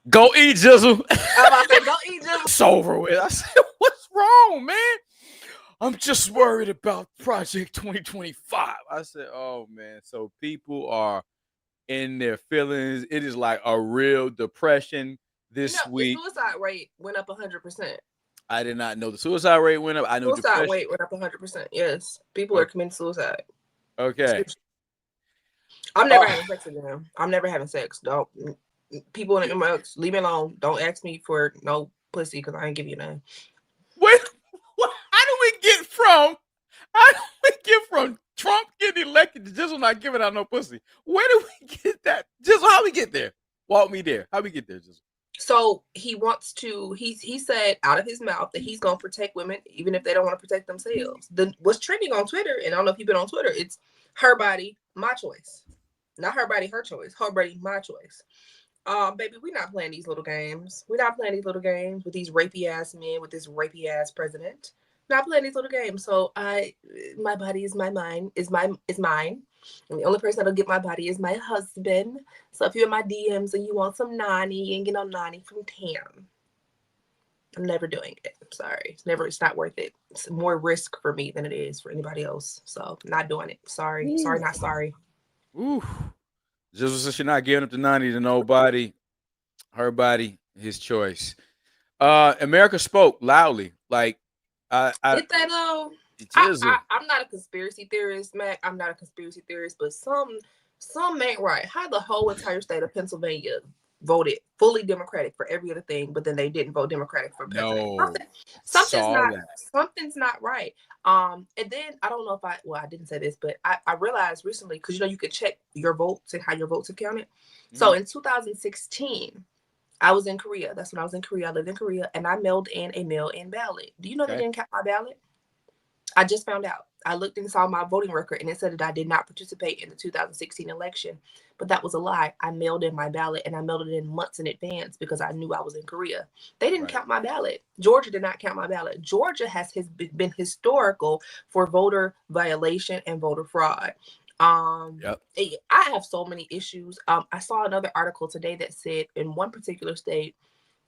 Go eat, Gizzle. I'm about to say, go eat Gizzle. It's over with. I said, what's wrong, man? I'm just worried about Project 2025. I said, oh, man. So people are in their feelings. It is like a real depression this week. The suicide rate went up 100%. I did not know the suicide rate went up. I know suicide rate went up 100%. Yes. People are committing suicide. Okay. I'm never having sex again. I'm never having sex. Don't. People in the inbox, leave me alone. Don't ask me for no pussy because I ain't give you none. Wait, how do we get from Trump getting elected to Gizzle not giving out no pussy? Where do we get that? Gizzle, how we get there? Walk me there. How we get there, Gizzle? So he wants to, he said out of his mouth that he's going to protect women even if they don't want to protect themselves. What's trending on Twitter, and I don't know if you've been on Twitter, it's her body, my choice. Not her body, her choice. Her body, my choice. Baby, we're not playing these little games. We're not playing these little games with these rapey ass men, with this rapey ass president. Not playing these little games. So my body is my mind, is mine. And the only person that'll get my body is my husband. So if you're in my DMs and you want some nani, you ain't get no nani from Tam. I'm never doing it. I'm sorry. It's not worth it. It's more risk for me than it is for anybody else. So I'm not doing it. Sorry. Ooh. Sorry, not sorry. Ooh. Just since you're not giving up the 90 to nobody, her body, his choice. America spoke loudly. Like, Get that though? I'm not a conspiracy theorist, Mac. I'm not a conspiracy theorist, but some ain't right. How the whole entire state of Pennsylvania voted fully Democratic for every other thing, but then they didn't vote Democratic for president. No, something's not right. And then I don't know if I didn't say this, but I realized recently, because you could check your votes and how your votes are counted. Mm-hmm. So in 2016, I was in Korea. That's when I was in Korea. I lived in Korea, and I mailed in a mail-in ballot. Do you know they didn't count my ballot? I just found out. I looked and saw my voting record, and it said that I did not participate in the 2016 election. But that was a lie. I mailed in my ballot, and I mailed it in months in advance because I knew I was in Korea. They didn't count my ballot. Georgia did not count my ballot. Georgia has been historical for voter violation and voter fraud. I have so many issues. I saw another article today that said in one particular state,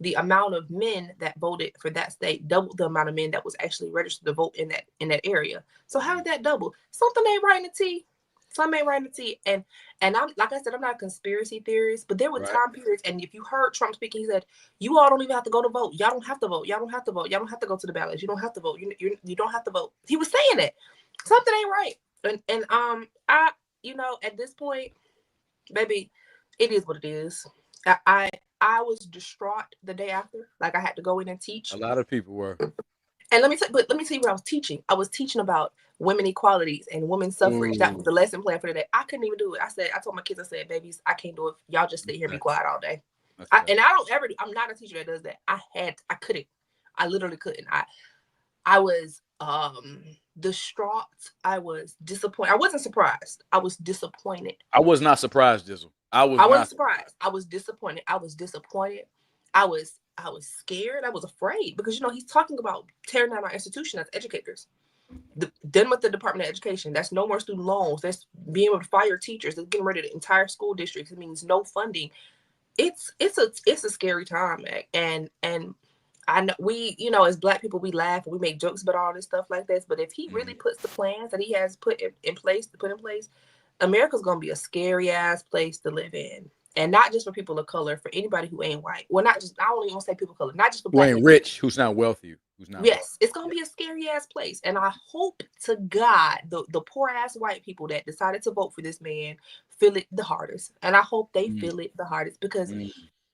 the amount of men that voted for that state doubled the amount of men that was actually registered to vote in that area. So how did that double? Something ain't right in the tea. Something ain't right in the tea. And I'm, like I said, I'm not a conspiracy theorist, but there were time periods. And if you heard Trump speaking, he said, "You all don't even have to go to vote. Y'all don't have to vote. Y'all don't have to vote. Y'all don't have to go to the ballots. You don't have to vote. You don't have to vote." He was saying it. Something ain't right. And I at this point, baby, it is what it is. I was distraught the day after. Like I had to go in and teach. A lot of people were. And let me tell you what I was teaching. I was teaching about women equalities and women's suffrage. That was the lesson plan for the day. I couldn't even do it. I told my kids, I said, "Babies, I can't do it. Y'all just sit here and be quiet all day." I'm not a teacher that does that. I couldn't. I literally couldn't. I was distraught. I was disappointed. I wasn't surprised. I was disappointed. I was not surprised, Gizzle. I wasn't surprised. I was disappointed. I was disappointed. I was scared. I was afraid because he's talking about tearing down our institution as educators. Done with the Department of Education. That's no more student loans. That's being able to fire teachers. That's getting rid of the entire school districts. It means no funding. It's a scary time, Mac. And I know we, as Black people, we laugh and we make jokes about all this stuff like this. But if he really puts the plans that he has put in place, America's gonna be a scary ass place to live in, and not just for people of color, for anybody who ain't white. Well, I don't even want to say people of color, not just for Black people. Who ain't rich, who's not wealthy, who's not. Yes, it's gonna be a scary ass place, and I hope to God the poor ass white people that decided to vote for this man feel it the hardest, and I hope they feel it the hardest because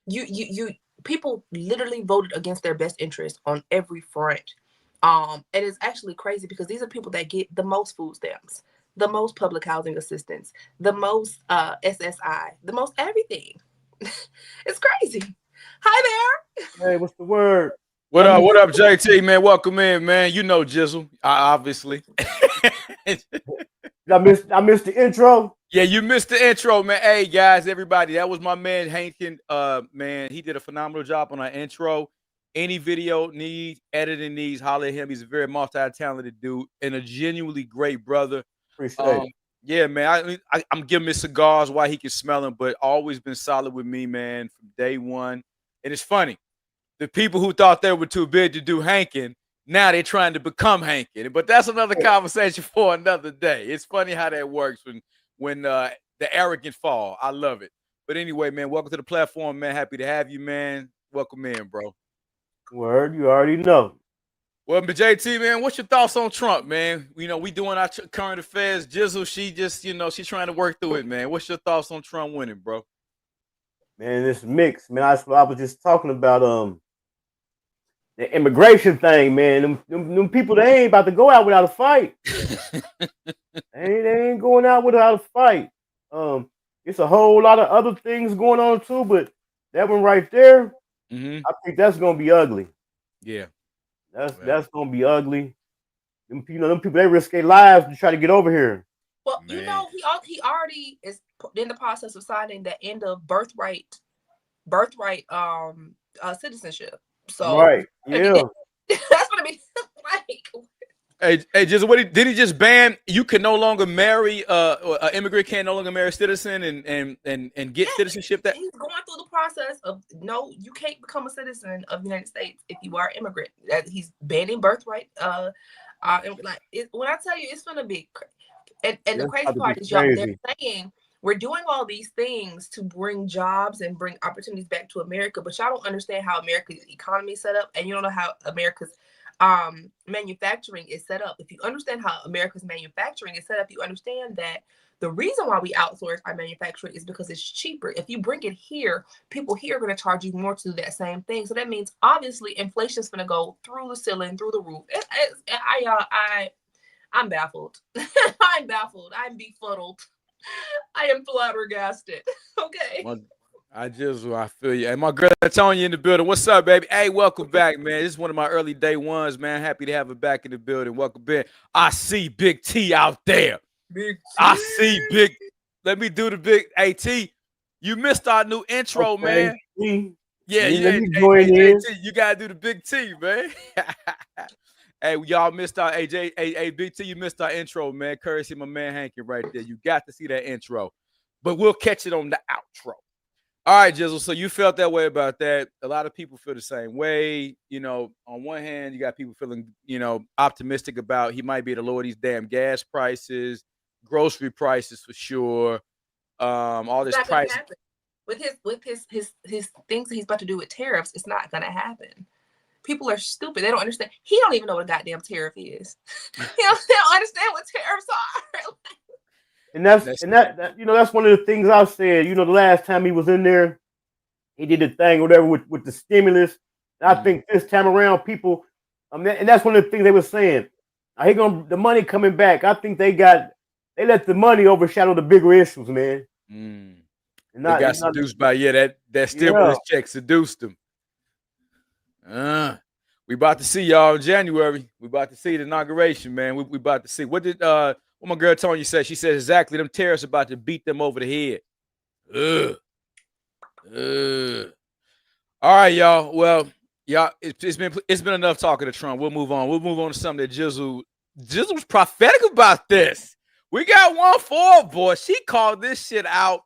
you people literally voted against their best interest on every front. And it's actually crazy because these are people that get the most food stamps, the most public housing assistance, the most SSI, the most everything. It's crazy. Hi there. Hey, what's the word? What up, JT, man? Welcome in, man. You know Gizzle, obviously. I missed the intro. Yeah, you missed the intro, man. Hey, guys, everybody, that was my man, Hankin. Man, he did a phenomenal job on our intro. Any video needs, editing needs, holler at him. He's a very multi-talented dude and a genuinely great brother. Appreciate it. Yeah, man. I'm giving him cigars while he can smell them, but always been solid with me, man, from day one. And it's funny. The people who thought they were too big to do Hankin, now they're trying to become Hankin. But that's another conversation for another day. It's funny how that works when the arrogant fall. I love it. But anyway, man, welcome to the platform, man. Happy to have you, man. Welcome in, bro. Word, you already know. Well, but JT, man, what's your thoughts on Trump, man? You know, we doing our current affairs. Gizzle, she just, she's trying to work through it, man. What's your thoughts on Trump winning, bro? Man, it's mixed, man. I was just talking about the immigration thing, man. Them people, they ain't about to go out without a fight. they ain't going out without a fight. It's a whole lot of other things going on too, but that one right there, I think that's gonna be ugly. Yeah, that's gonna be ugly. Them people, they risk their lives to try to get over here. Well, man. He already is in the process of signing the end of birthright citizenship. So right, yeah, that's gonna be like. Hey, just did he just ban? You can no longer marry an immigrant can no longer marry a citizen and get citizenship. That he's going through the process of no, you can't become a citizen of the United States if you are an immigrant. That he's banning birthright. And when I tell you, it's gonna be, and the crazy part is y'all. They're saying we're doing all these things to bring jobs and bring opportunities back to America, but y'all don't understand how America's economy is set up, and you don't know how America's manufacturing is set up. If you understand how America's manufacturing is set up, you understand that the reason why we outsource our manufacturing is because it's cheaper. If you bring it here, people here are going to charge you more to do that same thing. So that means obviously inflation is going to go through the ceiling, through the roof. I'm baffled. I'm baffled. I'm befuddled. I am flabbergasted. Okay. I feel you. And my girl Tanya in the building. What's up, baby? Hey, welcome back, man. This is one of my early day ones, man. Happy to have her back in the building. Welcome back. I see Big T out there. Big T. I see Big. Let me do the big AT. You missed our new intro, okay. man. Yeah. Hey, you gotta do the Big T, man. Hey, y'all missed our AJ. Hey, Big T, you missed our intro, man. Courtesy of my man Hankin right there. You got to see that intro, but we'll catch it on the outro. All right, Gizzle. So you felt that way about that. A lot of people feel the same way. You know, on one hand, you got people feeling, optimistic about he might be able to lower these damn gas prices, grocery prices for sure. All this price with his things that he's about to do with tariffs. It's not gonna happen. People are stupid. They don't understand. He don't even know what a goddamn tariff is. They don't understand what tariffs are. And that's one of the things I said. The last time he was in there, he did the thing, whatever, with the stimulus. And I think this time around, people, and that's one of the things they were saying. The money coming back. I think they let the money overshadow the bigger issues, man. And they got seduced by that stimulus check seduced them. We about to see y'all in January. We about to see the inauguration, man. We about to see. What my girl Tanya said? She said exactly. Them tariffs about to beat them over the head. All right, y'all. Well, y'all, it's been enough talking to Trump. We'll move on. We'll move on to something that Gizzle's prophetic about this. We got one for her, boy. She called this shit out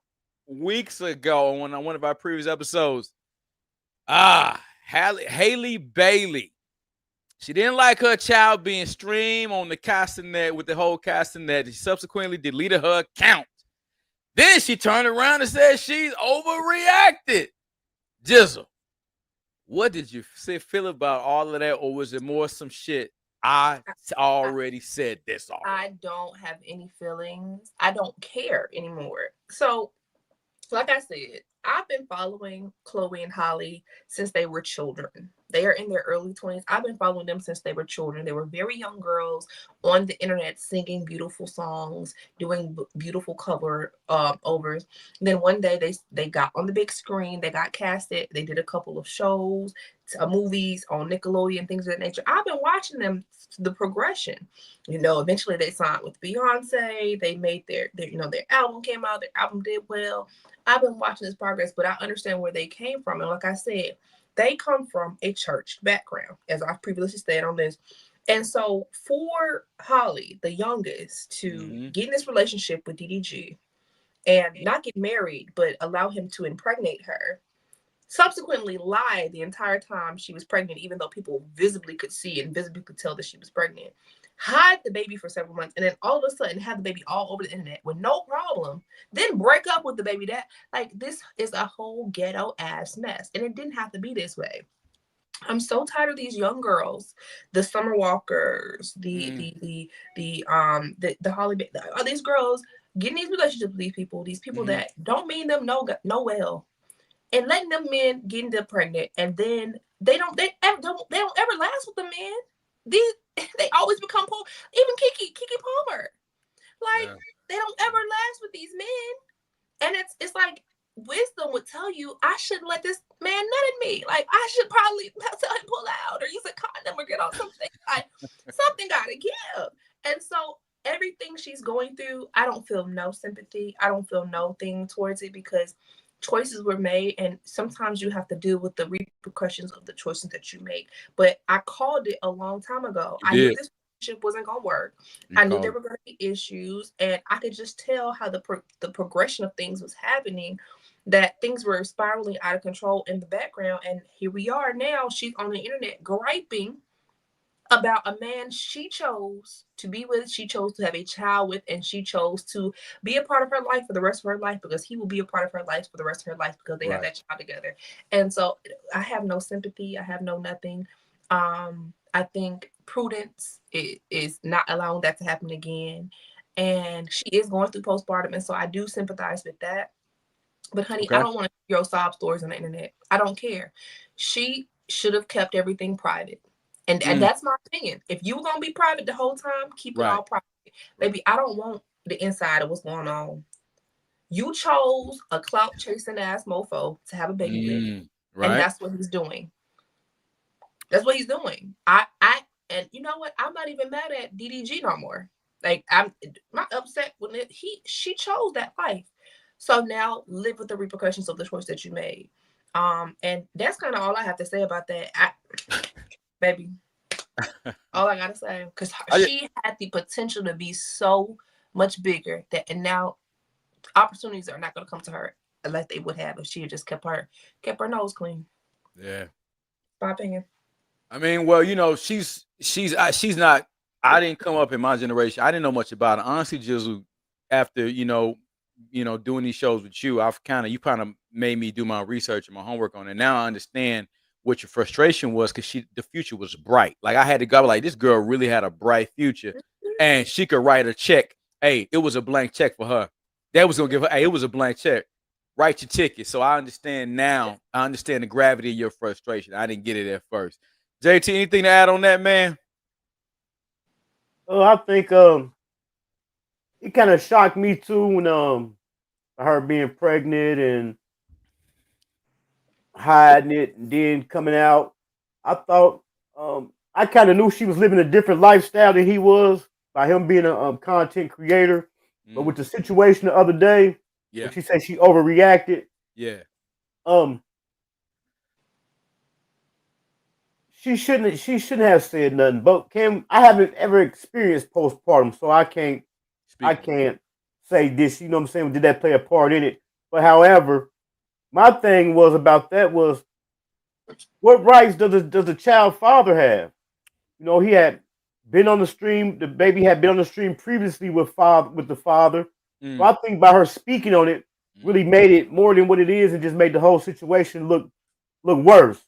weeks ago on one of our previous episodes. Haley Bailey. She didn't like her child being streamed on the Castanet with the whole Castanet. She subsequently deleted her account. Then she turned around and said she's overreacted. Gizzle, what did you feel about all of that, or was it more some shit? I already said this already. I don't have any feelings. I don't care anymore. So, like I said, I've been following Chloe and Holly since they were children. They are in their early 20s. I've been following them since they were children. They were very young girls on the internet singing beautiful songs, doing beautiful cover overs. And then one day they got on the big screen. They got casted. They did a couple of shows, movies on Nickelodeon, things of that nature. I've been watching them, the progression. Eventually they signed with Beyonce. They made their album came out. Their album did well. I've been watching this progress, but I understand where they came from. And like I said, they come from a church background, as I've previously said on this. And so for Holly, the youngest, to get in this relationship with DDG and not get married, but allow him to impregnate her, subsequently lied the entire time she was pregnant, even though people visibly could see and visibly could tell that she was pregnant. Hide the baby for several months, and then all of a sudden have the baby all over the internet with no problem. Then break up with the baby. That like this is a whole ghetto ass mess, and it didn't have to be this way. I'm so tired of these young girls, the Summer Walkers, the Holly, all these girls getting these relationships with these people that don't mean them no well, and letting them men get them pregnant, and then they don't ever last with the men. They always become poor. Even Kiki Palmer, like they don't ever last with these men, and it's like wisdom would tell you I shouldn't let this man nut at me. Like I should probably tell him pull out or use a condom or get on something. Something gotta give. And so everything she's going through, I don't feel no sympathy. I don't feel no thing towards it because choices were made, and sometimes you have to deal with the repercussions of the choices that you make. But I called it a long time ago. I knew this relationship wasn't going to work. I knew there were going to be issues, and I could just tell how the progression of things was happening, that things were spiraling out of control in the background. And here we are now. She's on the internet griping about a man she chose to be with, she chose to have a child with, and she chose to be a part of her life for the rest of her life because he will be a part of her life for the rest of her life because they have that child together. And so I have no sympathy. I have no nothing. I think prudence is not allowing that to happen again. And she is going through postpartum, and so I do sympathize with that. But honey, I don't want to hear your sob stories on the internet. I don't care. She should have kept everything private. And that's my opinion. If you were going to be private the whole time, keep it all private. Baby, I don't want the inside of what's going on. You chose a clout chasing ass mofo to have a baby with. And that's what he's doing. That's what he's doing. And you know what? I'm not even mad at DDG no more. Like I'm not upset when she chose that life. So now live with the repercussions of the choice that you made. And that's kind of all I have to say about that. Baby, all I gotta say, because she had the potential to be so much bigger and now opportunities are not gonna come to her unless they would have if she had just kept her nose clean. Yeah, my opinion. I mean, well, you know, she's not. I didn't come up in my generation. I didn't know much about her. Honestly, Gizzle, after you know, doing these shows with you, you kind of made me do my research and my homework on it. Now I understand what your frustration was because the future was bright. Like I had to go like this girl really had a bright future, and she could write a check. Hey, it was a blank check for her. That was gonna give her. Hey, it was a blank check. Write your ticket. So I understand now. I understand the gravity of your frustration. I didn't get it at first. JT, anything to add on that, man? I think it kind of shocked me too when her being pregnant and hiding it and then coming out. I thought I kind of knew she was living a different lifestyle than he was by him being a content creator. But with the situation the other day, when she said she overreacted. Yeah. She shouldn't have said nothing. But I haven't ever experienced postpartum, so I can't say this. You know what I'm saying? Did that play a part in it? But however, my thing was about that was what rights does the child father have? You know, he had been on the stream. The baby had been on the stream previously with the father. So I think by her speaking on it really made it more than what it is, and just made the whole situation look worse.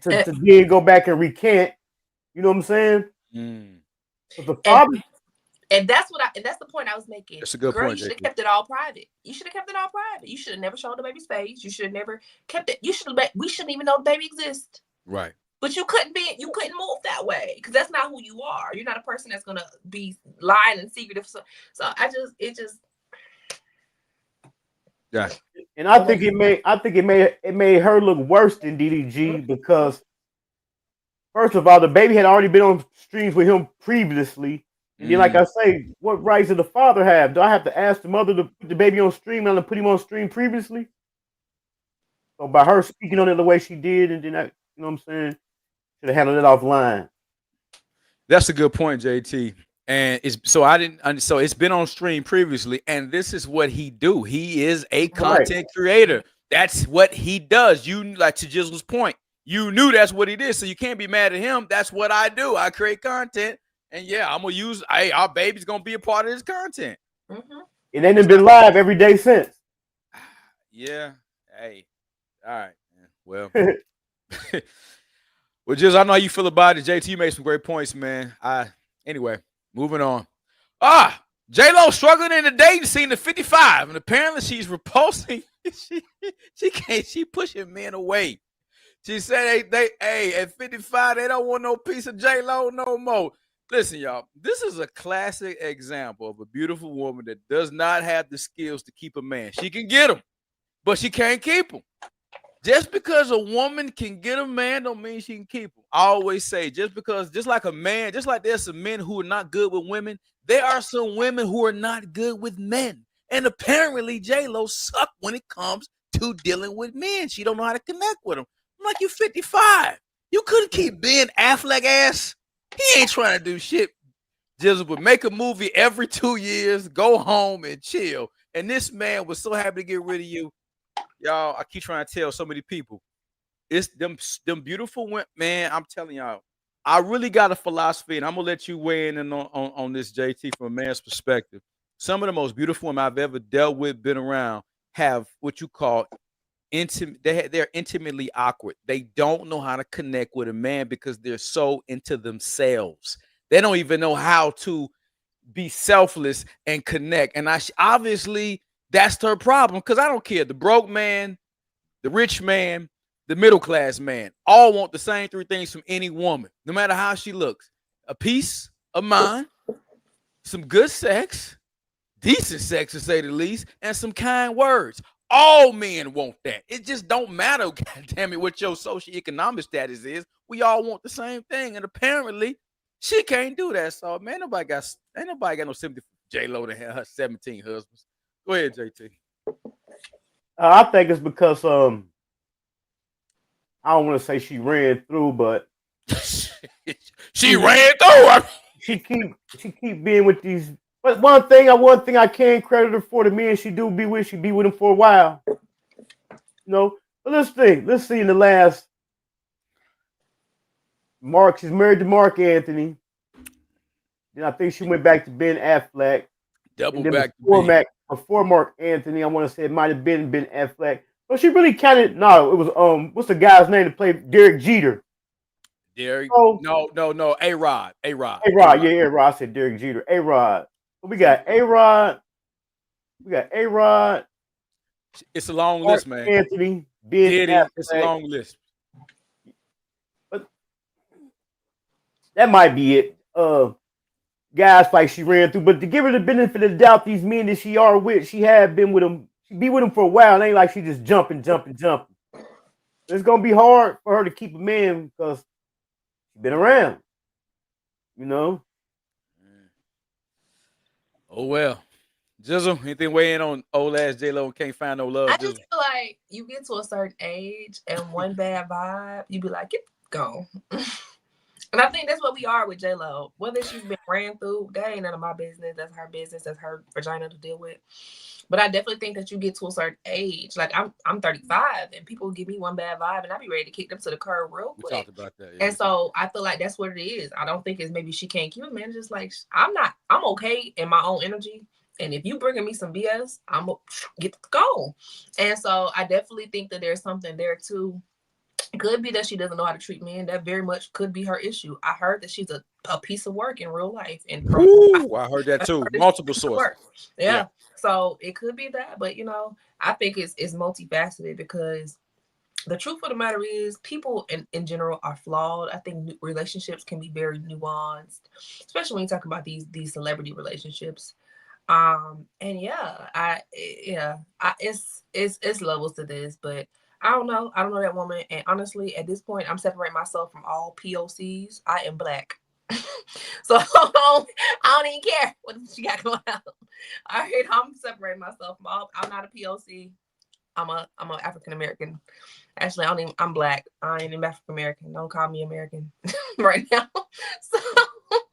To then go back and recant, you know what I'm saying? The father, and that's the point I was making. That's a good point. You should have kept it all private. You should have kept it all private. You should have never showed the baby's face. You should have never kept it. We shouldn't even know the baby exists. Right. But you couldn't move that way because that's not who you are. You're not a person that's gonna be lying and secretive. So yeah. And I think it made her look worse than DDG because first of all, the baby had already been on streams with him previously. And then, like I say, what rights did the father have? Do I have to ask the mother to put the baby on stream and put him on stream previously? So by her speaking on it the way she did, and then you know what I'm saying, should have handled it offline. That's a good point, JT. And so it's been on stream previously, and this is what he do. He is a content creator. That's what he does. You, like, to Gizzle's point, you knew that's what he did, so you can't be mad at him. That's what I do. I create content, and yeah, I'm gonna use. Hey, our baby's gonna be a part of this content. Mm-hmm. It ain't been live every day since. Yeah. Hey. All right. Man. Well. Well, Gizzle, I know how you feel about it. JT, you made some great points, man. Anyway, moving on. J-Lo struggling in the dating scene at 55, and apparently she's repulsing. She pushing men away. She said they at 55 they don't want no piece of J-Lo no more. Listen, y'all, this is a classic example of a beautiful woman that does not have the skills to keep a man. She can get him, but she can't keep him. Just because a woman can get a man don't mean she can keep him. I always say, just like a man, just like there's some men who are not good with women, there are some women who are not good with men. And apparently J-Lo sucked when it comes to dealing with men. She don't know how to connect with them. I'm like, you're 55. You couldn't keep Ben Affleck ass. He ain't trying to do shit. Gizzle would make a movie every 2 years, go home and chill. And this man was so happy to get rid of you. Y'all, I keep trying to tell so many people, it's them beautiful women, man. I'm telling y'all, I really got a philosophy, and I'm gonna let you weigh in on this, JT, from a man's perspective. Some of the most beautiful women I've ever dealt with, been around, have what you call intimate. They're intimately awkward. They don't know how to connect with a man because they're so into themselves. They don't even know how to be selfless and connect. And obviously that's her problem, because I don't care. The broke man, the rich man, the middle class man, all want the same three things from any woman, no matter how she looks: a peace of mind, some good sex, decent sex to say the least, and some kind words. All men want that. It just don't matter, goddamn it, what your socioeconomic status is. We all want the same thing, and apparently she can't do that. So, man, ain't nobody got no sympathy for J-Lo to have her 17 husbands. Go ahead, JT. I think it's because I don't want to say she ran through, but she ran through. She keep being with these. But one thing I can credit her for, the men she do be with, she be with him for a while. You know, but let's see in the last she's married to Mark Anthony. Then I think she went back to Ben Affleck. Double back before Mark Anthony, I want to say it might have been Ben Affleck. But she really it was what's the guy's name that played Derek Jeter? Derek? No. A-Rod. A-Rod. I said Derek Jeter. A-Rod. We got A-Rod. It's a long list, man. Anthony, Ben Affleck. It's a long list. But that might be it. Guys like she ran through, but to give her the benefit of the doubt, these men that she are with, she had been with them. She be with them for a while. It ain't like she just jumping. It's gonna be hard for her to keep a man because she's been around. You know. Oh well. Gizzle, anything weighing on old ass J-Lo and can't find no love? I just feel like you get to a certain age and one bad vibe, you be like, go. And I think that's what we are with J-Lo. Whether she's been ran through, that ain't none of my business. That's her business. That's her vagina to deal with. But I definitely think that you get to a certain age. Like I'm 35, and people give me one bad vibe, and I be ready to kick them to the curb real quick. We talked about that. Yeah. And so I feel like that's what it is. I don't think it's maybe she can't keep it, man. It's just like I'm okay in my own energy. And if you bringing me some BS, I'm gonna get to go. And so I definitely think that there's something there too. It could be that she doesn't know how to treat men. That very much could be her issue. I heard that she's a piece of work in real life. And I heard that too. Multiple sources. Yeah. So it could be that, but I think it's multifaceted, because the truth of the matter is people in general are flawed. I think relationships can be very nuanced, especially when you talk about these celebrity relationships. And it's levels to this, but I don't know that woman. And honestly, at this point, I'm separating myself from all POCs. I am Black. So I don't even care what she got going on. All right, I'm separating myself from all. I'm not a POC. I'm a African American. Actually, I'm Black. I ain't even African American. Don't call me American right now. So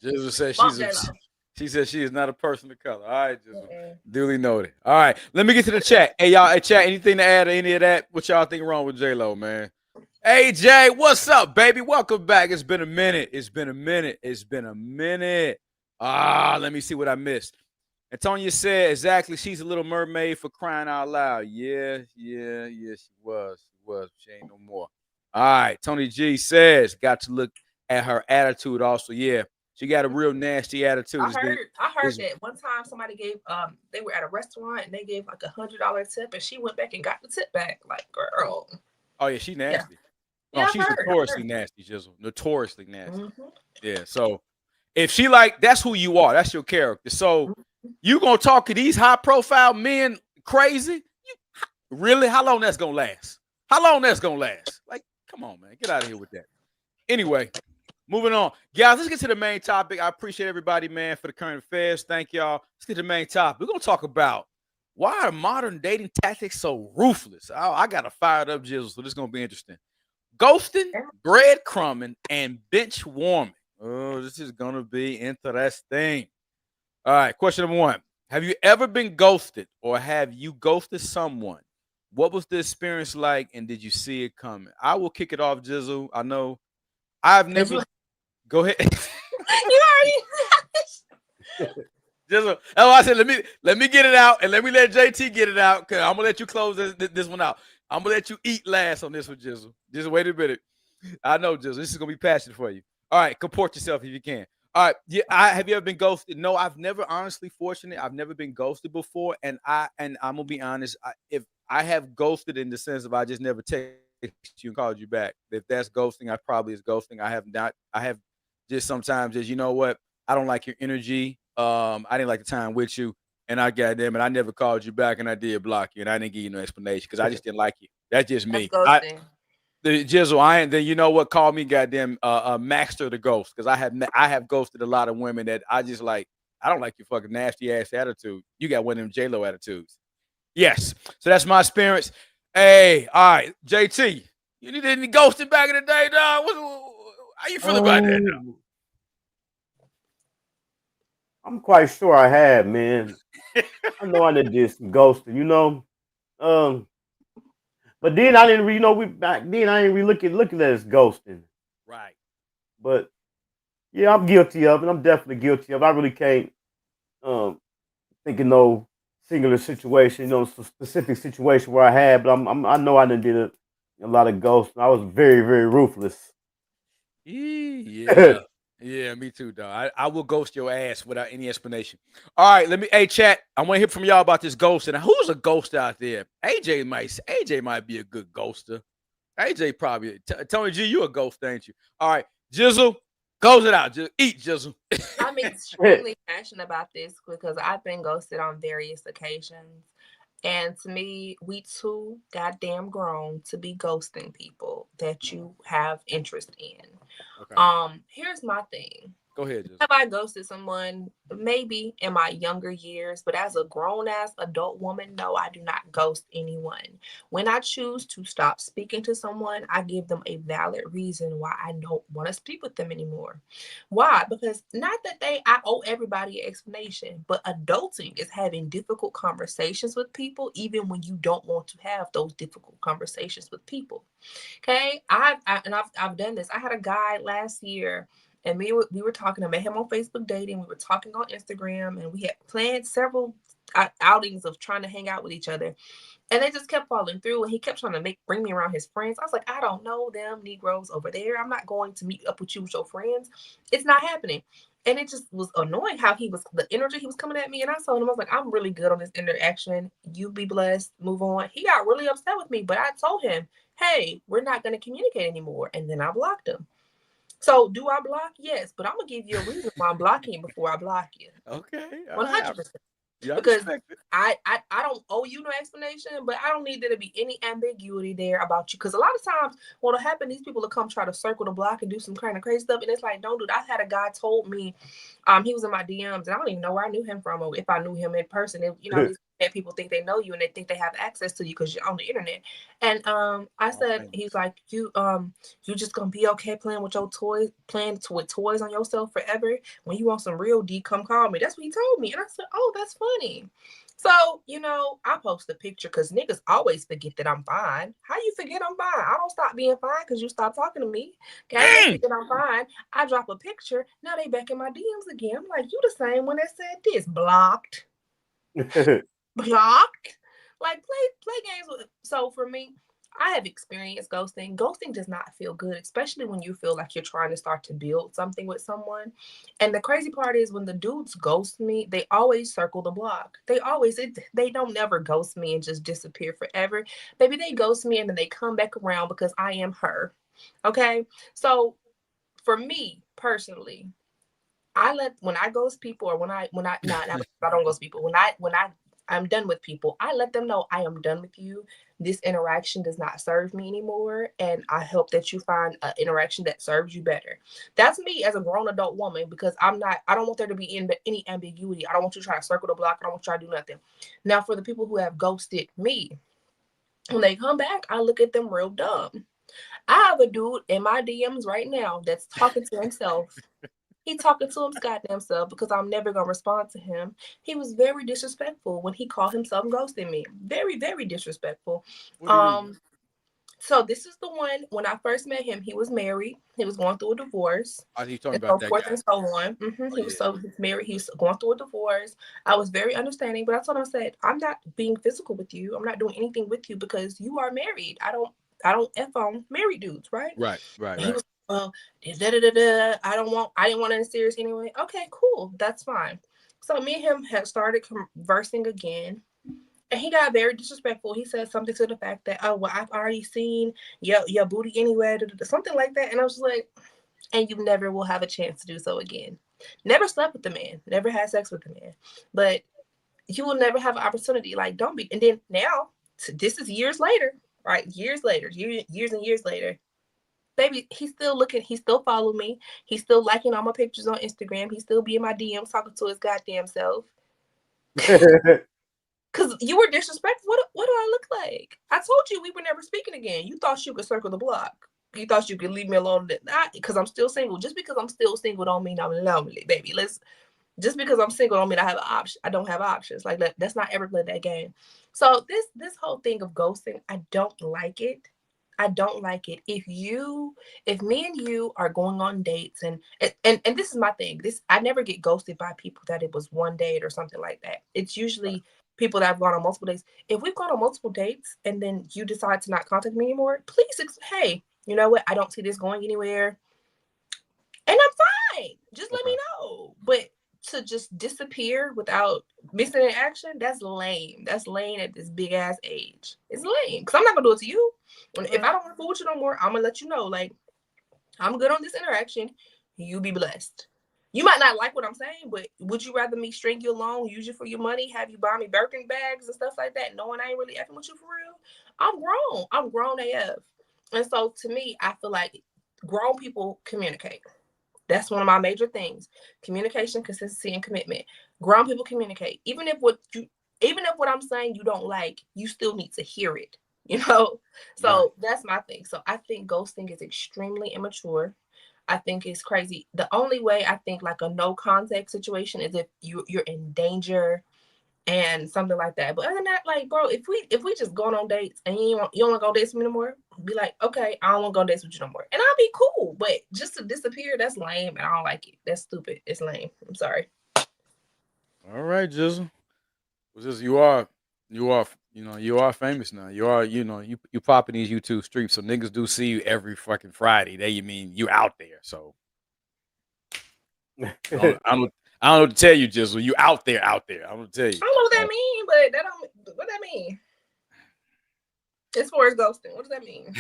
Gizzle said She said she is not a person of color. All right, just duly noted. All right, let me get to the chat. Hey, y'all, hey, chat, anything to add to any of that? What y'all think wrong with J-Lo, man? Hey, Jay, what's up, baby? Welcome back. It's been a minute. It's been a minute. It's been a minute. Let me see what I missed. Antonia said, exactly, she's a little mermaid for crying out loud. Yeah, she was. She ain't no more. All right, Tony G says, got to look at her attitude also. Yeah. She got a real nasty attitude. I heard that one time somebody gave they were at a restaurant and they gave like $100 tip and she went back and got the tip back. Like, girl. Oh yeah, she nasty. Yeah, she's notoriously nasty, Gizzle. Notoriously nasty. Mm-hmm. Yeah. So if she like, that's who you are. That's your character. So you gonna talk to these high profile men crazy? Really? How long that's gonna last? Like, come on, man. Get out of here with that. Anyway. Moving on. Guys, let's get to the main topic. I appreciate everybody, man, for the current affairs. Thank y'all. Let's get to the main topic. We're going to talk about why are modern dating tactics so ruthless? I got a fired up Gizzle, so this is going to be interesting. Ghosting, breadcrumbing, and bench warming. Oh, this is going to be interesting. All right, question number 1. Have you ever been ghosted or have you ghosted someone? What was the experience like and did you see it coming? I will kick it off, Gizzle. I know I've never... Go ahead. You already Just, oh, I said let me get it out and let me let JT get it out because I'm gonna let you close this one out. I'm gonna let you eat last on this one, Gizzle. Just wait a minute. I know, Gizzle. This is gonna be passionate for you. All right, comport yourself if you can. All right, yeah. Have you ever been ghosted? No, I've never. Honestly, fortunate, I've never been ghosted before. And I'm gonna be honest. If I have ghosted in the sense of I just never texted you and called you back. If that's ghosting, I probably is ghosting. I have not. I have. Just sometimes is, you know what? I don't like your energy. I didn't like the time with you. And I goddamn it, I never called you back and I did block you and I didn't give you no explanation because I just didn't like you. That's just me. The Gizzle, then you know what? Call me goddamn Maxter the Ghost because I have ghosted a lot of women that I just like. I don't like your fucking nasty ass attitude. You got one of them J-Lo attitudes. Yes. So that's my experience. Hey, all right, JT, you did any ghosting back in the day, dog? How you feel about that, though? I'm quite sure I have, man. I know I did some ghosting, you know. But then I didn't really, back then I didn't really look at it as ghosting. Right. But yeah, I'm guilty of it. I'm definitely guilty of it. I really can't think of no singular situation, specific situation where I had, but I know I did a lot of ghosting. I was very, very ruthless. Yeah. Yeah, me too, dog. I will ghost your ass without any explanation. All right, hey, chat. I want to hear from y'all about this ghosting. Who's a ghost out there? AJ might be a good ghoster. AJ probably. Tony G, you a ghost, ain't you? All right, Gizzle, close it out. Eat, Gizzle. I'm extremely passionate about this because I've been ghosted on various occasions. And to me, we too goddamn grown to be ghosting people that you have interest in. Okay. Here's my thing. Go ahead. Have I ghosted someone? Maybe in my younger years, but as a grown-ass adult woman, no, I do not ghost anyone. When I choose to stop speaking to someone, I give them a valid reason why I don't want to speak with them anymore. Why? Because not that I owe everybody an explanation, but adulting is having difficult conversations with people, even when you don't want to have those difficult conversations with people. Okay, I've done this. I had a guy last year. And we were talking. I met him on Facebook dating. We were talking on Instagram, and we had planned several outings of trying to hang out with each other. And they just kept falling through. And he kept trying to bring me around his friends. I was like, I don't know them Negroes over there. I'm not going to meet up with you with your friends. It's not happening. And it just was annoying how the energy he was coming at me. And I told him, I was like, I'm really good on this interaction. You be blessed. Move on. He got really upset with me. But I told him, hey, we're not going to communicate anymore. And then I blocked him. So do I block? Yes, but I'm gonna give you a reason why I'm blocking you before I block you. Okay, 100%. Because I don't owe you no explanation, but I don't need there to be any ambiguity there about you. Because a lot of times what'll happen, these people will come try to circle the block and do some kind of crazy stuff, and it's like, don't do that. I had a guy told me, he was in my DMs, and I don't even know where I knew him from or if I knew him in person. These and people think they know you and they think they have access to you because you're on the internet. And I said, he's like, you just gonna be okay playing with your toys, with toys on yourself forever. When you want some real D, come call me. That's what he told me. And I said, oh, that's funny. So, I post a picture because niggas always forget that I'm fine. How you forget I'm fine? I don't stop being fine because you stop talking to me. Okay, they forget I'm fine. I drop a picture. Now they back in my DMs again. I'm like, you the same one that said this. Blocked. Blocked. Like, play games with. So for me, I have experienced ghosting. Ghosting does not feel good, especially when you feel like you're trying to start to build something with someone. And the crazy part is when the dudes ghost me, they always circle the block. They don't never ghost me and just disappear forever. Baby, they ghost me and then they come back around because I am her. Okay? So for me personally, when I ghost people, or I don't ghost people. When I'm done with people, I let them know I am done with you. This interaction does not serve me anymore, and I hope that you find an interaction that serves you better. That's me as a grown adult woman, because I don't want there to be any ambiguity. I don't want you to try to circle the block. I don't want you to try to do nothing. Now, for the people who have ghosted me, when they come back, I look at them real dumb. I have a dude in my DMs right now that's talking to himself. He talking to his goddamn self because I'm never going to respond to him. He was very disrespectful when he called himself ghosting me. Very, very disrespectful. So this is the one, when I first met him, he was married. He was going through a divorce. Are you talking about that guy? And so on. He was married. He was going through a divorce. I was very understanding, but I told him, I said, I'm not being physical with you. I'm not doing anything with you because you are married. I don't F on married dudes, right? Right. He was, I didn't want anything serious anyway. Okay, cool. That's fine. So me and him had started conversing again. And he got very disrespectful. He said something to the fact that, oh, well, I've already seen your booty anywhere, something like that. And I was like, and you never will have a chance to do so again. Never slept with the man, never had sex with the man, but you will never have an opportunity. Like, don't be. And then now, this is years later, right? Years and years later. Baby, he's still looking. He still follow me. He's still liking all my pictures on Instagram. He still be in my DMs talking to his goddamn self. Because you were disrespectful. What do I look like? I told you we were never speaking again. You thought you could circle the block. You thought you could leave me alone. Because I'm still single. Just because I'm still single don't mean I'm lonely, baby. Just because I'm single don't mean I have an option. I don't have options. Like, let's not ever play that game. So this whole thing of ghosting, I don't like it. I don't like it. If me and you are going on dates, and this is my thing. I never get ghosted by people that it was one date or something like that. It's usually people that have gone on multiple dates. If we've gone on multiple dates and then you decide to not contact me anymore, please, hey, you know what? I don't see this going anywhere. And I'm fine. Just let me know. But to just disappear without missing an action, that's lame. That's lame at this big ass age. It's lame. Because I'm not going to do it to you. If I don't want to fool with you no more, I'm going to let you know. Like, I'm good on this interaction. You be blessed. You might not like what I'm saying, but would you rather me string you along, use you for your money, have you buy me Birkin bags and stuff like that, knowing I ain't really effing with you for real? I'm grown. I'm grown AF. And so to me, I feel like grown people communicate. That's one of my major things. Communication, consistency, and commitment. Grown people communicate. Even if what I'm saying you don't like, you still need to hear it. So That's my thing. So I think ghosting is extremely immature. I think it's crazy. The only way I think like a no contact situation is if you're in danger and something like that. But other than that, like, bro, if we just going on dates and you don't want to go dates with me no more, be like, okay, I don't want to go dates with you no more, and I'll be cool. But just to disappear, that's lame, and I don't like it. That's stupid. It's lame. I'm sorry. All right, Gizzle. You are famous now. You popping these YouTube streams, so niggas do see you every fucking Friday. You out there. So I don't know what to tell you, Gizzle. You out there. I'm gonna tell you. I don't know what that mean, but what that mean? As far as ghosting, what does that mean?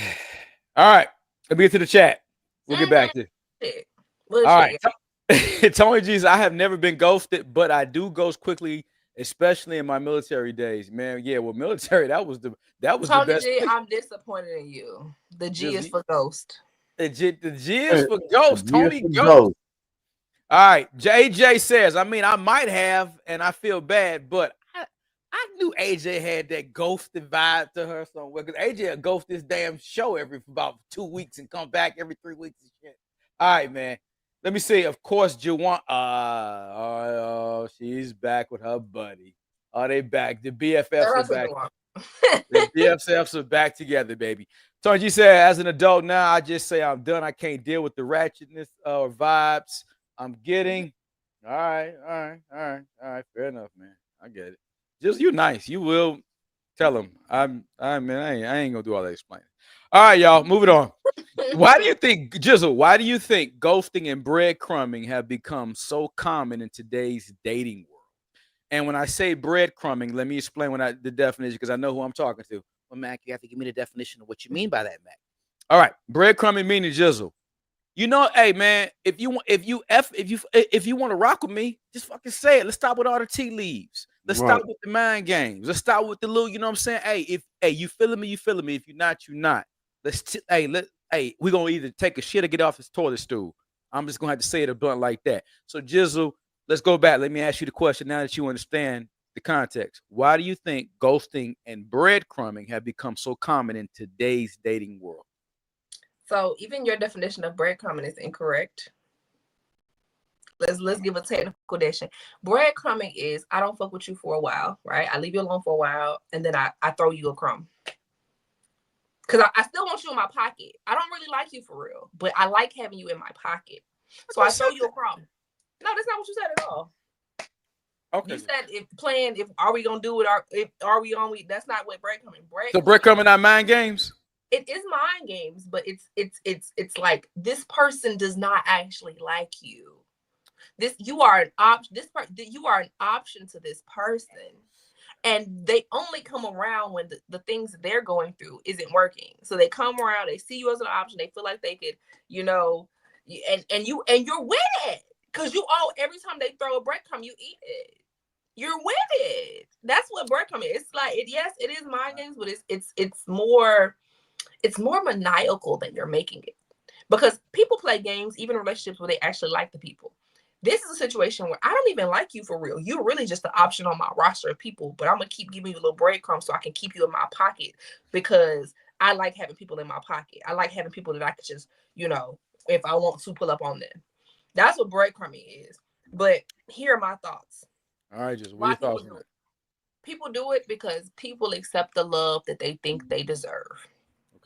All right, let me get to the chat. We'll get back to it. All right, Tami G, I have never been ghosted, but I do ghost quickly, especially in my military days. Man, yeah, well, military that was the best. G, I'm disappointed in you. The G is for ghost. The G is for ghost. Tony ghost. All right, JJ says, I might have, and I feel bad, but I knew AJ had that ghosted vibe to her somewhere. Because AJ will ghost this damn show every about 2 weeks and come back every 3 weeks and shit. All right, man. Let me see. Of course, Juwan. Oh, she's back with her buddy. Oh, they back. The BFFs are back. The BFFs are back together, baby. Tony G said, as an adult now, I just say I'm done. I can't deal with the ratchetness or vibes I'm getting. All right. Fair enough, man. I get it. Just you nice. You will tell him. I ain't gonna do all that explaining. All right, y'all. Moving on. Why do you think, Gizzle? Why do you think ghosting and breadcrumbing have become so common in today's dating world? And when I say breadcrumbing, let me explain the definition, because I know who I'm talking to. Well, Mac, you have to give me the definition of what you mean by that, Mac. All right, breadcrumbing meaning Gizzle. You know, hey man, if you want to rock with me, just fucking say it. Let's stop with all the tea leaves. Let's stop with the mind games. Let's stop with the little, you know what I'm saying? Hey, you feeling me, you feeling me. If you're not, you're not. We're gonna either take a shit or get off this toilet stool. I'm just gonna have to say it a blunt like that. So Gizzle, let's go back. Let me ask you the question now that you understand the context. Why do you think ghosting and breadcrumbing have become so common in today's dating world? So even your definition of breadcrumbing is incorrect. Let's give a technical definition. Breadcrumbing is I don't fuck with you for a while, right? I leave you alone for a while, and then I throw you a crumb. Because I still want you in my pocket. I don't really like you for real, but I like having you in my pocket. So I throw you a crumb. No, that's not what you said at all. Okay. You said are we gonna do it? Are we on? That's not what breadcrumbing. So breadcrumbing not mind games. It is mind games, but it's like this person does not actually like you. You are an option. You are an option to this person, and they only come around when the things that they're going through isn't working. So they come around, they see you as an option, they feel like they could, and you're with it because every time they throw a breadcrumb, you eat it. You're with it. That's what breadcrumbing is. It's like yes, it is mind games, but it's more maniacal than you're making it, because people play games, even in relationships where they actually like the people. This is a situation where I don't even like you for real. You're really just an option on my roster of people, but I'm going to keep giving you a little breadcrumbs so I can keep you in my pocket, because I like having people in my pocket. I like having people that I could just, if I want to, pull up on them. That's what breadcrumbing is. But here are my thoughts. All right, just what your thoughts on it? People do it because people accept the love that they think they deserve.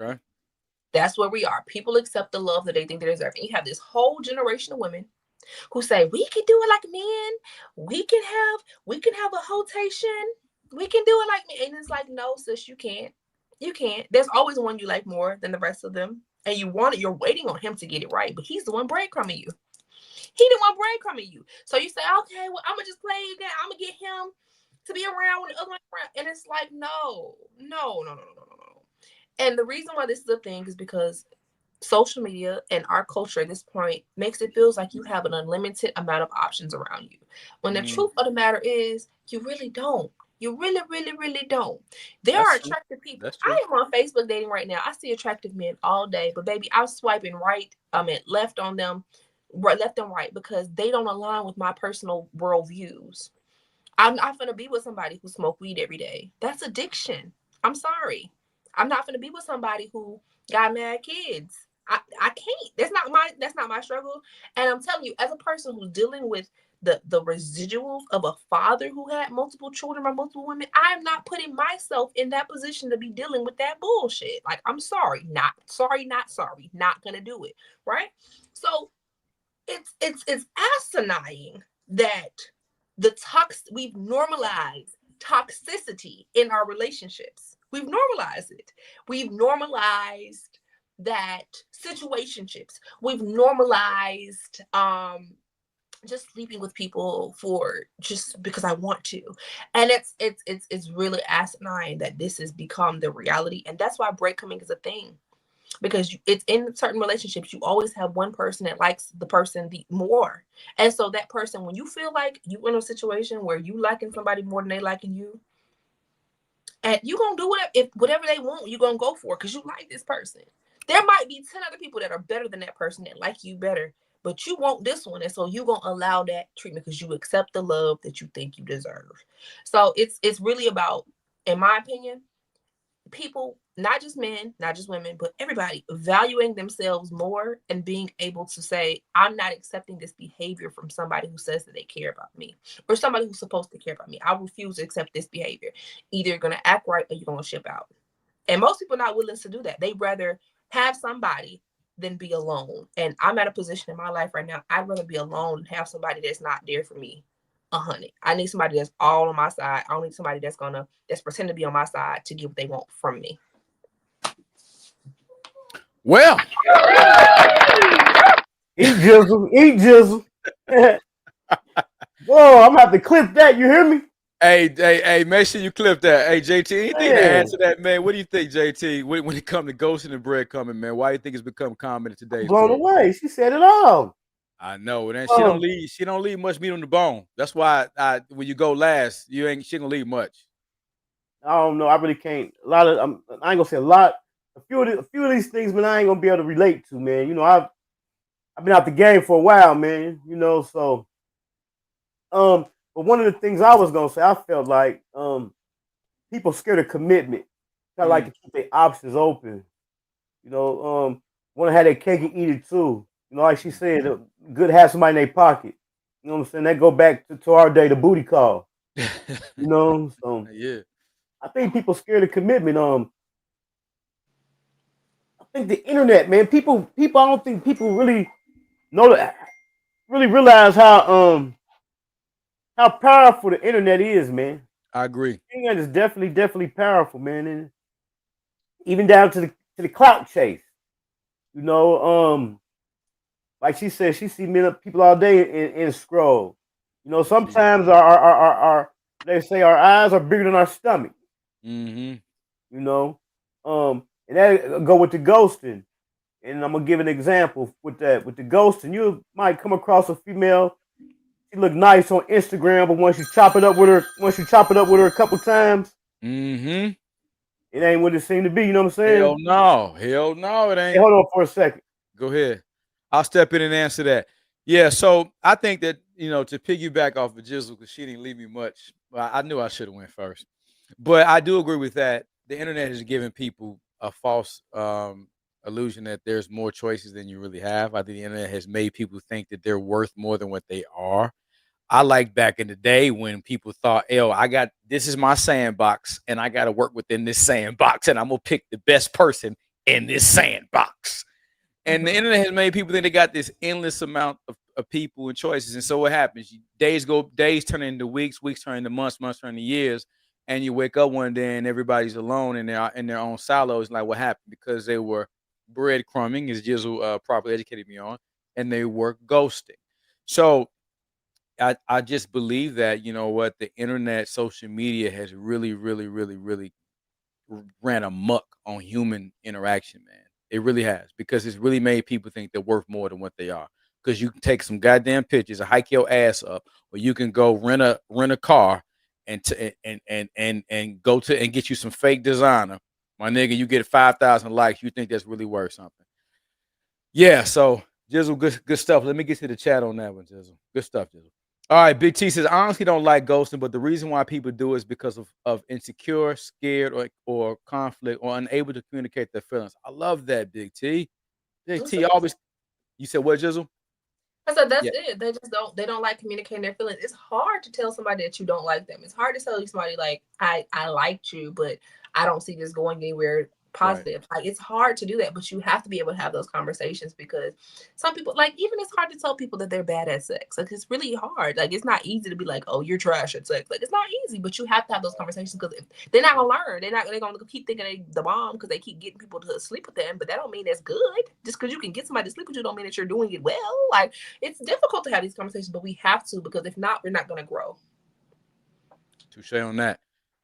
Okay. That's where we are. People accept the love that they think they deserve. And you have this whole generation of women who say, we can do it like men. We can have a hotation. We can do it like men. And it's like, no, sis, you can't. You can't. There's always one you like more than the rest of them. And you're waiting on him to get it right. But he's the one breadcrumbing you. He the one breadcrumbing you. So you say, okay, well, I'm going to just play again. I'm going to get him to be around when the other one around. And it's like, no. And the reason why this is a thing is because social media and our culture at this point makes it feels like you have an unlimited amount of options around you. When the truth of the matter is, you really don't. You really, really, really don't. There are attractive people. I am on Facebook dating right now. I see attractive men all day, but baby, I'm swiping left on them, left and right, because they don't align with my personal worldviews. I'm not going to be with somebody who smoke weed every day. That's addiction. I'm sorry. I'm not going to be with somebody who got mad kids. I can't. That's not my struggle. And I'm telling you, as a person who's dealing with the residuals of a father who had multiple children by multiple women, I am not putting myself in that position to be dealing with that bullshit. Like, I'm sorry, not gonna do it. Right? So it's asinine that we've normalized toxicity in our relationships. We've normalized it. We've normalized that situationships. We've normalized just sleeping with people for just because I want to. And it's really asinine that this has become the reality. And that's why breadcrumbing is a thing. Because it's in certain relationships, you always have one person that likes the person more. And so that person, when you feel like you're in a situation where you liking somebody more than they liking you, and you're going to do whatever they want, you're going to go for it because you like this person. There might be 10 other people that are better than that person that like you better, but you want this one, and so you're gonna allow that treatment because you accept the love that you think you deserve. So it's really about, in my opinion, people, not just men, not just women, but everybody valuing themselves more and being able to say, I'm not accepting this behavior from somebody who says that they care about me or somebody who's supposed to care about me. I refuse to accept this behavior. Either you're going to act right or you're going to ship out. And most people are not willing to do that. They'd rather have somebody than be alone. And I'm at a position in my life right now, I'd rather be alone and have somebody that's not there for me 100. I need somebody that's all on my side. I don't need somebody that's pretend to be on my side to get what they want from me. Well, eat Gizzle. Whoa, I'm gonna have to clip that. You hear me? Hey, make sure you clip that. Hey, JT, anything to add to that, man? What do you think, JT, when it comes to ghosting and breadcrumbing, man? Why do you think it's become common in today's Blown world? away. She said it all. I know, and she don't leave much meat on the bone. That's why when you go last, she gonna leave much. I don't know. I really can't. I ain't gonna say a lot. A few of these things, man, I ain't gonna be able to relate to, man. You know, I've been out the game for a while, man. You know, so but one of the things I was gonna say, I felt like people scared of commitment. I like to keep their options open. You know, want to have their cake and eat it too. You know, like she said, good to have somebody in their pocket. You know what I'm saying? That go back to our day, the booty call. You know, so yeah. I think people scared of commitment. I think the internet, man. People. I don't think people really realize how powerful the internet is, man. I agree. The internet is definitely powerful, man, and even down to the clout chase. You know, like she said, she see people all day in scroll. You know, sometimes our they say our eyes are bigger than our stomach. Mm-hmm. You know, and that go with the ghosting. And I'm gonna give an example with that. With the ghosting, you might come across a female. She look nice on Instagram, but once you chop it up with her a couple times, it ain't what it seemed to be. You know what I'm saying? Hell no, it ain't. Hey, hold on for a second. Go ahead. I'll step in and answer that. Yeah, so I think that, to piggyback off of Gizzle, because she didn't leave me much. Well, I knew I should have went first. But I do agree with that. The internet has given people a false illusion that there's more choices than you really have. I think the internet has made people think that they're worth more than what they are. I like back in the day when people thought, this is my sandbox and I got to work within this sandbox and I'm going to pick the best person in this sandbox. And the internet has made people think they got this endless amount of people and choices. And so what happens? Days turn into weeks, weeks turn into months, months turn into years. And you wake up one day and everybody's alone in their own silos. Like, what happened? Because they were breadcrumbing, as Gizzle properly educated me on, and they were ghosting. So I just believe that, the internet, social media has really, really, really, really ran amok on human interaction, man. It really has, because it's really made people think they're worth more than what they are. Because you can take some goddamn pictures and hike your ass up, or you can go rent a car and go to and get you some fake designer. My nigga, you get 5,000 likes. You think that's really worth something? Yeah. So Gizzle, good stuff. Let me get to the chat on that one, Gizzle. Good stuff, Gizzle. All right, Big T says, I honestly don't like ghosting, but the reason why people do it is because of insecure, scared, or conflict, or unable to communicate their feelings. I love that, Big T. Big T always. You said what, Gizzle? I said that's it. They don't like communicating their feelings. It's hard to tell somebody that you don't like them. It's hard to tell somebody like I liked you, but I don't see this going anywhere positive. Right. Like, it's hard to do that, but you have to be able to have those conversations, because some people, like, even it's hard to tell people that they're bad at sex. Like, it's really hard. Like, it's not easy to be like, oh, you're trash at sex. Like, it's not easy, but you have to have those conversations, because if they're not gonna learn. They're gonna keep thinking they the bomb because they keep getting people to sleep with them, but that don't mean that's good. Just because you can get somebody to sleep with you don't mean that you're doing it well. Like, it's difficult to have these conversations, but we have to, because if not, we're not gonna grow. Touche on that.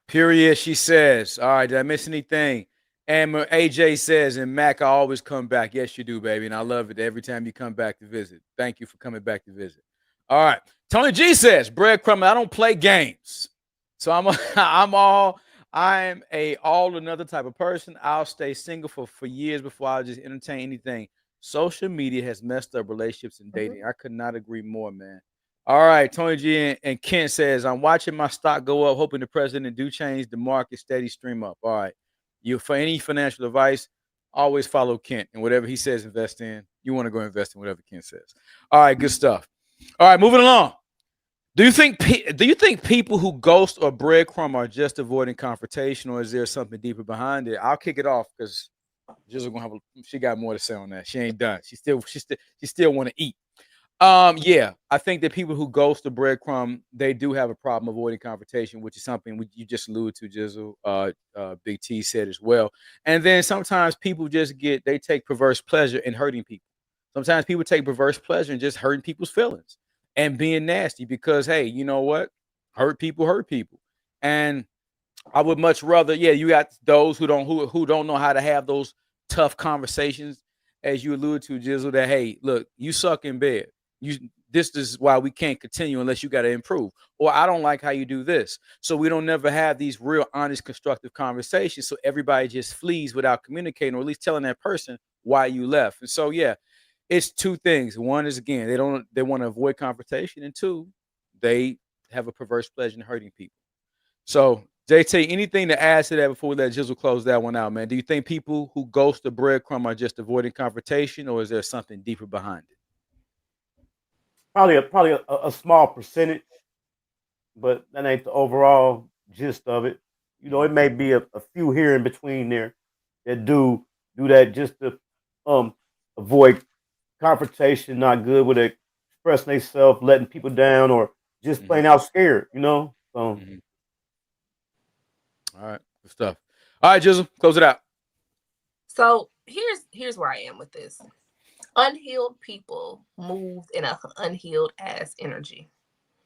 Period. She says, all right, did I miss anything? And AJ says, and Mac, I always come back. Yes, you do, baby. And I love it every time you come back to visit. Thank you for coming back to visit. All right. Tony G says, breadcrumbing, I don't play games. So I'm all another type of person. I'll stay single for years before I just entertain anything. Social media has messed up relationships and dating. I could not agree more, man. All right, Tony G and Kent says, I'm watching my stock go up, hoping the president do change the market steady stream up. All right. You for any financial advice, always follow Kent and whatever he says invest in. You want to go invest in whatever Kent says. All right, good stuff. All right, moving along. Do you think people who ghost or breadcrumb are just avoiding confrontation, or is there something deeper behind it? I'll kick it off because Gizzle gonna have she got more to say on that. She ain't done. She still want to eat. Yeah, I think that people who ghost the breadcrumb, they do have a problem avoiding confrontation, which is something you just alluded to, Gizzle. Big T said as well. And then sometimes people they take perverse pleasure in hurting people. Sometimes people take perverse pleasure in just hurting people's feelings and being nasty because, hey, you know what? Hurt people. And I would much rather, you got those who don't know how to have those tough conversations, as you alluded to, Gizzle, that, hey, look, you suck in bed. This is why we can't continue unless you got to improve. Or I don't like how you do this. So we don't never have these real, honest, constructive conversations. So everybody just flees without communicating, or at least telling that person why you left. And so, it's two things. One is, again, they want to avoid confrontation, and two, they have a perverse pleasure in hurting people. So, JT, anything to add to that before we let Gizzle close that one out, man? Do you think people who ghost the breadcrumb are just avoiding confrontation, or is there something deeper behind it? Probably a small percentage, but that ain't the overall gist of it. You know, it may be a few here in between there that do that just to avoid confrontation, not good with expressing themselves, letting people down, or just plain out scared, you know? So. All right, good stuff. All right, Gizzle, close it out. So here's where I am with this. Unhealed people move in an unhealed ass energy.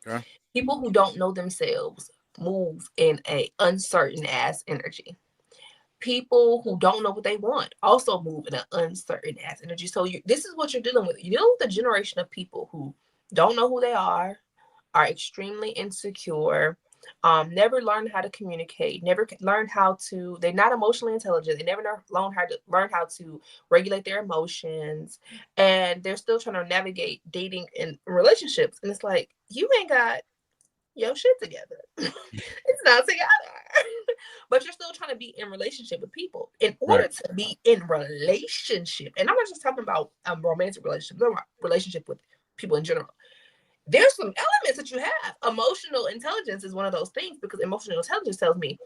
Okay. People who don't know themselves move in a uncertain ass energy. People who don't know what they want also move in an uncertain ass energy. So this is what you're dealing with. You're dealing with a generation of people who don't know who they are extremely insecure, never learn how to communicate, never learn how to, they're not emotionally intelligent. They never learn how to regulate their emotions. And they're still trying to navigate dating and relationships. And it's like, you ain't got your shit together. It's not together. But you're still trying to be in relationship with people. In order to be in relationship, and I'm not just talking about romantic relationships, I'm talking about relationship with people in general. There's some elements that you have. Emotional intelligence is one of those things, because emotional intelligence tells me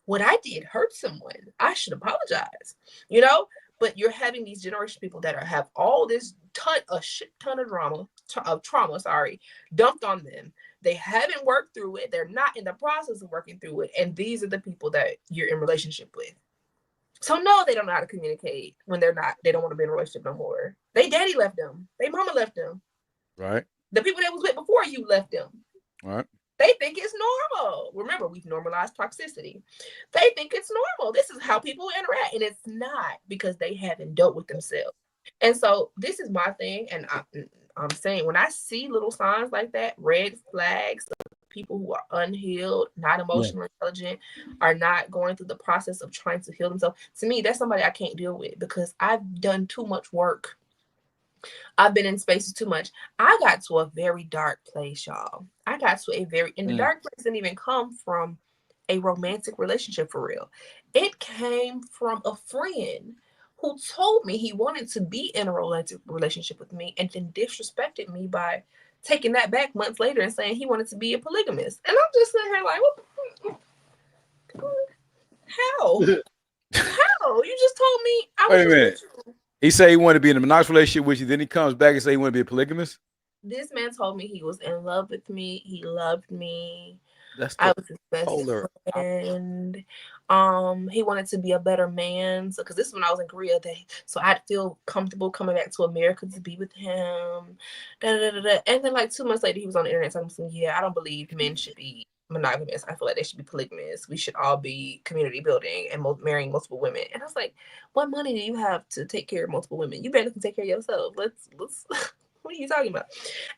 what I did hurt someone. I should apologize, you know? But you're having these generation people that have all this a shit ton of trauma, dumped on them. They haven't worked through it. They're not in the process of working through it. And these are the people that you're in relationship with. So no, they don't know how to communicate when they don't want to be in a relationship no more. They daddy left them. They mama left them. Right. The people that was with before you left them. Right. They think it's normal. Remember, we've normalized toxicity. They think it's normal. This is how people interact. And it's not, because they haven't dealt with themselves. And so this is my thing. And I'm saying, when I see little signs like that, red flags, people who are unhealed, not emotionally intelligent, are not going through the process of trying to heal themselves. To me, that's somebody I can't deal with, because I've done too much work. I've been in spaces too much. I got to a very dark place, y'all. And the dark place didn't even come from a romantic relationship for real. It came from a friend who told me he wanted to be in a romantic relationship with me, and then disrespected me by taking that back months later and saying he wanted to be a polygamist. And I'm just sitting here like, what? How? How? You just told me I was. Wait a minute. He said he wanted to be in a monogamous relationship with you. Then he comes back and say he wanted to be a polygamist. This man told me he was in love with me. He loved me. I was his best friend. He wanted to be a better man. So, because this is when I was in Korea, so I'd feel comfortable coming back to America to be with him. And then, like 2 months later, he was on the internet talking to me. I don't believe men should be monogamous. I feel like they should be polygamous. We should all be community building and marrying multiple women. And I was like, what money do you have to take care of multiple women? You better can take care of yourself. Let's what are you talking about?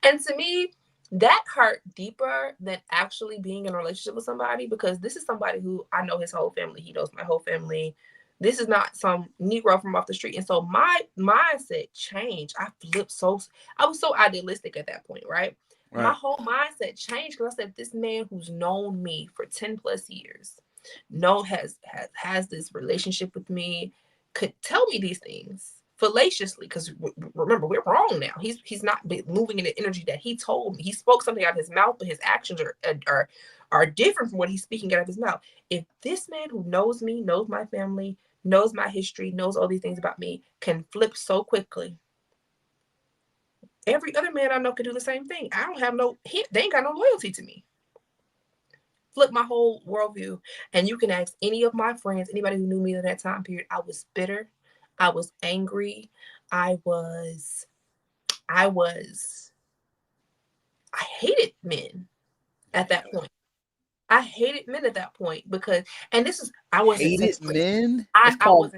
And to me, that hurt deeper than actually being in a relationship with somebody, because this is somebody who I know his whole family. He knows my whole family. This is not some Negro from off the street. And so my mindset changed. I was so idealistic at that point, right? My whole mindset changed because I said, this man who's known me for 10 plus years, has this relationship with me, could tell me these things fallaciously, because remember, we're wrong now. He's not moving in the energy that he told me. He spoke something out of his mouth, but his actions are different from what he's speaking out of his mouth. If this man who knows me, knows my family, knows my history, knows all these things about me, can flip so quickly, every other man I know could do the same thing. They ain't got no loyalty to me. Flip my whole worldview. And you can ask any of my friends, anybody who knew me in that time period. I was bitter. I was angry. I hated men at that point. I hated men at that point because, and this is, I wasn't hated men. That's called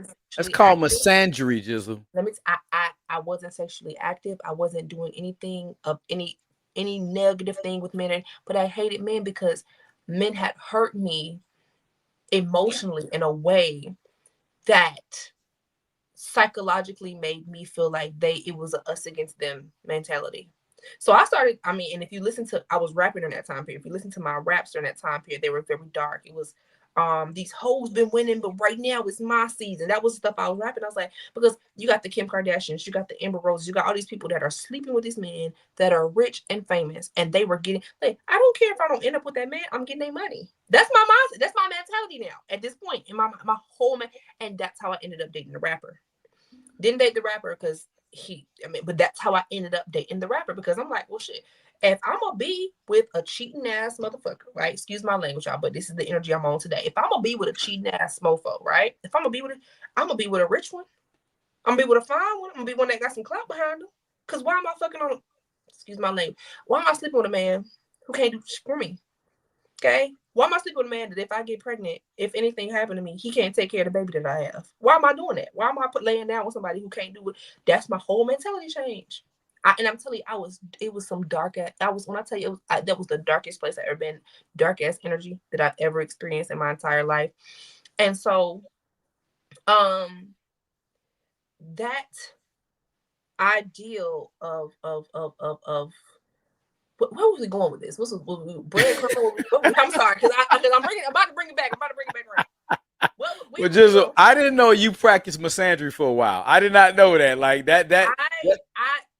called misandry, Gizzle. I wasn't sexually active. I wasn't doing anything of any negative thing with men, but I hated men because men had hurt me emotionally in a way that psychologically made me feel like it was a us against them mentality. So I started, and if you listen to, I was rapping during that time period. If you listen to my raps during that time period, they were very dark. It was, these hoes been winning, but right now it's my season. That was the stuff I was rapping. I was like, because you got the Kim Kardashians, you got the Amber Roses, you got all these people that are sleeping with these men that are rich and famous, and they were getting, like, I don't care if I don't end up with that man, I'm getting their money. That's my mindset. That's my mentality now at this point in my whole man. And that's how I ended up dating the rapper. Didn't date the rapper because but that's how I ended up dating the rapper, because I'm like, well, shit, if I'm gonna be with a cheating ass motherfucker, right? Excuse my language, y'all, but this is the energy I'm on today. If I'm gonna be with a cheating ass mofo, right? If I'm gonna be with I'm gonna be with a rich one. I'm gonna be with a fine one. I'm gonna be one that got some clout behind him. Cause why am I fucking on? Excuse my language. Why am I sleeping with a man who can't do shit for me? Okay. Why am I sleeping with a man that if I get pregnant, if anything happened to me, he can't take care of the baby that I have? Why am I doing that? Why am I laying down with somebody who can't do it? That's my whole mentality change. And I'm telling you, it was some dark ass. When I tell you, that was the darkest place I've ever been, dark ass energy that I've ever experienced in my entire life. And so, that ideal of where was we going with this? What was breadcrumbing? I'm sorry, because I'm about to bring it back. around. Well, Gizzle, I didn't know you practiced misandry for a while. I did not know that. Like that.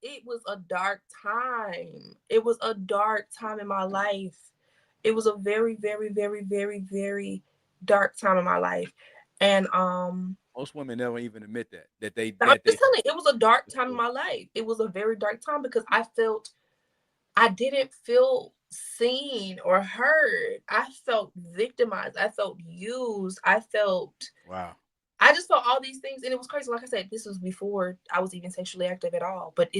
It was a dark time. It was a dark time in my life. It was a very, very, very, very, very dark time in my life. And most women never even admit that they. I'm just telling you, it was a dark time in my life. It was a very dark time because I didn't feel seen or heard. I felt victimized. I felt used. I just felt all these things, and it was crazy. Like I said, this was before I was even sexually active at all. But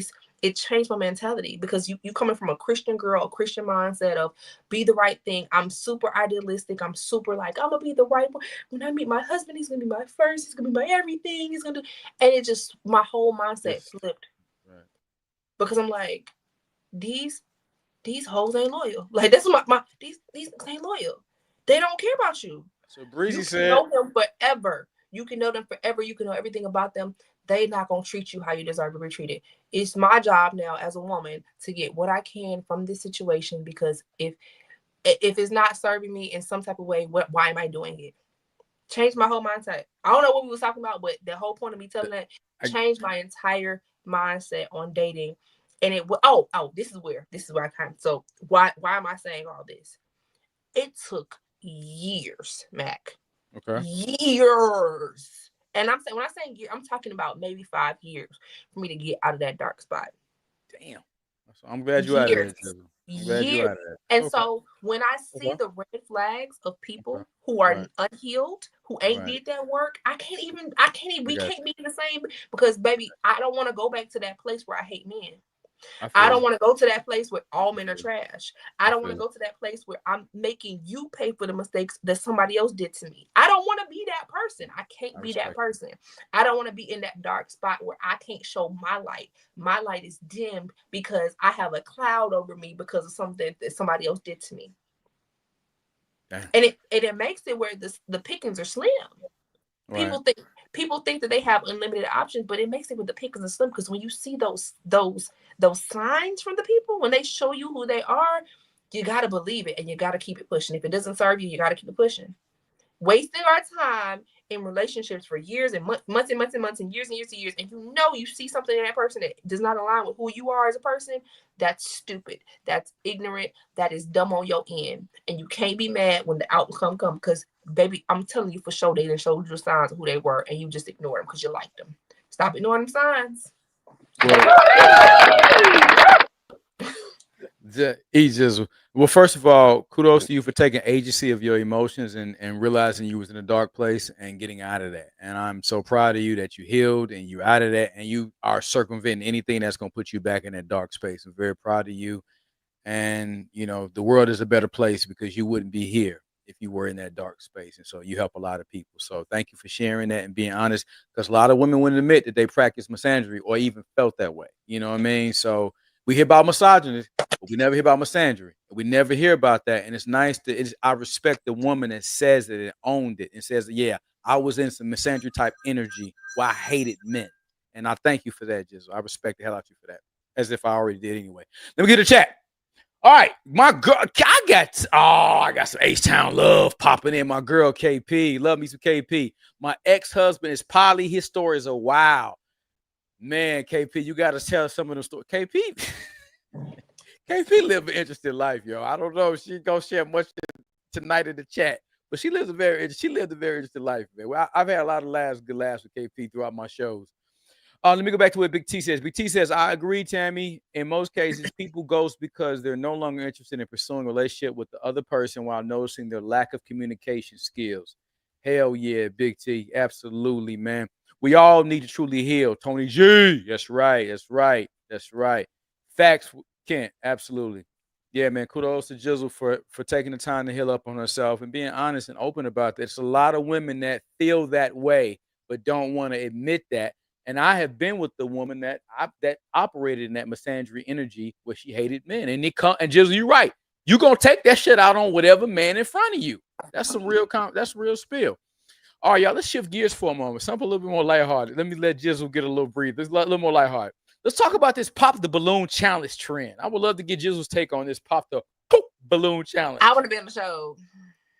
it changed my mentality because you coming from a Christian girl, a Christian mindset of be the right thing. I'm super idealistic. I'm super like, I'm gonna be the right one. When I meet my husband, he's gonna be my first. He's gonna be my everything. He's gonna do, and it just my whole mindset flipped. Right. Because I'm like, these hoes ain't loyal. Like that's these ain't loyal. They don't care about you. So Breezy said, you can know them forever. You can know them forever. You can know everything about them. They not gonna treat you how you deserve to be treated. It's my job now as a woman to get what I can from this situation, because if it's not serving me in some type of way, why am I doing it? Change my whole mindset. I don't know what we was talking about, but the whole point of me telling that changed my entire mindset on dating. And it this is where I kind of, so why am I saying all this? It took years, Mac. Okay. Years. And I'm saying, when I say years, I'm talking about maybe 5 years for me to get out of that dark spot. Damn. I'm glad you out of that. I'm glad you out of that. And so when I see the red flags of people who are unhealed, who ain't did that work, we can't be in the same, because baby, I don't want to go back to that place where I hate men. I don't want to go to that place where all men are trash. I don't want to go to that place where I'm making you pay for the mistakes that somebody else did to me. I don't want to be that person. I can't be that person. I don't want to be in that dark spot where I can't show my light. My light is dimmed because I have a cloud over me because of something that somebody else did to me. Damn. And it makes it where the pickings are slim. People think that they have unlimited options, but it makes it with the pick and the slim. Because when you see those signs from the people, when they show you who they are, you gotta believe it and you gotta keep it pushing. If it doesn't serve you, you gotta keep it pushing. Wasting our time in relationships for years and months and months and months and years and years and years, and you see something in that person that does not align with who you are as a person, that's stupid, that's ignorant, that is dumb on your end, and you can't be mad when the outcome comes, because baby, I'm telling you for sure they didn't show you the signs of who they were and you just ignored them because you liked them. Stop ignoring them signs. Well, first of all, kudos to you for taking agency of your emotions and realizing you was in a dark place and getting out of that. And I'm so proud of you that you healed and you out of that and you are circumventing anything that's going to put you back in that dark space. I'm very proud of you. And, the world is a better place because you wouldn't be here if you were in that dark space. And so you help a lot of people. So thank you for sharing that and being honest, because a lot of women wouldn't admit that they practice misandry or even felt that way. You know what I mean? So we hear about misogyny, but we never hear about misandry. We never hear about that. And it's nice I respect the woman that says it and owned it and says, yeah, I was in some misandry type energy where I hated men. And I thank you for that, Gizzle. I respect the hell out of you for that, as if I already did anyway. Let me get a chat. All right, my girl, I got some H-Town love popping in. My girl, KP, love me some KP. My ex-husband is poly. His stories are wild. Man, KP, you got to tell some of them stories. KP live an interesting life, yo. I don't know if she's going to share much tonight in the chat, but she lived a very interesting life, man. I've had a lot of good laughs with KP throughout my shows. Let me go back to what Big T says. Big T says, I agree, Tami. In most cases, people ghost because they're no longer interested in pursuing a relationship with the other person while noticing their lack of communication skills. Hell yeah, Big T. Absolutely, man. We all need to truly heal. Tami G. That's right. Facts, Kent. Absolutely. Yeah, man. Kudos to Gizzle for taking the time to heal up on herself and being honest and open about that. There's a lot of women that feel that way but don't want to admit that. And I have been with the woman that operated in that misandry energy where she hated men. And Gizzle, you're right. You're going to take that shit out on whatever man in front of you. That's real spill. All right, y'all, let's shift gears for a moment. Something a little bit more lighthearted. Let me let Gizzle get a little breathe. Let's a little more lighthearted. Let's talk about this Pop the Balloon Challenge trend. I would love to get Gizzle's take on this Pop the Balloon Challenge. I want to be on the show.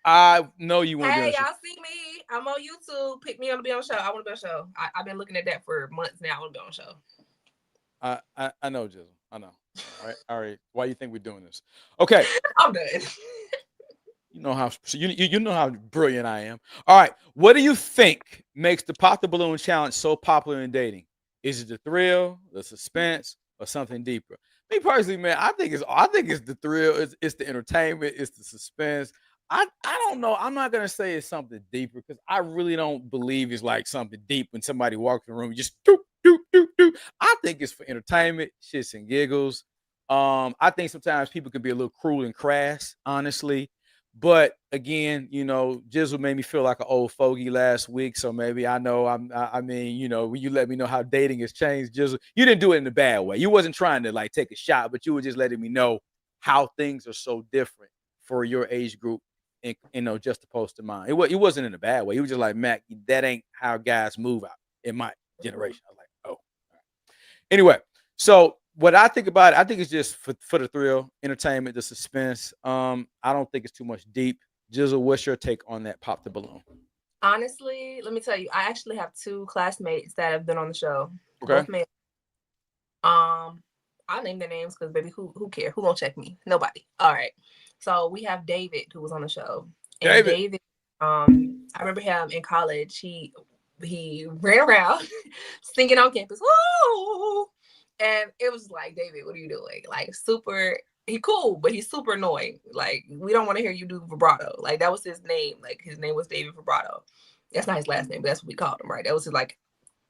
I know you want to be on the show. Hey, y'all see me? I'm on YouTube. Pick me up to be on the show. I want to be on the show. I've been looking at that for months now. I want to be on the show. I know, Gizzle. I know. All right. Why do you think we're doing this? Okay. I'm done. You know how brilliant I am. All right. What do you think makes the Pop the Balloon Challenge so popular in dating? Is it the thrill, the suspense, or something deeper? Me personally, man, I think it's the thrill, it's the entertainment, it's the suspense. I don't know. I'm not gonna say it's something deeper because I really don't believe it's like something deep when somebody walks in the room, just doop, doop, doop, doop. I think it's for entertainment, shits and giggles. I think sometimes people can be a little cruel and crass, honestly. But again, Gizzle made me feel like an old fogey last week. So maybe I know when you let me know how dating has changed, Gizzle, you didn't do it in a bad way. You wasn't trying to like take a shot, but you were just letting me know how things are so different for your age group and just opposed to mine. It wasn't in a bad way. He was just like, Mac, that ain't how guys move out in my generation. I was like, oh. All right. Anyway, so what I think about it, I think it's just for the thrill, entertainment, the suspense. I don't think it's too much deep. Gizzle, what's your take on that Pop the Balloon? Honestly, let me tell you, I actually have 2 classmates that have been on the show. Okay. Both male. I'll name their names because baby, who cares? Who gonna check me? Nobody. All right. So we have David, who was on the show. And David, I remember him in college. He ran around singing on campus. Woo! And it was like, David, what are you doing? Like, super, he cool, but he's super annoying. Like, we don't want to hear you do vibrato. Like, that was his name. Like, his name was David Vibrato. That's not his last name, but that's what we called him, right? That was his, like,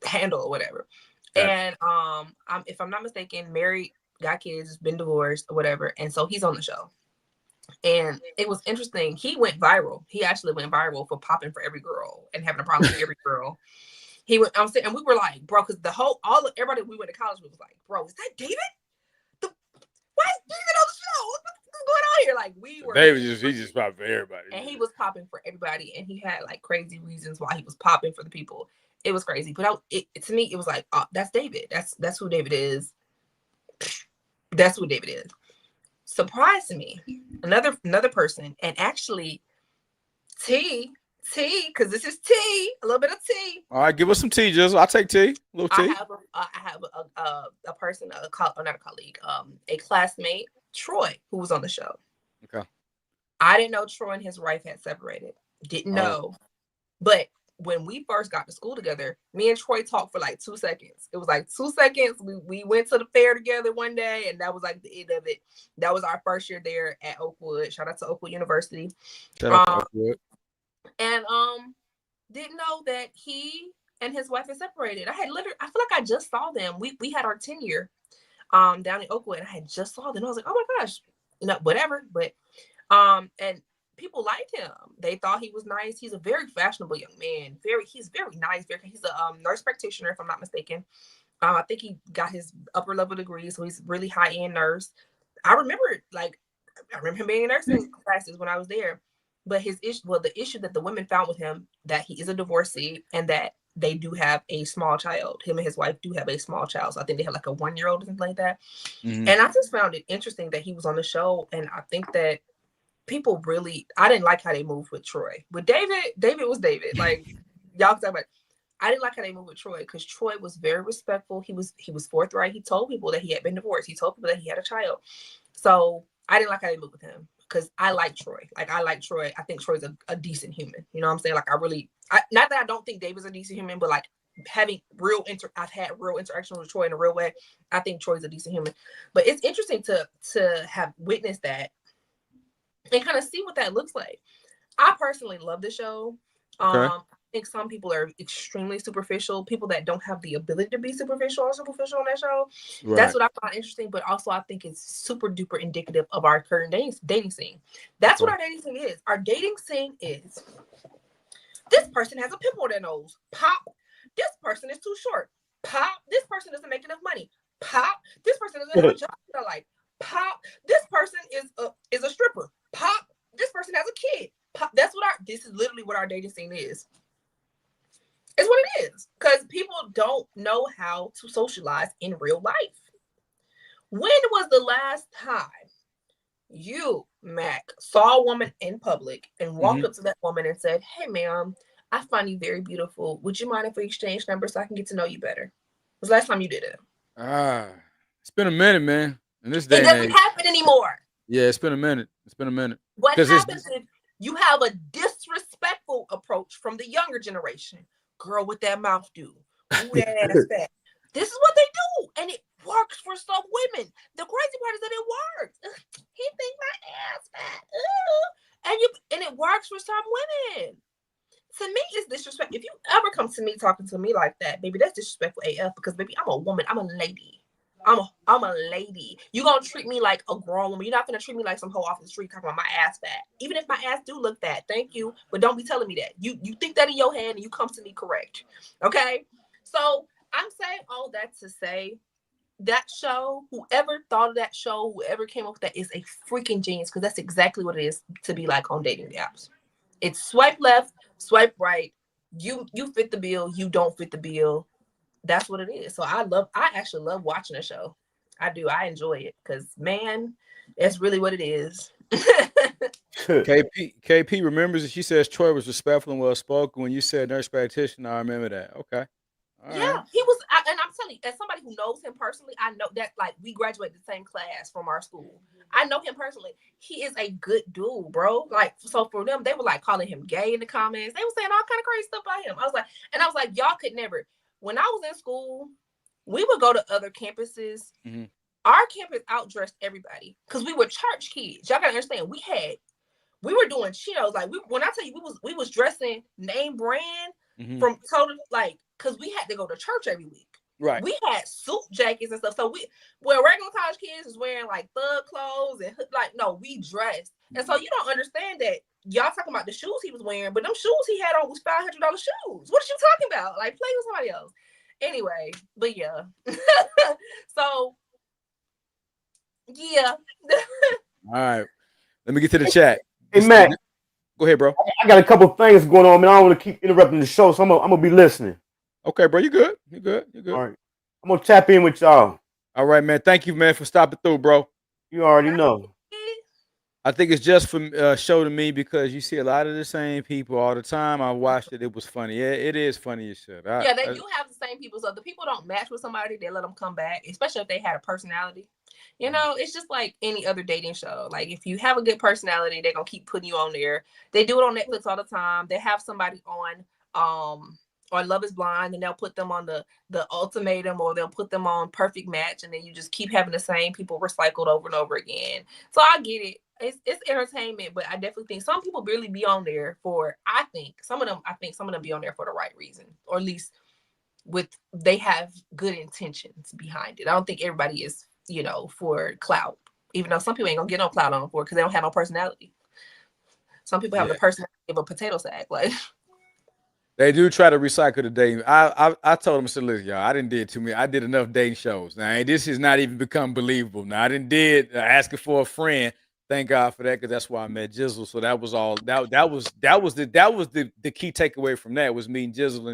handle or whatever. Okay. And if I'm not mistaken, married, got kids, been divorced or whatever. And so he's on the show. And it was interesting. He went viral. He actually went viral for popping for every girl and having a problem with every girl. He went, I'm saying, and we were like, bro, because everybody we went to college with was like, bro, is that David? Why is David on the show? is going on here? Like we were. He just popped for everybody, and he was popping for everybody, and he had like crazy reasons why he was popping for the people. It was crazy, but to me, it was like, oh, that's David. That's who David is. That's who David is. Surprise to me, another person, and actually, T, because this is tea, a little bit of tea. All right, give us some tea, Gizzle. I'll take tea. A little tea. I have a person, not a colleague, a classmate, Troy, who was on the show. Okay. I didn't know Troy and his wife had separated. Didn't know. But when we first got to school together, me and Troy talked for like 2 seconds. It was like 2 seconds. We went to the fair together one day, and that was like the end of it. That was our first year there at Oakwood. Shout out to Oakwood University. Shout out to Oakwood. And didn't know that he and his wife had separated. I feel like I just saw them. We had our tenure down in Oakwood, and I had just saw them. I was like, oh my gosh, whatever. But and people liked him. They thought he was nice. He's a very fashionable young man. He's very nice. He's a nurse practitioner, if I'm not mistaken. I think he got his upper level degree, so he's really high end nurse. I remember him being in nursing classes when I was there. But the issue that the women found with him, that he is a divorcee and that they do have a small child. Him and his wife do have a small child. So I think they have like a 1-year-old or something like that. Mm-hmm. And I just found it interesting that he was on the show. And I think that people I didn't like how they moved with Troy. With David was David. Like, y'all talk about, I didn't like how they moved with Troy because Troy was very respectful. He was forthright. He told people that he had been divorced. He told people that he had a child. So I didn't like how they moved with him. Because I like Troy. I think Troy's a decent human. You know what I'm saying? Like not that I don't think David's a decent human, but like having I've had real interaction with Troy in a real way. I think Troy's a decent human. But it's interesting to have witnessed that and kind of see what that looks like. I personally love the show. Okay. I think some people are extremely superficial. People that don't have the ability to be superficial on that show. Right. That's what I find interesting. But also, I think it's super duper indicative of our current dating scene. That's what our dating scene is. Our dating scene is this person has a pimple on their nose. Pop. This person is too short. Pop. This person doesn't make enough money. Pop. This person doesn't have a job that I like. Pop. This person is a stripper. Pop. This person has a kid. Pop. This is literally what our dating scene is. It's what it is, because people don't know how to socialize in real life. When was the last time you, Mac, saw a woman in public and walked up to that woman and said, "Hey, ma'am, I find you very beautiful. Would you mind if we exchange numbers so I can get to know you better?" Was the last time you did it? It's been a minute, man. In this day, it doesn't happen anymore. Yeah, it's been a minute. What happens if you have a disrespectful approach from the younger generation? Girl, what that mouth do? Ooh, that ass fat. This is what they do, and it works for some women. The crazy part is that it works. He thinks my ass fat. And it works for some women. To me, it's disrespectful. If you ever come to me talking to me like that, baby, that's disrespectful AF, because baby, I'm a woman. I'm a lady. I'm a lady. You gonna treat me like a grown woman. You're not gonna treat me like some hoe off the street talking about my ass fat. Even if my ass do look fat, thank you. But don't be telling me that. You think that in your head and you come to me correct. Okay? So I'm saying all that to say that show, whoever thought of that show, whoever came up with that is a freaking genius, because that's exactly what it is to be like on dating apps. It's swipe left, swipe right. You fit the bill, you don't fit the bill. That's what it is. So I actually love watching the show. I do. I enjoy it because, man, that's really what it is. KP remembers that she says Troy was respectful and well spoken. When you said nurse practitioner, I remember that. Okay. All right. He was, and I'm telling you, as somebody who knows him personally, I know that like we graduated the same class from our school. I know him personally. He is a good dude, bro. Like, so for them, they were like calling him gay in the comments. They were saying all kind of crazy stuff about him. I was like, y'all could never. When I was in school, we would go to other campuses. Mm-hmm. Our campus outdressed everybody because we were church kids. Y'all gotta understand. We were doing Cheetos. Like when I tell you, we was dressing name brand from total, like, because we had to go to church every week. Right. We had suit jackets and stuff. So where regular college kids is wearing like thug clothes and like, no, we dressed. And so you don't understand that. Y'all talking about the shoes he was wearing, but them shoes he had on was $500 shoes. What are you talking about? Like, play with somebody else. Anyway, but yeah. So, yeah. All right. Let me get to the chat. Hey, Matt. Go ahead, bro. I got a couple things going on, man. I don't want to keep interrupting the show, so I'm gonna be listening. Okay, bro. You good? You good? All right. I'm gonna tap in with y'all. All right, man. Thank you, man, for stopping through, bro. You already know. I think it's just for show to me because you see a lot of the same people all the time. I watched it. It was funny. Yeah, it is funny as shit. They do have the same people. So if the people don't match with somebody, they let them come back, especially if they had a personality. You know, it's just like any other dating show. Like if you have a good personality, they're going to keep putting you on there. They do it on Netflix all the time. They have somebody on Love is Blind, and they'll put them on the ultimatum, or they'll put them on Perfect Match, and then you just keep having the same people recycled over and over again. So I get it. It's entertainment, but I definitely think some people really be on there for, I think some of them be on there for the right reason, or at least they have good intentions behind it. I don't think everybody is, for clout, even though some people ain't gonna get no clout on for it because they don't have no personality. Some people have the personality of a potato sack, like. They do try to recycle the dating. I told them, I said, listen, y'all, I didn't did too many. I did enough dating shows. Now, this has not even become believable. Now, I did asking for a friend. Thank God for that, because that's why I met Gizzle. So that was all. That was the key takeaway from that, was meeting Gizzle,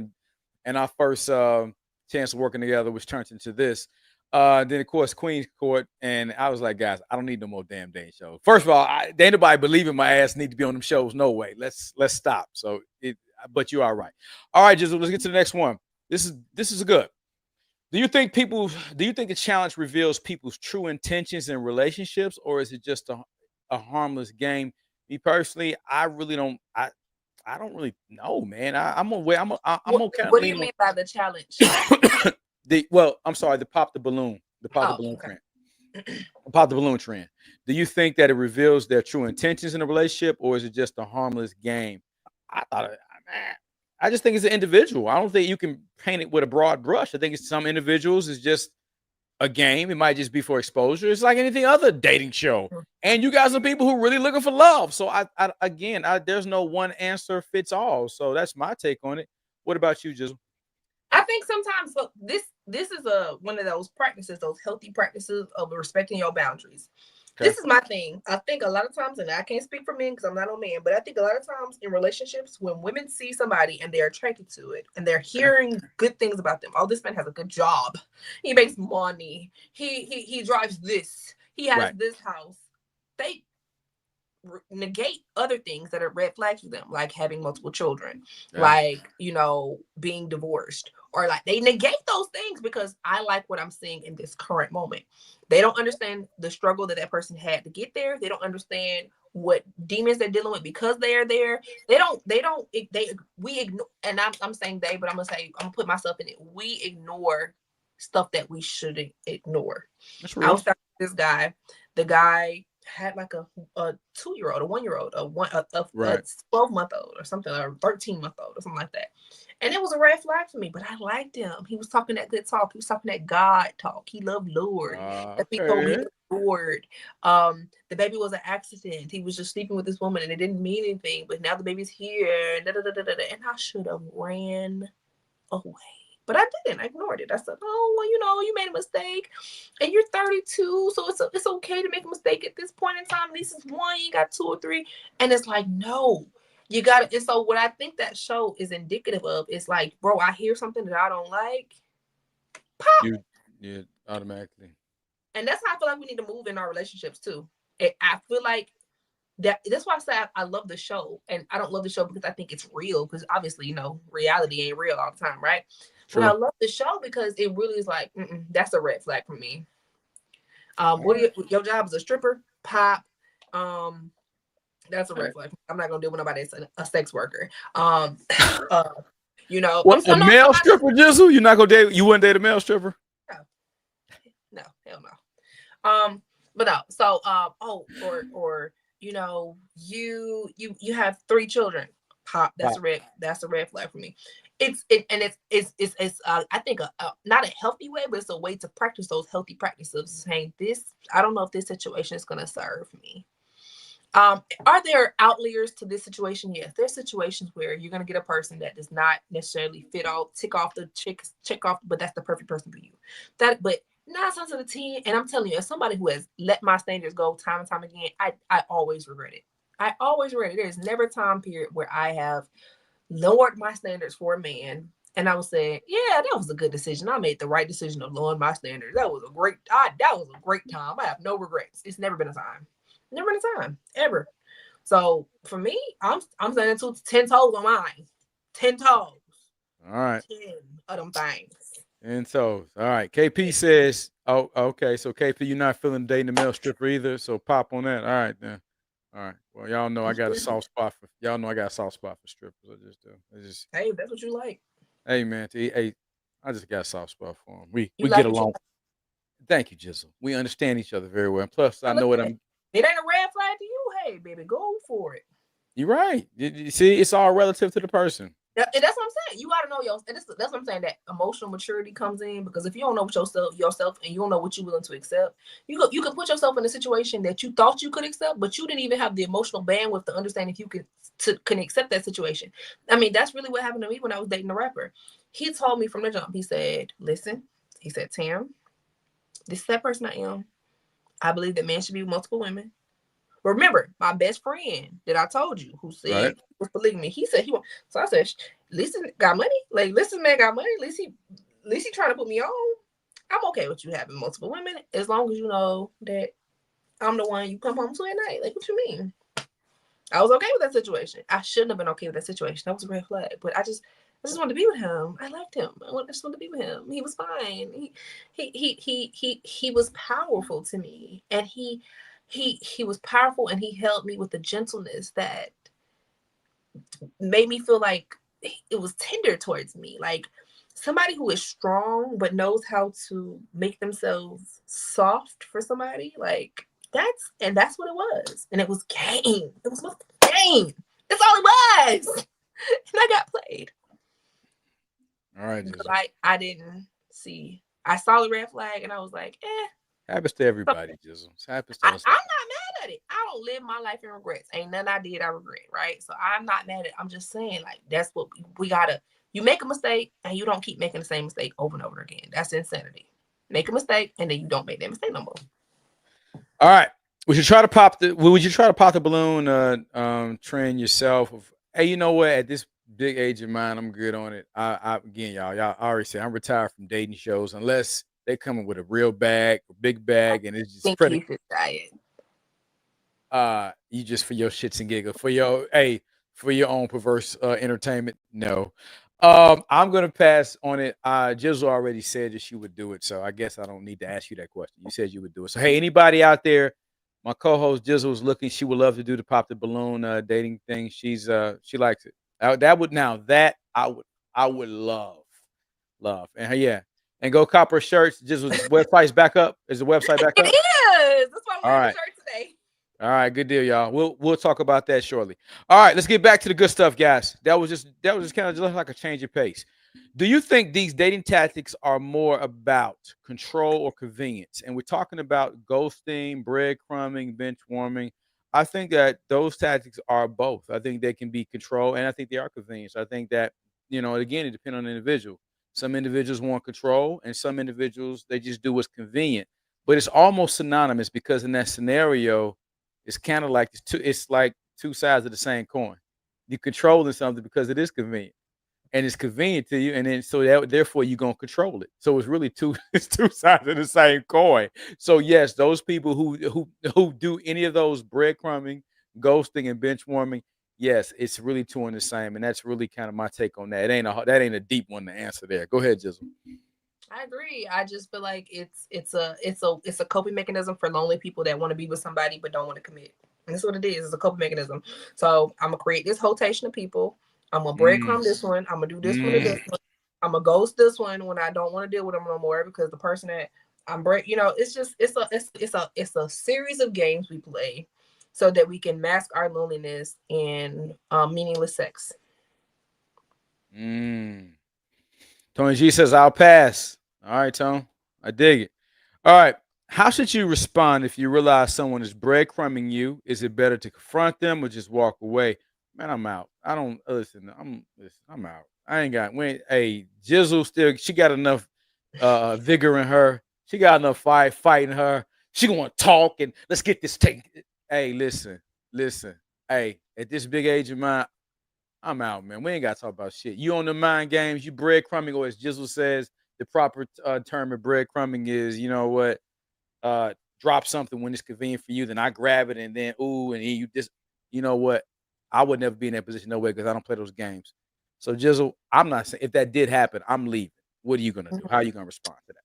and our first chance of working together, which turned into this. Then of course Queen's Court, and I was like, guys, I don't need no more damn dating shows. First of all, ain't nobody believing my ass need to be on them shows. No way. Let's stop. So but you are right. All right, Gizzle, let's get to the next one. This is good. Do you think the challenge reveals people's true intentions in relationships, or is it just a harmless game? Me personally, I really don't. I don't really know, man. I'm okay. What do you mean by the challenge? I'm sorry, the pop the balloon trend. Pop the balloon trend. Do you think that it reveals their true intentions in a relationship, or is it just a harmless game? I just think it's an individual. I don't think you can paint it with a broad brush. I think it's some individuals is just a game. It might just be for exposure. It's like anything other dating show. And you guys are people who are really looking for love. So there's no one answer fits all. So that's my take on it. What about you, Gizzle? I think sometimes this is one of those practices, those healthy practices of respecting your boundaries. Okay. This is my thing. I think a lot of times, and I can't speak for men because I'm not a man, but I think a lot of times in relationships, when women see somebody and they're attracted to it and they're hearing good things about them, oh, this man has a good job, he makes money, he drives this, he has this house, they negate other things that are red flags for them, like having multiple children, like, being divorced, or like they negate those things because I like what I'm seeing in this current moment. They don't understand the struggle that person had to get there. They don't understand what demons they're dealing with because they are there. We ignore, and I'm saying they, but I'm gonna put myself in it. We ignore stuff that we shouldn't ignore. I was talking to this guy. The guy had like a 2-year-old, a 1-year-old, a 12-month-old or something, or 13-month-old or something like that. And it was a red flag for me, but I liked him. He was talking that good talk. He was talking that God talk. He loved Lord. He told me Lord. The baby was an accident. He was just sleeping with this woman and it didn't mean anything, but now the baby's here. And I should have ran away. But I didn't. I ignored it. I said, oh, well, you made a mistake. And you're 32, so it's okay to make a mistake at this point in time. At least it's one. You got 2 or 3. And it's like, no. You got it. And so what I think that show is indicative of is like, bro, I hear something that I don't like. Pop. Yeah, automatically. And that's how I feel like we need to move in our relationships too. I feel like that's why I say I love the show. And I don't love the show because I think it's real. Because obviously, reality ain't real all the time, right? True. But I love the show because it really is like, that's a red flag for me. Your job is a stripper? Pop. That's a red flag. I'm not gonna deal with nobody that's a sex worker. What, a male stripper, Gizzle? You're not gonna date? You wouldn't date a male stripper? No, hell no. But no. So, you have 3 children. Pop. That's a red flag for me. It's I think not a healthy way, but it's a way to practice those healthy practices. Saying this, I don't know if this situation is gonna serve me. Are there outliers to this situation? Yes, there's situations where you're going to get a person that does not necessarily check off, but that's the perfect person for you. But 9 times out of 10, and I'm telling you, as somebody who has let my standards go time and time again, I always regret it. I always regret it. There's never a time period where I have lowered my standards for a man, and I would say, yeah, that was a good decision. I made the right decision of lowering my standards. That was a great time. I have no regrets. It's never been a time. Never been a time. Ever. So for me, I'm saying 10 toes on mine. 10 toes. All right. 10 of them things. And so, all right. KP says, oh, okay. So KP, you're not feeling dating a male stripper either. So pop on that. All right, then. All right. Well, y'all know I got a soft spot for strippers. Hey, that's what you like. Hey, man. Hey, I just got a soft spot for them. We get along. Thank you, Gizzle. We understand each other very well. And plus, I know what I'm. It ain't a red flag to you. Hey, baby, go for it. You're right. You see, it's all relative to the person. That's what I'm saying. You got to know that's what I'm saying. That emotional maturity comes in, because if you don't know what yourself, and you don't know what you're willing to accept, you can put yourself in a situation that you thought you could accept, but you didn't even have the emotional bandwidth to understand if you can accept that situation. I mean, that's really what happened to me when I was dating a rapper. He told me from the jump. He said, "Listen," he said, "Tam, this is that person I am. I believe that men should be with multiple women. Remember, my best friend that I told you who said was polygamy. He said he want." So I said, "Listen, got money. Like, listen, man, got money. At least he trying to put me on. I'm okay with you having multiple women as long as you know that I'm the one you come home to at night. Like, what you mean?" I was okay with that situation. I shouldn't have been okay with that situation. That was a red flag. But I just wanted to be with him. I liked him. I just wanted to be with him. He was fine. He was powerful to me, and he was powerful, and he held me with a gentleness that made me feel like it was tender towards me. Like somebody who is strong but knows how to make themselves soft for somebody. Like that's what it was. And it was game. It was game. That's all it was. And I got played. All right. I didn't see. I saw the red flag and I was like, happens to everybody, Gizzle. Happens to us. I'm not mad at it. I don't live my life in regrets. Ain't nothing I did I regret, right? So I'm not mad at it. I'm just saying, like, that's what we gotta. You make a mistake and you don't keep making the same mistake over and over again. That's insanity. Make a mistake and then you don't make that mistake no more. All right. Would you try to pop the balloon trend yourself? Hey, you know what? At this big age of mine, I'm good on it. Again, y'all I already said I'm retired from dating shows unless they coming with a real bag, a big bag, and it's just pretty. You just for your shits and giggles, for your own perverse entertainment. No. I'm gonna pass on it. Gizzle already said that she would do it, so I guess I don't need to ask you that question. You said you would do it. So hey, anybody out there, my co-host Gizzle is looking. She would love to do the pop the balloon dating thing. She likes it. I would love. And yeah. And go cop her shirts. Gizzle's website's back up. Is the website back up? It is. That's why I'm wearing the shirt today. All right, good deal, y'all. We'll talk about that shortly. All right, let's get back to the good stuff, guys. That was just kind of just like a change of pace. Do you think these dating tactics are more about control or convenience? And we're talking about ghosting, breadcrumbing, bench warming. I think that those tactics are both. I think they can be control, and I think they are convenience. I think that, again, it depends on the individual. Some individuals want control, and some individuals, they just do what's convenient. But it's almost synonymous because in that scenario, it's kind of like it's like two sides of the same coin. You're controlling something because it is convenient, and it's convenient to you, and then therefore you're gonna control it. So it's really two sides of the same coin. So yes, those people who do any of those breadcrumbing, ghosting, and bench warming, yes, it's really two in the same, and that's really kind of my take on that. That ain't a deep one to answer there. Go ahead, Gizzle. I agree. I just feel like it's a coping mechanism for lonely people that want to be with somebody but don't want to commit. And that's what it is. It's a coping mechanism. So I'm gonna create this rotation of people. I'm gonna breadcrumb this one. I'm gonna do this one and this one. I'm gonna ghost this one when I don't want to deal with them no more because the person that I'm it's a series of games we play so that we can mask our loneliness in meaningless sex. Tony G says, I'll pass. All right, Tone. I dig it. All right. How should you respond if you realize someone is breadcrumbing you? Is it better to confront them or just walk away? Man, I'm out. I don't listen. I'm out. I ain't got. Hey, Gizzle still. She got enough vigor in her. She got enough fighting her. She gonna talk and let's get this taken. Hey, listen. Hey, at this big age of mine, I'm out, man. We ain't got to talk about shit. You on the mind games, you breadcrumbing, or as Gizzle says, the proper term of breadcrumbing is, you know what, drop something when it's convenient for you, then I grab it, and then, ooh, and then you just, you know what, I would never be in that position no way because I don't play those games. So, Gizzle, I'm not saying, if that did happen, I'm leaving. What are you going to do? How are you going to respond to that?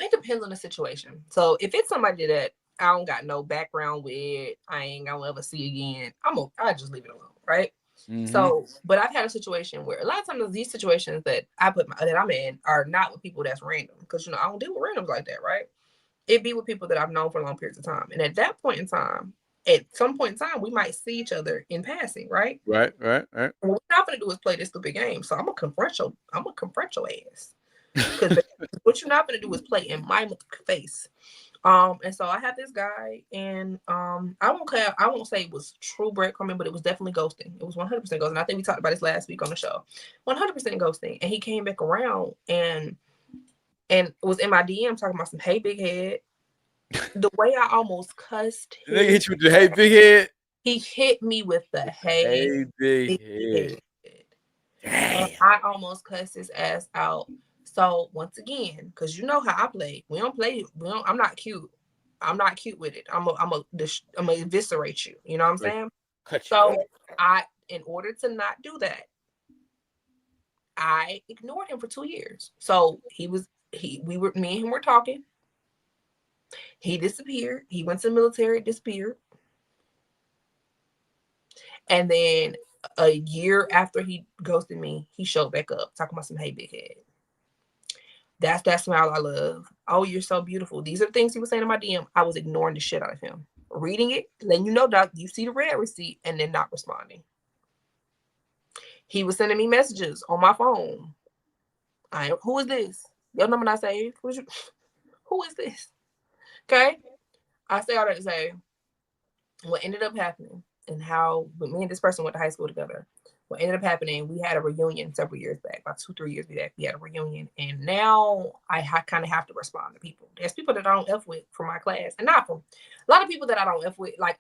It depends on the situation. So, if it's somebody that I don't got no background with, I ain't going to ever see again, I just leave it alone, right? Mm-hmm. So, but I've had a situation where a lot of times these situations that that I'm in are not with people that's random, because you know I don't deal with randoms like that, right? It'd be with people that I've known for long periods of time, and at some point in time, we might see each other in passing, right? Right. And what we're not gonna do is play this stupid game. So I'm gonna confront your ass, because what you're not gonna do is play in my face. And so I have this guy, and I won't say it was true breadcrumbing, but it was definitely ghosting. It was 100% ghosting. I think we talked about this last week on the show. 100% ghosting. And he came back around and was in my DM talking about some hey big head. The way I almost cussed him. They hit you with the hey big head. He hit me with the hey big head. And I almost cussed his ass out. So once again, because you know how I play, I'm not cute. I'm not cute with it. I'm gonna eviscerate you. You know what I'm saying? So in order to not do that, I ignored him for 2 years. So me and him were talking. He disappeared. He went to the military, disappeared. And then a year after he ghosted me, he showed back up talking about some hey big head. That's that smile I love. Oh, you're so beautiful. These are the things he was saying in my DM. I was ignoring the shit out of him. Reading it, letting you know, Doc, you see the red receipt, and then not responding. He was sending me messages on my phone. Who is this? Your number not saved. Who is this? Okay. I say all that to say what ended up happening and how me and this person went to high school together. What ended up happening, we had a reunion several years back, about 2-3 years back. We had a reunion, and now I kind of have to respond to people. There's people that I don't F with from my class, and not from a lot of people that I don't F with. Like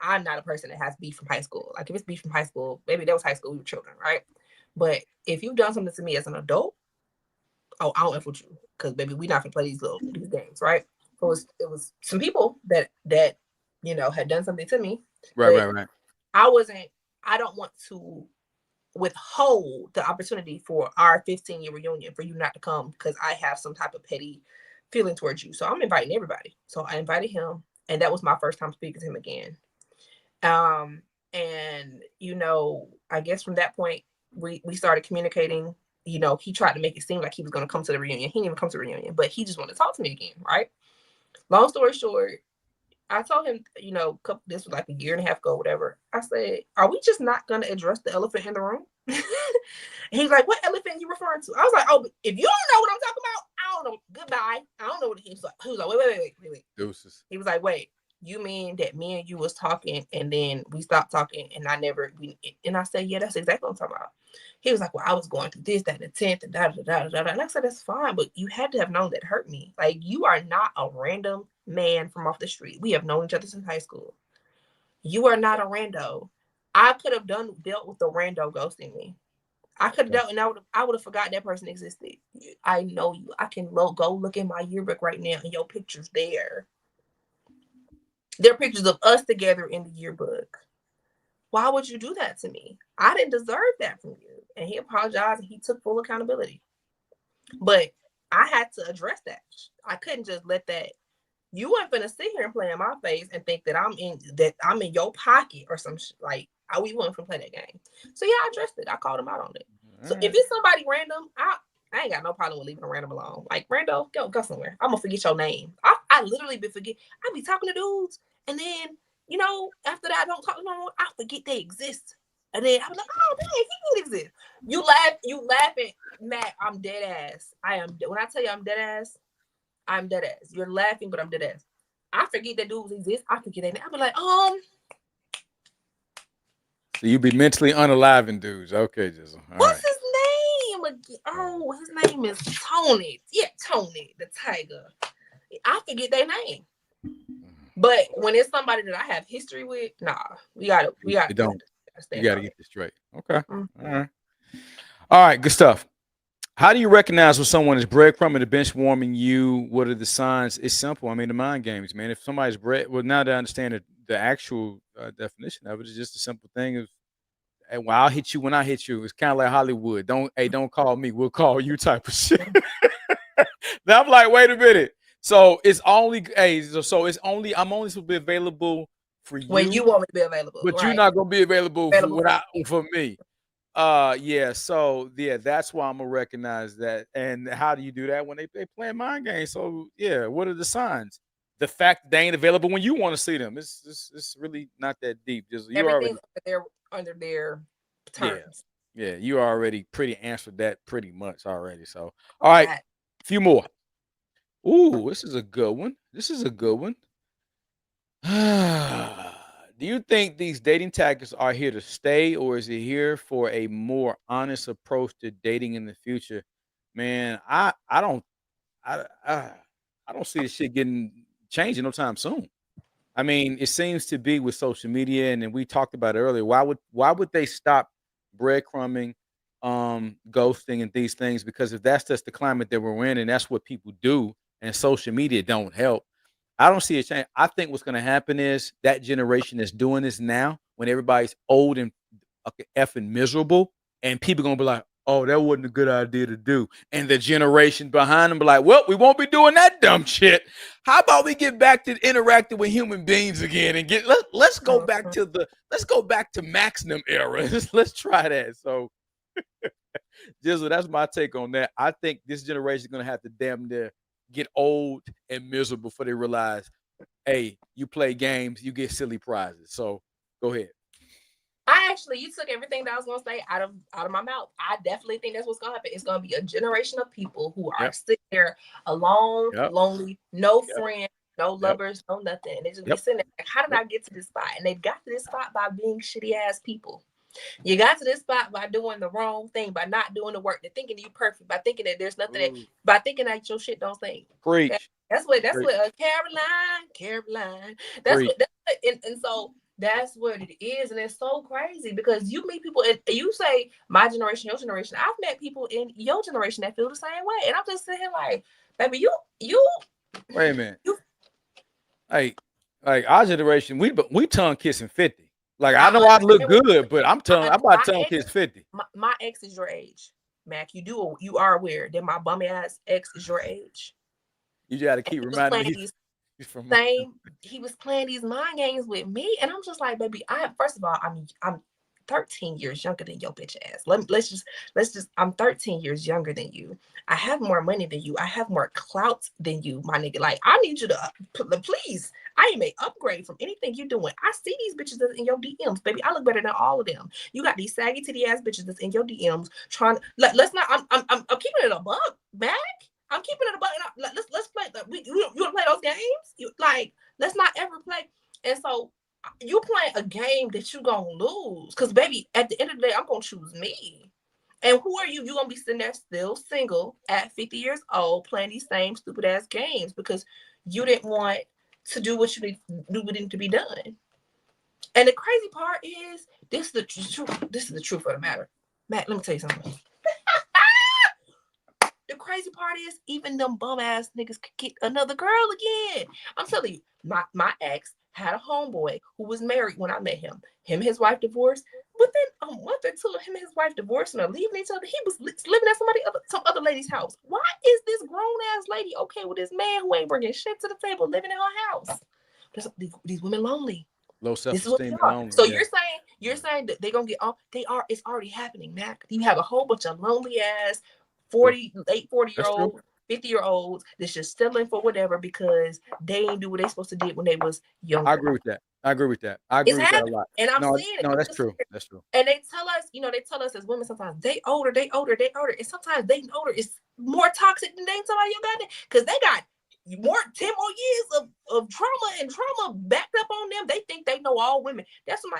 I'm not a person that has beef from high school. Like if it's beef from high school, maybe that was high school, we were children, right? But if you've done something to me as an adult, I don't F with you, because baby, we're not gonna play these games, right? It was some people that you know had done something to me. Right. I don't want to withhold the opportunity for our 15-year reunion for you not to come because I have some type of petty feeling towards you. So I'm inviting everybody. So I invited him, and that was my first time speaking to him again. And you know, I guess from that point we started communicating. You know, he tried to make it seem like he was going to come to the reunion. He didn't even come to the reunion, but he just wanted to talk to me again, right? Long story short, I told him, you know, this was like a year and a half ago, whatever. I said, are we just not going to address the elephant in the room? He's like, what elephant are you referring to? I was like, oh, if you don't know what I'm talking about, I don't know. Goodbye. I don't know what he was like. He was like, wait. Deuces. He was like, wait, you mean that me and you was talking and then we stopped talking and and I said, yeah, that's exactly what I'm talking about. He was like, well, I was going through this, that, and the 10th, and da. And I said, that's fine, but you had to have known that hurt me. Like, you are not a random man from off the street. We have known each other since high school. You are not a rando. I could have dealt with the rando ghosting me. I could have dealt, and I would have forgot that person existed. I know you. I can go look in my yearbook right now, and your picture's there. There are pictures of us together in the yearbook. Why would you do that to me? I didn't deserve that from you. And he apologized and he took full accountability. But I had to address that. I couldn't just let that. You weren't gonna sit here and play in my face and think that I'm in your pocket or some like we weren't gonna play that game. So yeah, I addressed it. I called him out on it. So if it's somebody random, I ain't got no problem with leaving a random alone. Like, rando, go somewhere. I'm gonna forget your name. I literally I be talking to dudes, and then, you know, after that I don't talk to no more. I forget they exist. And then I was like, oh dang, he didn't exist. You laughing, Matt, I'm dead ass. When I tell you I'm dead ass, I'm dead ass. You're laughing, but I'm dead ass. I forget that dudes exist. I forget that. I be like, So you be mentally unaliving dudes. Okay, Gizzle. What's his name again? Oh, his name is Tony. Yeah, Tony the Tiger. I forget their name. But when it's somebody that I have history with, nah, we gotta You gotta get this straight. Okay. Mm-hmm. All right, good stuff. How do you recognize when someone is breadcrumbing the bench warming you? What are the signs? It's simple. I mean, the mind games, man. If somebody's now that I understand the actual definition of it, it's just a simple thing of, hey, well, I'll hit you when I hit you. It's kind of like Hollywood. Don't call me. We'll call you type of shit. Now I'm like, wait a minute. So it's only, I'm only supposed to be available for you when you want me to be available, but right. You're not gonna be available for me. So that's why I'm gonna recognize that. And how do you do that when they play mind games? So yeah, what are the signs? The fact that they ain't available when you want to see them. It's really not that deep. Just you everything's under their terms. Yeah, you already pretty answered that pretty much already. So all right, a few more. Ooh, this is a good one. Do you think these dating tactics are here to stay, or is it here for a more honest approach to dating in the future? Man, I don't see this shit changing no time soon. I mean, it seems to be with social media, and then we talked about it earlier. Why would they stop breadcrumbing, ghosting, and these things? Because if that's just the climate that we're in, and that's what people do, and social media don't help, I don't see a change. I think what's going to happen is that generation that's doing this now, when everybody's old and effing miserable, and people going to be like, oh, that wasn't a good idea to do. And the generation behind them be like, well, we won't be doing that dumb shit. How about we get back to interacting with human beings again and let's go back to Maximum era. Let's try that. So Gizzle, that's my take on that. I think this generation is going to have to damn near get old and miserable before they realize, hey, you play games, you get silly prizes. So go ahead. You took everything that I was going to say out of my mouth. I definitely think that's what's going to happen. It's going to be a generation of people who are sitting there alone, lonely, no friends, no lovers, no nothing. And they just be sitting there like, how did I get to this spot? And they got to this spot by being shitty ass people. You got to this spot by doing the wrong thing, by not doing the work, they're thinking you're perfect, by thinking that there's nothing by thinking that your shit don't stink. Preach. That's what Caroline. That's what and so that's what it is. And it's so crazy because you meet people and you say my generation, your generation. I've met people in your generation that feel the same way. And I'm just sitting here like, baby, you wait a minute. Like our generation, we tongue kissing 50. Like I know I look good, but I'm about tongue kiss 50. My ex is your age, Mac. You are aware that my bum ass ex is your age. You got to keep reminding me. He was playing these mind games with me, and I'm just like, baby, first of all, I'm 13 years younger than your bitch ass. Let's just I'm 13 years younger than you. I have more money than you. I have more clout than you, my nigga. Like, I need you to please. I am a upgrade from anything you're doing. I see these bitches that's in your DMs, baby. I look better than all of them. You got these saggy titty ass bitches that's in your DMs trying. Let's not. I'm keeping it a buck, Mac. I'm keeping it a buck. Let's play. You want to play those games? Let's not ever play. And so you playing a game that you gonna lose, because baby, at the end of the day, I'm gonna choose me. And who are you? You gonna be sitting there still single at 50 years old playing these same stupid ass games because you didn't want to do what you needed to be done. And the crazy part is this is the truth. This is the truth of the matter. Matt, let me tell you something. The crazy part is even them bum ass niggas could get another girl again. I'm telling you, my ex had a homeboy who was married when I met him. Him and his wife divorced. Within a month or two of him and his wife divorcing or leaving each other, he was living at some other lady's house. Why is this grown ass lady okay with this man who ain't bringing shit to the table, living in her house? These women lonely. Low self-esteem. So you're saying that they're gonna get on? It's already happening, Mac. You have a whole bunch of lonely ass late 40-year-old, 50-year-olds that's just settling for whatever because they ain't do what they supposed to do when they was younger. I agree with that. I agree with that a lot. And I'm seeing it. No, that's true. That's true. And they tell us as women sometimes they older. And sometimes dating older is more toxic than dating somebody younger, because they got 10 more years of trauma backed up on them. They think they know all women. That was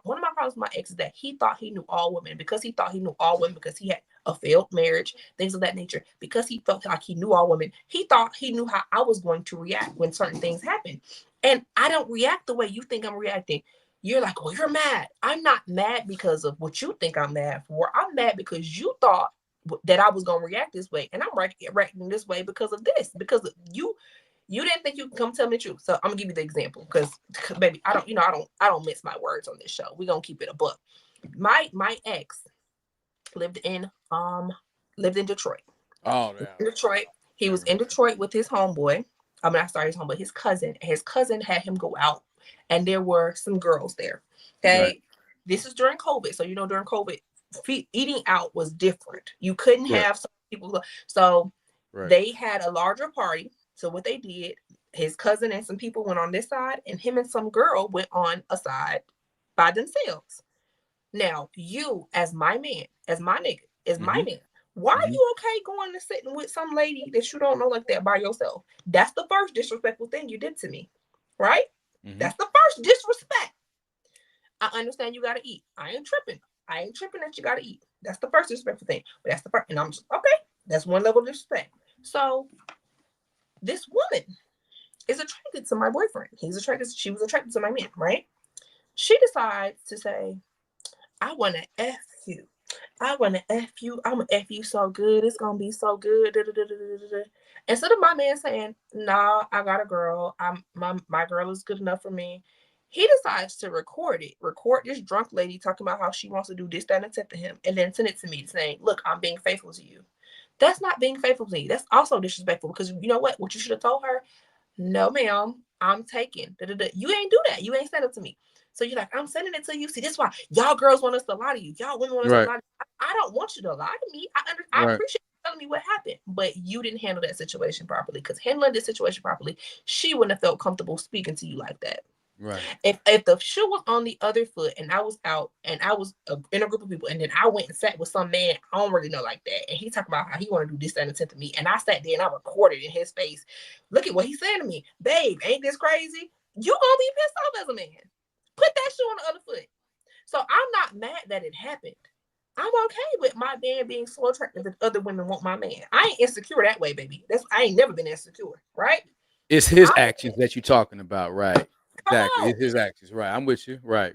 one of my problems with my ex, is that he thought he knew all women. Because he thought he knew all women, because he had a failed marriage, things of that nature, because he felt like he knew all women. He thought he knew how I was going to react when certain things happen. And I don't react the way you think I'm reacting. You're like, oh, you're mad. I'm not mad because of what you think I'm mad for. I'm mad because you thought that I was going to react this way. And I'm reacting this way because of this, because of you didn't think you could come tell me the truth. So I'm gonna give you the example because baby, I don't miss my words on this show. We're gonna keep it a book. My ex lived in Detroit. Oh yeah. In Detroit. He was in Detroit with his homeboy. His homeboy, his cousin. His cousin had him go out, and there were some girls there. Okay. Right. This is during COVID. So during COVID, eating out was different. You couldn't have some people. So they had a larger party. So what they did, his cousin and some people went on this side, and him and some girl went on a side by themselves. Now, you, as my man, as my nigga, as my man, why are you okay going and sitting with some lady that you don't know like that by yourself? That's the first disrespectful thing you did to me, right? That's the first disrespect. I understand you got to eat. I ain't tripping that you got to eat. That's the first disrespectful thing. But that's the first, and I'm just, okay, that's one level of disrespect. So this woman is attracted to my boyfriend. She was attracted to my man, right? She decides to say, I want to F you. I want to F you. I'm going to F you so good. It's going to be so good. Instead of my man saying, nah, I got a girl. My girl is good enough for me. He decides to record this drunk lady talking about how she wants to do this, that, and that to him, and then send it to me saying, look, I'm being faithful to you. That's not being faithful to me. That's also disrespectful because you know what? What you should have told her, no, ma'am, I'm taking. You ain't do that. You ain't send it to me. So you're like, I'm sending it to you. See, this is why y'all girls want us to lie to you. Y'all women want us to lie to you. I don't want you to lie to me. I appreciate you telling me what happened, but you didn't handle that situation properly, because handling this situation properly, she wouldn't have felt comfortable speaking to you like that. Right. If the shoe was on the other foot and I was out and I was in a group of people and then I went and sat with some man I don't really know like that, and he talking about how he want to do this, that, and that to me, and I sat there and I recorded in his face, look at what he's saying to me, babe, ain't this crazy? You gonna be pissed off as a man. Put that shoe on the other foot. So I'm not mad that it happened. I'm okay with my man being so attractive that other women want my man. I ain't insecure that way, baby. I ain't never been insecure, right? It's his actions that you're talking about, right? Exactly. It's his actions, right? I'm with you. Right.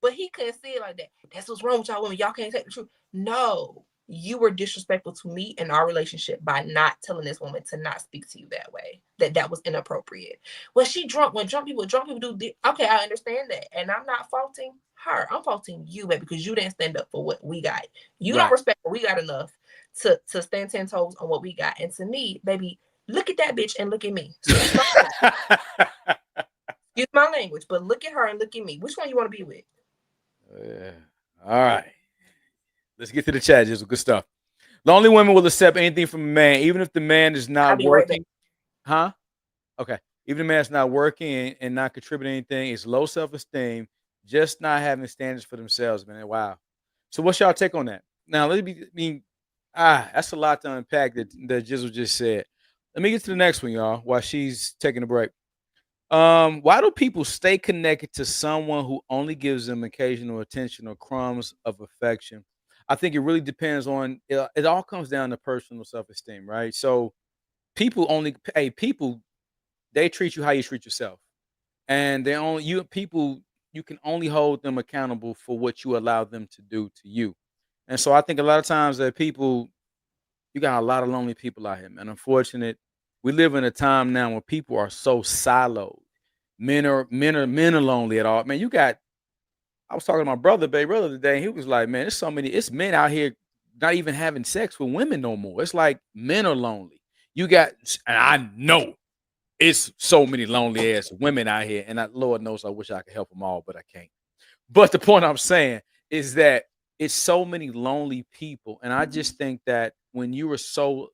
But he couldn't see it like that. That's what's wrong with y'all women. Y'all can't take the truth. No, you were disrespectful to me and our relationship by not telling this woman to not speak to you that way. That was inappropriate. Well, she drunk. When drunk people do. Okay, I understand that, and I'm not faulting her. I'm faulting you, baby, because you didn't stand up for what we got. You don't respect what we got enough to stand 10 toes on what we got. And to me, baby, look at that bitch and look at me. So use my language, but look at her and look at me. Which one you want to be with? All right. Let's get to the chat. Just good stuff. Lonely women will accept anything from a man, even if the man is not working. Huh? Okay. Even if the man's not working and not contributing anything, it's low self-esteem, just not having standards for themselves, man. Wow. So what's y'all take on that? Now, that's a lot to unpack that Gizzle just said. Let me get to the next one, y'all, while she's taking a break. Why do people stay connected to someone who only gives them occasional attention or crumbs of affection? I think it really depends on it all comes down to personal self-esteem, right? So people they treat you how you treat yourself. And you can only hold them accountable for what you allow them to do to you. And so I think a lot of times that you got a lot of lonely people out here, man. Unfortunate. We live in a time now where people are so siloed. Men are lonely at all. Man, I was talking to my brother today, and he was like, man, it's men out here not even having sex with women no more. It's like men are lonely. And I know it's so many lonely ass women out here, and Lord knows I wish I could help them all, but I can't. But the point I'm saying is that it's so many lonely people, and I just think that when you are so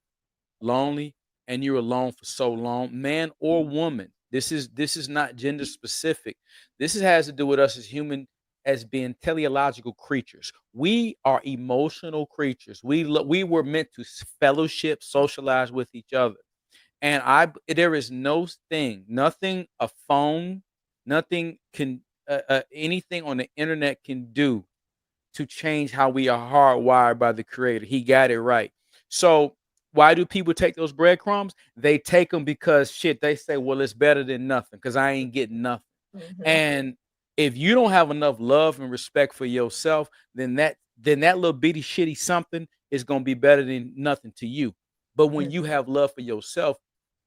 lonely and you're alone for so long, man or woman, this is not gender specific. This has to do with us as human, as being teleological creatures. We are emotional creatures. We were meant to fellowship, socialize with each other. And there is nothing a phone, nothing can, anything on the internet can do to change how we are hardwired by the creator. He got it right. So why do people take those breadcrumbs? They take them because shit, they say, well, it's better than nothing because I ain't getting nothing. And if you don't have enough love and respect for yourself, then that little bitty shitty something is going to be better than nothing to you. But when you have love for yourself,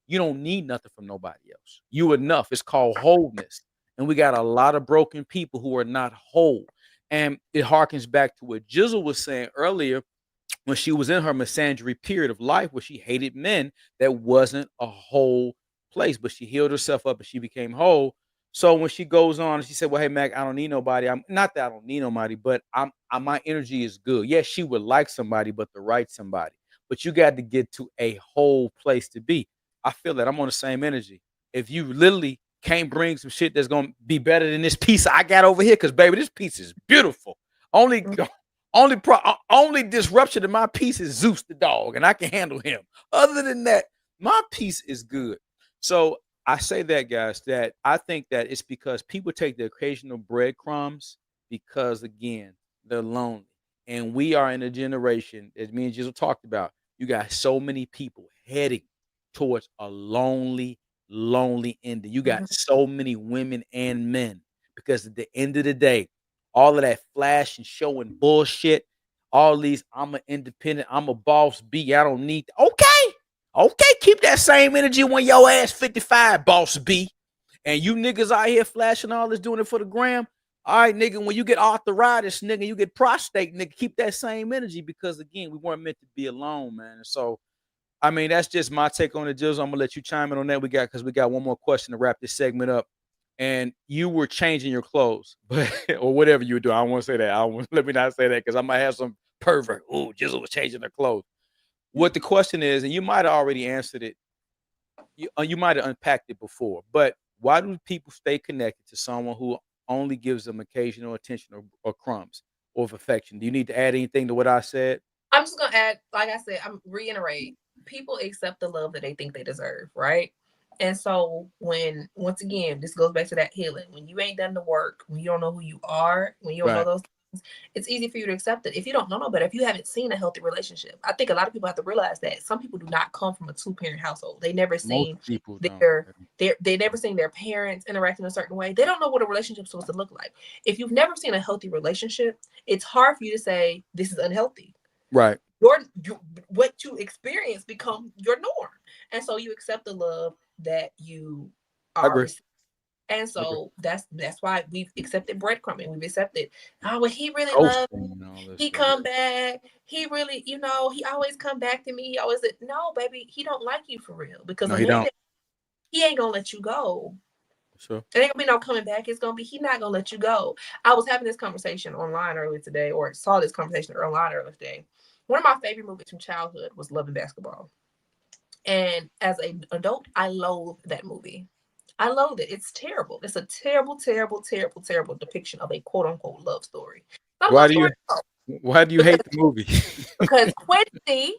you don't need nothing from nobody else. You enough. It's called wholeness. And we got a lot of broken people who are not whole. And it harkens back to what Gizzle was saying earlier when she was in her misandry period of life where she hated men. That wasn't a whole place, but she healed herself up and she became whole. So when she goes on and she said, well, hey, Mac, I don't need nobody. I'm not that I don't need nobody, but my energy is good. Yes, she would like somebody, but the right somebody. But you got to get to a whole place to be. I feel that I'm on the same energy. If you literally can't bring some shit that's going to be better than this piece I got over here, because, baby, this piece is beautiful. Only disruption in my piece is Zeus the dog, and I can handle him. Other than that, my piece is good. So I say that, guys, that I think that it's because people take the occasional breadcrumbs because, again, they're lonely. And we are in a generation, as me and Gizzle talked about, you got so many people heading towards a lonely ending. You got so many women and men because at the end of the day, all of that flash and show and bullshit, all these, I'm an independent, I'm a boss B, I don't need, okay, keep that same energy when your ass 55, boss B. And you niggas out here flashing all this, doing it for the gram. All right, nigga, when you get arthritis, nigga, you get prostate, nigga, keep that same energy because, again, we weren't meant to be alone, man. And so, I mean, that's just my take on it, Gizzle. I'm going to let you chime in on that. We got one more question to wrap this segment up. And you were changing your clothes, but or whatever you were doing. I don't want to say that. Let me not say that because I might have some pervert. Oh, Gizzle was changing her clothes. What the question is, and you might have already answered it. You might have unpacked it before, but why do people stay connected to someone who only gives them occasional attention or crumbs or of affection? Do you need to add anything to what I said? I'm just going to add, like I said, I'm reiterate. People accept the love that they think they deserve, right? And so once again, this goes back to that healing. When you ain't done the work, when you don't know who you are, when you don't know those things, it's easy for you to accept it. If you don't know no better, if you haven't seen a healthy relationship, I think a lot of people have to realize that some people do not come from a 2-parent household. They never seen they never seen their parents interact in a certain way. They don't know what a relationship is supposed to look like. If you've never seen a healthy relationship, it's hard for you to say this is unhealthy. Right. What you experience become your norm. And so you accept the love that you are. And so that's why we've accepted breadcrumbing. We've accepted, oh, well, he really loves me. He come back. He really, he always come back to me. He always said, no, baby, he don't like you for real. Because he ain't gonna let you go. Sure. It ain't gonna be no coming back. It's gonna be he not gonna let you go. I was having this conversation online earlier today, or saw this conversation online earlier today. One of my favorite movies from childhood was Love and Basketball. And as an adult, I loathe that movie. I loathe it. It's terrible. It's a terrible, terrible, terrible, terrible depiction of a quote unquote love story. Why do you hate the movie? Because Quincy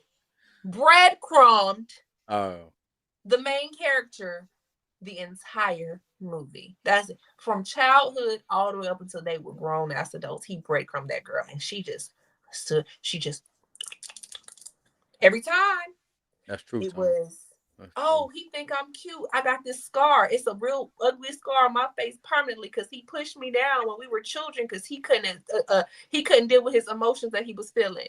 breadcrumbed the main character the entire movie. That's it. From childhood all the way up until they were grown as adults. He breadcrumbed that girl, and she just every time. That's true. It was, he think I'm cute. I got this scar. It's a real ugly scar on my face permanently because he pushed me down when we were children because he couldn't deal with his emotions that he was feeling.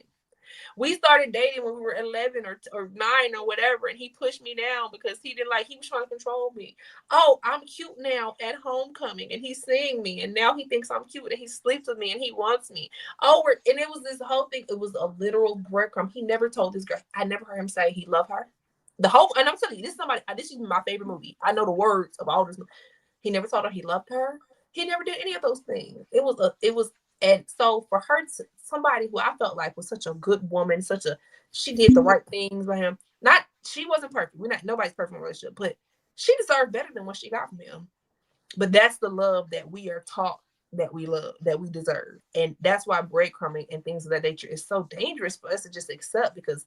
We started dating when we were 11 or 9 or whatever, and he pushed me down because he was trying to control me. Oh, I'm cute now at homecoming, and he's seeing me, and now he thinks I'm cute, and he sleeps with me, and he wants me. And it was this whole thing. It was a literal breadcrumb. He never told this girl. I never heard him say he loved her. And I'm telling you, this is my favorite movie. I know the words of all this. He never told her he loved her. He never did any of those things. And so for her, somebody who I felt like was such a good woman, she did the right things by him. She wasn't perfect. Nobody's perfect in a relationship, but she deserved better than what she got from him. But that's the love that we are taught that we love, that we deserve. And that's why breadcrumbing and things of that nature is so dangerous for us to just accept, because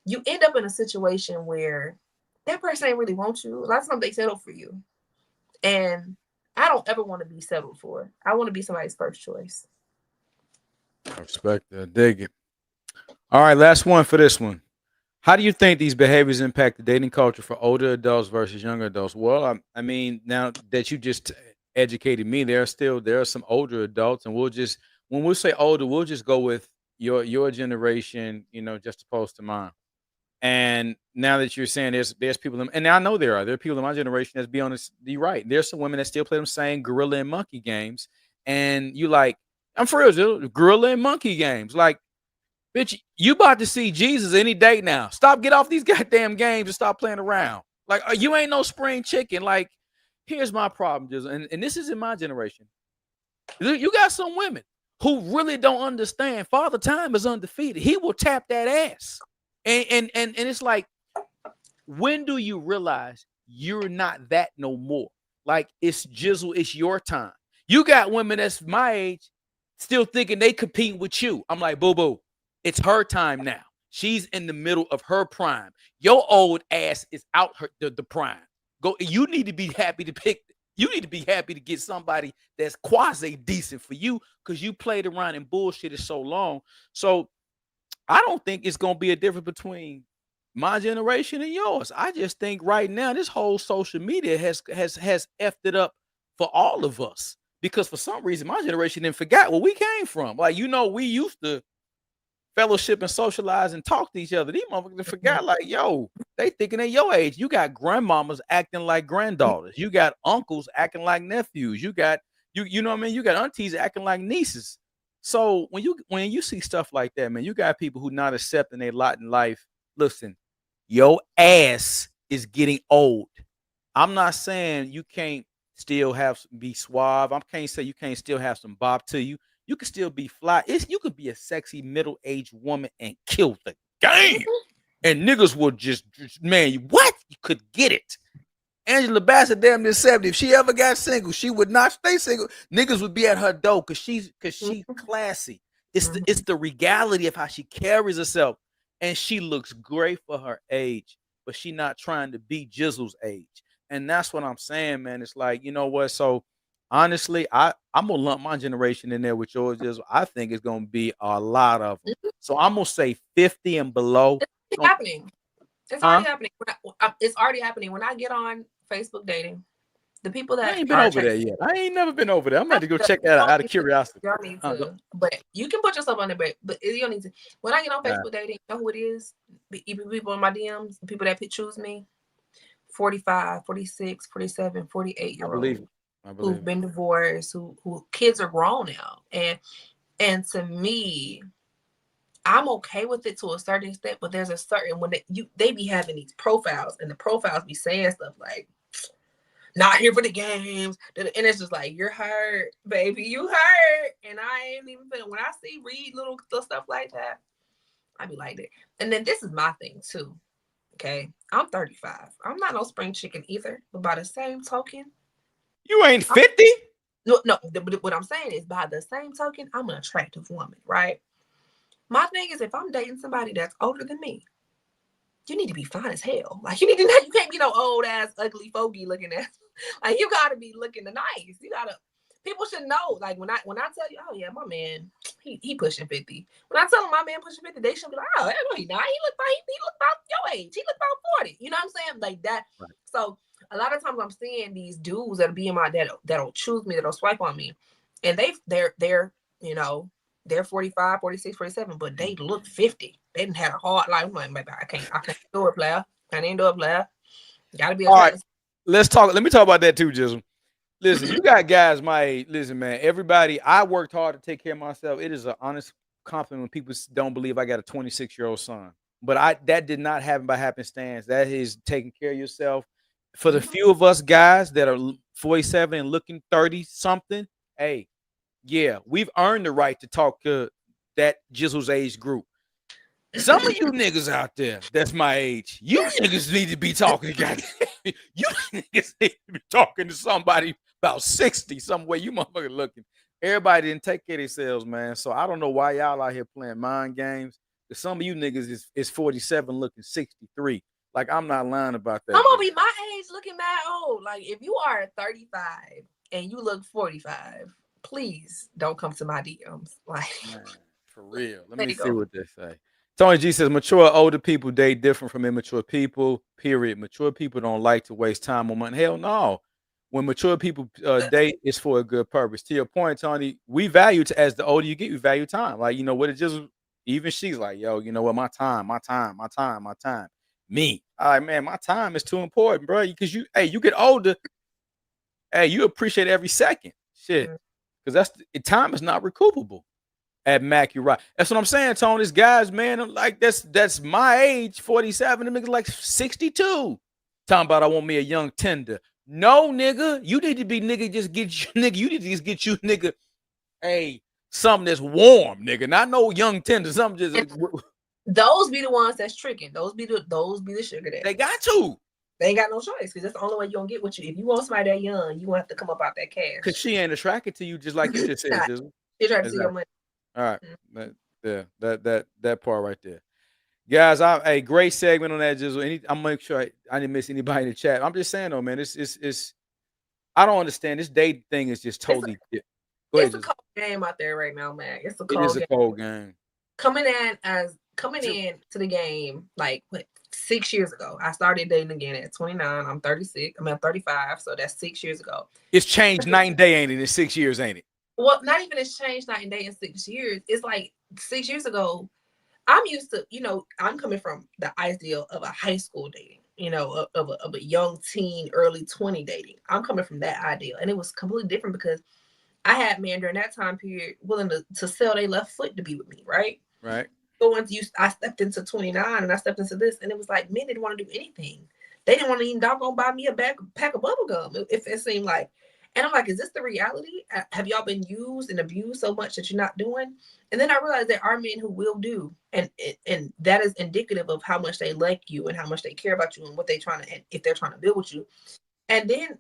you end up in a situation where that person ain't really want you. A lot of times they settle for you. And I don't ever want to be settled for. I want to be somebody's first choice. I respect that. Dig it. All right, last one for this one. How do you think these behaviors impact the dating culture for older adults versus younger adults? Well, I mean, now that you just educated me, there are some older adults, and when we say older, we'll just go with your generation, just opposed to mine. And now that you're saying there's people, and I know there are people in my generation that's be honest, you're right. There's some women that still play them same gorilla and monkey games, and you like, I'm for real, dude, gorilla and monkey games, like. Bitch, you about to see Jesus any day now. Stop, get off these goddamn games and stop playing around. Like, you ain't no spring chicken. Like, here's my problem, Gizzle, and this is in my generation. You got some women who really don't understand Father Time is undefeated. He will tap that ass. And it's like, when do you realize you're not that no more? Like, it's Gizzle, it's your time. You got women that's my age still thinking they compete with you. I'm like, boo-boo. It's her time now. She's in the middle of her prime. Your old ass is out the prime. Go. You need to be happy to pick. You need to be happy to get somebody that's quasi decent for you because you played around and bullshitted so long. So I don't think it's gonna be a difference between my generation and yours. I just think right now this whole social media has effed it up for all of us because for some reason my generation didn't forget where we came from. Like we used to fellowship and socialize and talk to each other. These motherfuckers forgot, like, yo, they thinking at your age. You got grandmamas acting like granddaughters. You got uncles acting like nephews. You got you know what I mean? You got aunties acting like nieces. So when you see stuff like that, man, you got people who not accepting their lot in life. Listen, your ass is getting old. I'm not saying you can't still be suave. I can't say you can't still have some bop to you. You can still be fly. You could be a sexy middle-aged woman and kill the game. And niggas will just man, what? You could get it. Angela Bassett damn near 70. If she ever got single, she would not stay single. Niggas would be at her door because she's classy. It's the regality of how she carries herself. And she looks great for her age, but she not trying to be Gizzle's age. And that's what I'm saying, man. It's like, you know what? So honestly, I'm gonna lump my generation in there with yours. I think it's gonna be a lot of them. So I'm gonna say 50 and below. It's happening. It's already happening. It's already happening. When I get on Facebook dating, the people that I ain't been over there yet. I ain't never been over there. I'm about to go check that out of curiosity. You don't need to, but you can put yourself on there. But you don't need to. When I get on Facebook dating, you know who it is? People in my DMs, people that choose me. 45, 46, 47, 48-year-old. Who've been divorced, who kids are grown now, and to me, I'm okay with it to a certain extent, but there's a certain when they be having these profiles, and the profiles be saying stuff like, "Not here for the games," and it's just like, "You're hurt, baby, you hurt," and I ain't even feeling. When I read little stuff like that, I be like that. And then this is my thing too. Okay, I'm 35. I'm not no spring chicken either, but by the same token. You ain't 50? No. What I'm saying is, by the same token, I'm an attractive woman, right? My thing is, if I'm dating somebody that's older than me, you need to be fine as hell. Like you can't be no old ass, ugly, fogey looking ass. Like you gotta be looking nice. People should know. Like when I tell you, oh yeah, my man, he pushing 50. When I tell them my man pushing 50, they should be like, oh, no, he not. He look about your age. He look about 40. You know what I'm saying? Like that. Right. So a lot of times I'm seeing these dudes that'll be in my that'll choose me, that'll swipe on me. And they're 45, 46, 47, but they look 50. They didn't have a hard life. I'm like, baby, I can't do it, player. Can't even do it, player. Gotta be all right. Let me talk about that too, Gizzle. Listen, you got guys my age. Listen, man, everybody, I worked hard to take care of myself. It is an honest compliment when people don't believe I got a 26-year-old son. But that did not happen by happenstance. That is taking care of yourself. For the few of us guys that are 47 and looking 30-something, hey, yeah, we've earned the right to talk to that Gizzle's age group. Some of you niggas out there that's my age, you niggas need to be talking. You niggas need to be talking to somebody about 60, somewhere you motherfucking looking. Everybody didn't take care of themselves, man. So I don't know why y'all out here playing mind games. Because some of you niggas is 47 looking 63. Like, I'm not lying about that. I'm gonna be my age looking mad old. Like, if you are 35 and you look 45, please don't come to my DMs. Like, For real. Let There me you see go. what they say. Tony G says mature older people date different from immature people. Period. Mature people don't like to waste time on money. Hell no. When mature people date, it's for a good purpose. To your point, Tony, we value as the older you get, we value time. Like, you know what, it just even she's like, yo, you know what, my time. Me. All right, man, my time is too important, bro. Because you get older, you appreciate every second. Shit. Because time is not recoupable. At Mac, you're right. That's what I'm saying, Tony. This guys, man, I'm like that's my age, 47. Them niggas like 62. Talking about I want me a young tender. No, nigga, you need to be nigga. Just get you, nigga. You need to just get you, nigga. Hey, something that's warm, nigga. Not no young tender. Something just. Those be the ones that's tricking. Those be the sugar daddies. They got to. They ain't got no choice because that's the only way you gonna get what you. If you want somebody that young, you gonna have to come up out that cash. Cause she ain't attracted to you, just like you just said, Gizzle. She trying to see your money. All right, that part right there, guys. A great segment on that, Gizzle. I'm make sure I didn't miss anybody in the chat. I'm just saying though, man, it's I don't understand this date thing is just totally. It's a cold game out there right now, man. It's a cold game. Coming in to the game like 6 years ago. I started dating again at 29. I'm 36. I'm 35, so that's 6 years ago. It's changed night and day, ain't it? In 6 years, ain't it? Well, not even it's changed night and day in 6 years. It's like 6 years ago, I'm used to, I'm coming from the ideal of a high school dating, of a young teen, early 20 dating. I'm coming from that ideal. And it was completely different because I had men during that time period willing to sell their left foot to be with me, right? Right. So once I stepped into 29 and I stepped into this, and it was like men didn't want to do anything. They didn't want to even doggone buy me a pack of bubble gum if it seemed like. And I'm like, is this the reality? Have y'all been used and abused so much that you're not doing? And then I realized there are men who will do. And that is indicative of how much they like you and how much they care about you and what they're trying to, and if they're trying to build with you. And then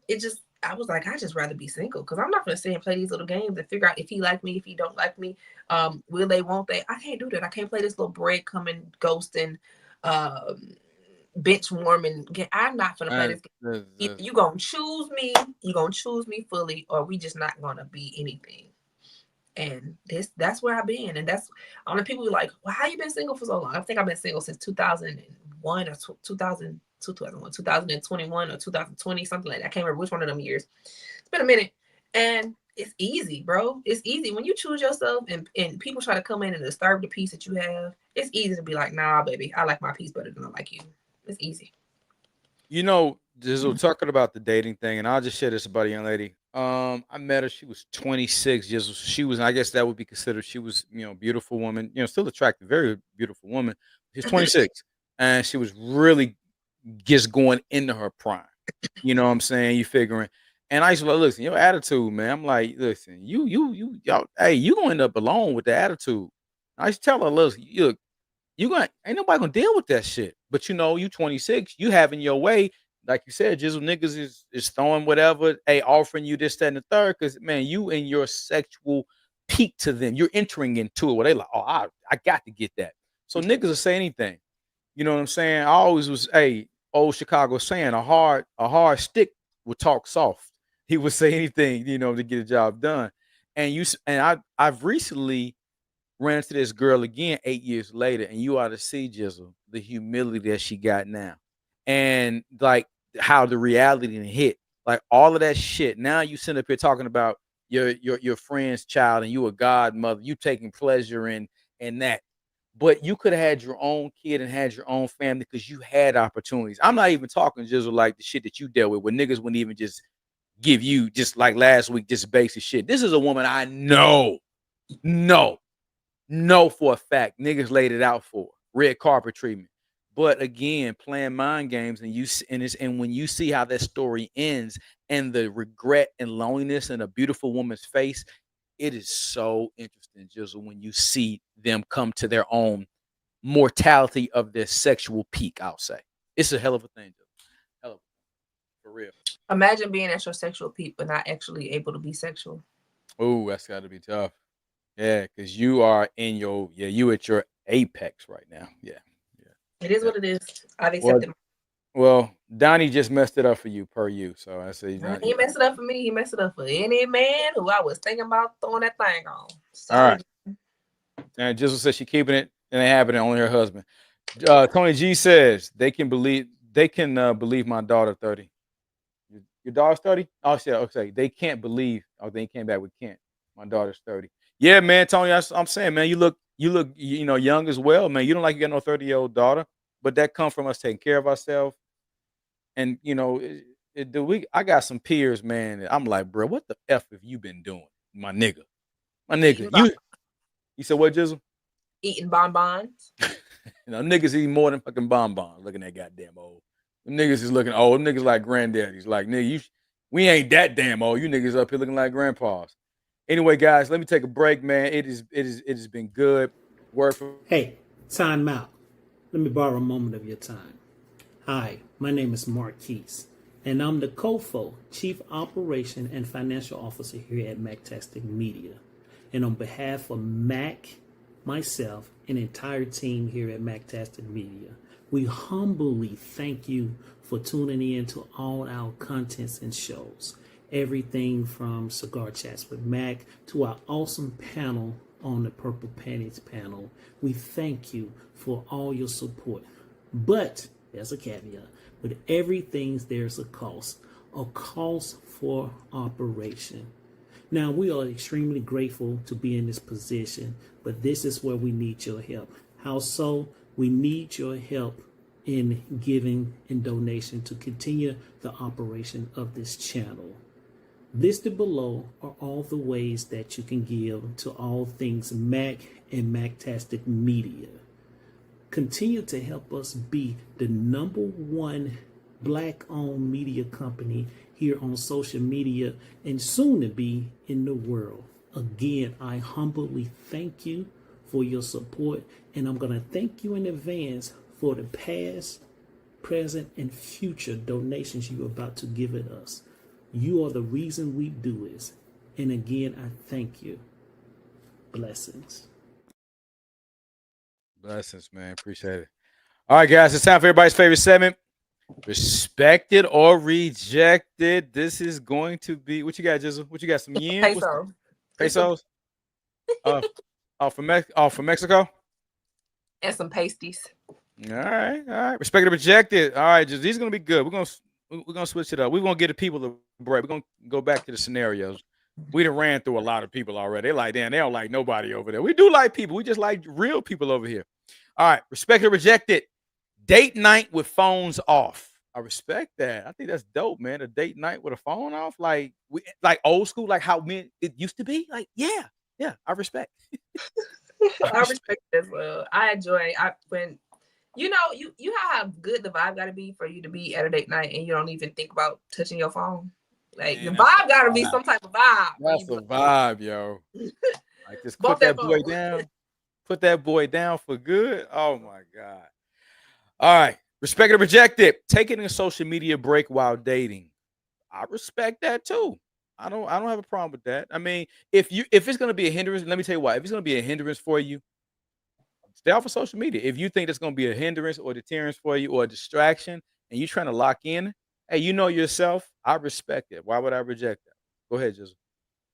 I was like, I'd just rather be single because I'm not going to sit and play these little games and figure out if he like me, if he don't like me. Will they, won't they? I can't do that. I can't play this little breadcrumbing, ghosting, bench warming. I'm not gonna play this game. Either you gonna choose me fully, or we just not gonna be anything. And that's where I've been. And that's on the people who are like, well, how you been single for so long? I think I've been single since 2001 or 2021 or 2020, something like that. I can't remember which one of them years. It's been a minute. And it's easy, bro. It's easy when you choose yourself and people try to come in and disturb the peace that you have. It's easy to be like, nah, baby, I like my peace better than I like you. It's easy. Gizzle, talking about the dating thing, and I'll just share this about a young lady. I met her. She was 26. Gizzle. She was, I guess that would be considered. She was, beautiful woman. Still attractive, very beautiful woman. She's 26, and she was really just going into her prime. You know what I'm saying? You figuring. And I used to like, listen, your attitude, man. I'm like, listen, y'all, hey, you gonna end up alone with the attitude. I used to tell her, listen, ain't nobody gonna deal with that shit. But you 26, you having your way, like you said, Gizzle, niggas is throwing whatever, offering you this, that, and the third, because man, you in your sexual peak to them, you're entering into it where they like, oh, I got to get that. So niggas will say anything. You know what I'm saying? I always was old Chicago saying, a hard stick will talk soft. He would say anything, to get a job done. And I've recently ran into this girl again 8 years later, and you ought to see, Gizzle, the humility that she got now. And like how the reality hit. Like all of that shit. Now you sit up here talking about your friend's child and you a godmother, you taking pleasure in that. But you could have had your own kid and had your own family because you had opportunities. I'm not even talking, Gizzle, like the shit that you dealt with, where niggas wouldn't even just give you, just like last week, just basic shit. This is a woman I know for a fact niggas laid it out for red carpet treatment. But again, playing mind games, and when you see how that story ends and the regret and loneliness in a beautiful woman's face, it is so interesting, Gizzle, when you see them come to their own mortality of their sexual peak. I'll say it's a hell of a thing, Gizzle. Hell of a thing. For real. Imagine being at your sexual peak but not actually able to be sexual. Oh, that's got to be tough. Yeah, because you are in you at your apex right now. Yeah. It is what it is. I've accepted. Well, Donnie just messed it up for you, per you. So I say he messed it up for me. He messed it up for any man who I was thinking about throwing that thing on. So, all right. And Gizzle says she keeping it and they having it only her husband. Tony G says they can believe my daughter 30. Your daughter's 30? Oh, shit. Okay. They can't believe. Oh, they came back with Kent. My daughter's 30. Yeah, man, Tony. I'm saying, man, you look, young as well, man. You don't like you got no 30-year-old daughter, but that comes from us taking care of ourselves. And I got some peers, man. I'm like, bro, what the F have you been doing, my nigga? You said what, Gizzle? Eating bonbons. Niggas eat more than fucking bonbons. Looking at goddamn old. Them niggas is looking old. Them niggas like granddaddies. Like, nigga, we ain't that damn old. You niggas up here looking like grandpas. Anyway, guys, let me take a break, man. It has been good. Hey, time out. Let me borrow a moment of your time. Hi, my name is Marquise, and I'm the COFO, Chief Operation and Financial Officer here at Mactastic Media. And on behalf of Mac, myself, and the entire team here at Mactastic Media, we humbly thank you for tuning in to all our contents and shows. Everything from Cigar Chats with Mac to our awesome panel on the Purple Panties panel. We thank you for all your support. But there's a caveat. With everything, there's a cost for operation. Now, we are extremely grateful to be in this position, but this is where we need your help. How so? We need your help in giving and donation to continue the operation of this channel. Listed below are all the ways that you can give to all things Mac and Mactastic Media. Continue to help us be the #1 Black-owned media company here on social media and soon to be in the world. Again, I humbly thank you for your support, and I'm going to thank you in advance for the past, present, and future donations you're about to give it us. You are the reason we do this. And again, I thank you. Blessings. Blessings, man. Appreciate it. All right, guys. It's time for everybody's favorite segment. Respected or rejected. This is going to be what you got, Gizzle? What you got? Some yen? Pesos? From Mexico? And some pasties. All right. Respected or rejected. All right, these are gonna be good. We're gonna switch it up. We're gonna get the people a break. We're gonna go back to the scenarios. We done ran through a lot of people already. They're like, damn, they don't like nobody over there. We do like people. We just like real people over here. All right, respected or rejected. Date night with phones off. I respect that. I think that's dope, man. A date night with a phone off, like old school, like how it used to be. Like, yeah, I respect. I respect it as well. I enjoy. When you how good the vibe got to be for you to be at a date night and you don't even think about touching your phone. Like, the vibe got to be some type of vibe. That's a vibe, yo. Like, just put that boy down. Put that boy down for good. Oh my God. All right. Respect or rejected. Taking a social media break while dating. I respect that too. I don't have a problem with that. I mean, if it's gonna be a hindrance, let me tell you why. If it's gonna be a hindrance for you, stay off of social media. If you think that's gonna be a hindrance or deterrence for you or a distraction and you're trying to lock in, hey, you know yourself, I respect it. Why would I reject that? Go ahead, Gizzle.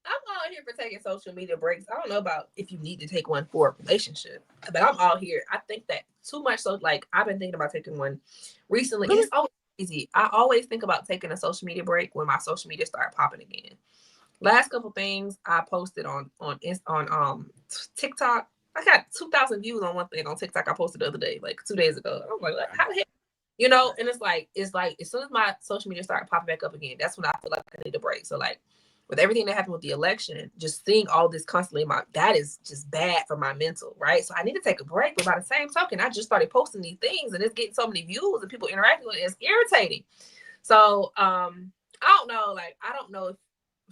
I'm all here for taking social media breaks. I don't know about if you need to take one for a relationship, but I'm all here. I think that too much. So, like, I've been thinking about taking one recently. Really? It's always easy. I always think about taking a social media break when my social media start popping again. Last couple things I posted on TikTok. I got 2,000 views on one thing on TikTok I posted the other day, like 2 days ago. I was like, how the heck? And it's like as soon as my social media started popping back up again, that's when I feel like I need a break. So, like, with everything that happened with the election, just seeing all this constantly, that is just bad for my mental, right? So I need to take a break. But by the same token, I just started posting these things and it's getting so many views and people interacting with it. It's irritating. So I don't know. Like, I don't know if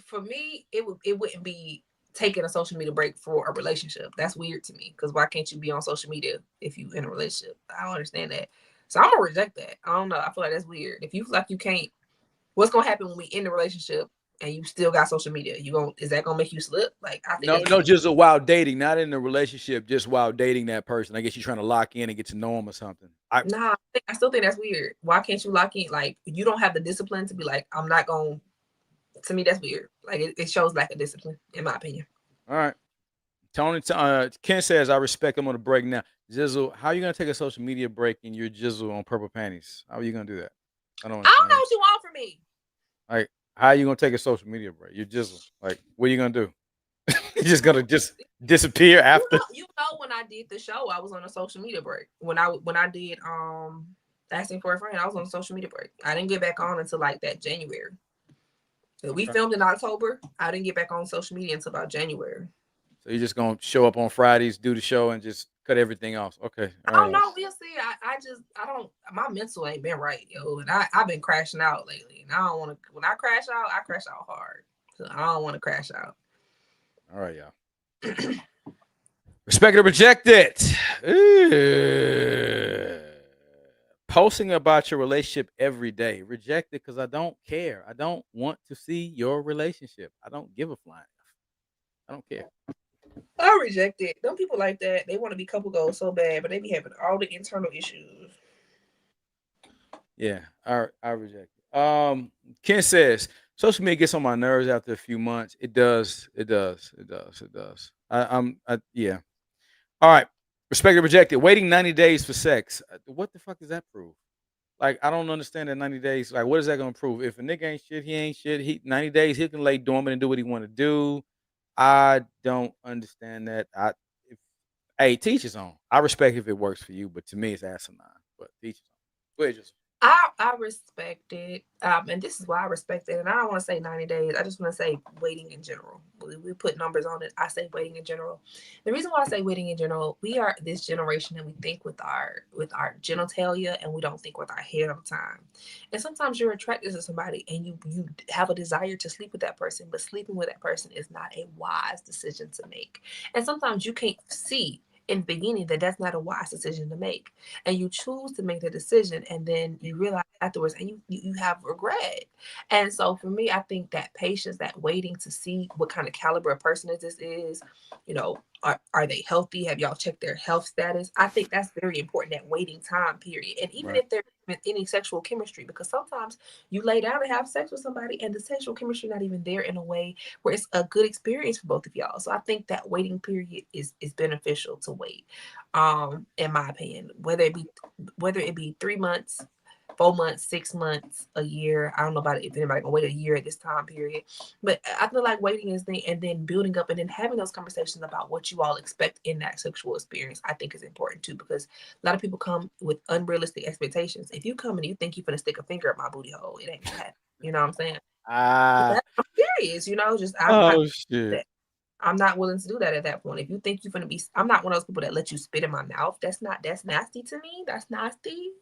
for me, it wouldn't be taking a social media break for a relationship. That's weird to me, because why can't you be on social media if you in a relationship? I don't understand that. So I'm gonna reject that. I don't know. I feel like that's weird. If you feel like you can't, what's gonna happen when we in the relationship and you still got social media? Is that gonna make you slip? Like, I think no, just while dating, not in a relationship, just while dating that person. I guess you're trying to lock in and get to know them or something. I still think that's weird. Why can't you lock in? Like, you don't have the discipline to be like, I'm not gonna. To me, that's weird. Like, it shows lack of discipline, in my opinion. All right. Ken says, I respect him on the break now. Gizzle, how are you going to take a social media break and you're Gizzle on Purple Panties? How are you going to do that? I don't know what you want from me. Like, how are you going to take a social media break? You're Gizzle. Like, what are you going to do? You're just going to just disappear after? You know, when I did the show, I was on a social media break. When I did Asking for a Friend, I was on a social media break. I didn't get back on until like that January. So we filmed in October. I didn't get back on social media until about January. So you're just gonna show up on Fridays, do the show, and just cut everything off. Okay. I don't know. We'll see. I don't. My mental ain't been right, yo. And I've been crashing out lately, and I don't want to. When I crash out hard. So I don't want to crash out. All right, y'all. Respect or reject it. Posting about your relationship every day. Reject it because I don't care. I don't want to see your relationship. I don't give a flying. I don't care. I reject it. Them people like that, they want to be couple goals so bad, but they be having all the internal issues. Yeah, I reject it. Ken says social media gets on my nerves after a few months. It does. Yeah. All right. Respect or reject it. Waiting 90 days for sex. What the fuck does that prove? Like, I don't understand that 90 days. Like, what is that gonna prove? If a nigga ain't shit, he ain't shit. 90 days, he can lay dormant and do what he want to do. I don't understand that. Hey, teach his own. I respect if it works for you, but to me, it's asinine. But teach his own. Go ahead, just. I respect it, and this is why I respect it. And I don't want to say 90 days. I just want to say waiting in general. We put numbers on it. I say waiting in general. The reason why I say waiting in general, we are this generation and we think with our genitalia and we don't think with our head all the time. And sometimes you're attracted to somebody and you have a desire to sleep with that person, but sleeping with that person is not a wise decision to make. And sometimes you can't see in the beginning that's not a wise decision to make, and you choose to make the decision and then you realize afterwards and you have regret. And so for me, I think that patience, that waiting to see what kind of caliber of person this is, you know, are they healthy? Have y'all checked their health status? I think that's very important, that waiting time period. And even if there's any sexual chemistry, because sometimes you lay down and have sex with somebody and the sexual chemistry not even there in a way where it's a good experience for both of y'all. So I think that waiting period is beneficial to wait, in my opinion, whether it be 3 months, 4 months, 6 months, a year. I don't know about if anybody can wait a year at this time period, but I feel like waiting is and then building up and then having those conversations about what you all expect in that sexual experience, I think is important too, because a lot of people come with unrealistic expectations. If you come and you think you're gonna stick a finger up my booty hole, it ain't gonna happen. You know what I'm saying? I'm serious, you know, just I'm not willing to do that at that point. If you think you're gonna be, I'm not one of those people that let you spit in my mouth. That's nasty to me. That's nasty.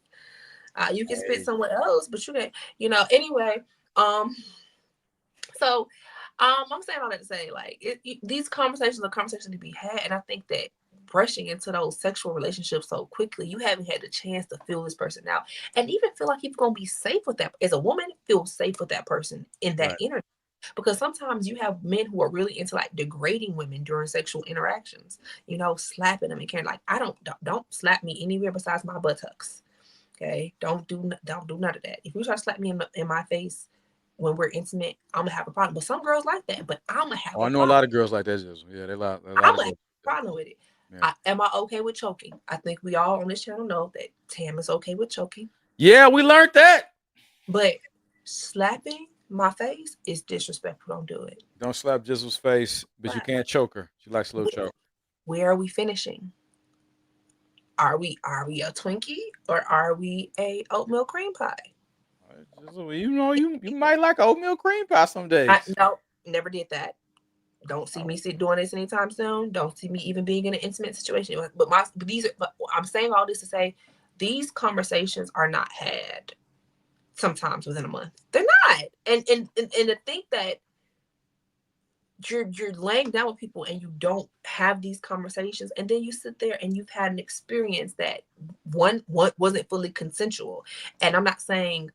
You can spit somewhere else, but you can, you know, anyway. So I'm saying all that to say, like, these conversations are conversations to be had. And I think that rushing into those sexual relationships so quickly, you haven't had the chance to feel this person out and even feel like you're going to be safe with that. As a woman, feel safe with that person in that energy. Because sometimes you have men who are really into like degrading women during sexual interactions, you know, slapping them and caring like, don't slap me anywhere besides my buttocks. Okay, don't do none of that. If you try to slap me in my face when we're intimate, I'm gonna have a problem. But some girls like that, but I'm gonna have. I know a lot of girls like that. Yeah, they like. I'm gonna have a problem with it. Yeah. Am I okay with choking? I think we all on this channel know that Tam is okay with choking. Yeah, we learned that. But slapping my face is disrespectful. Don't do it. Don't slap Gizzle's face, but you can't choke her. She likes a little choke. Where are we finishing? Are we a Twinkie or are we a oatmeal cream pie? You know, you might like oatmeal cream pie some days. No, never did that. Don't see me doing this anytime soon. Don't see me even being in an intimate situation. But I'm saying all this to say these conversations are not had sometimes within a month. They're not. And to think that you're laying down with people and you don't have these conversations, and then you sit there and you've had an experience that one wasn't fully consensual. And I'm not saying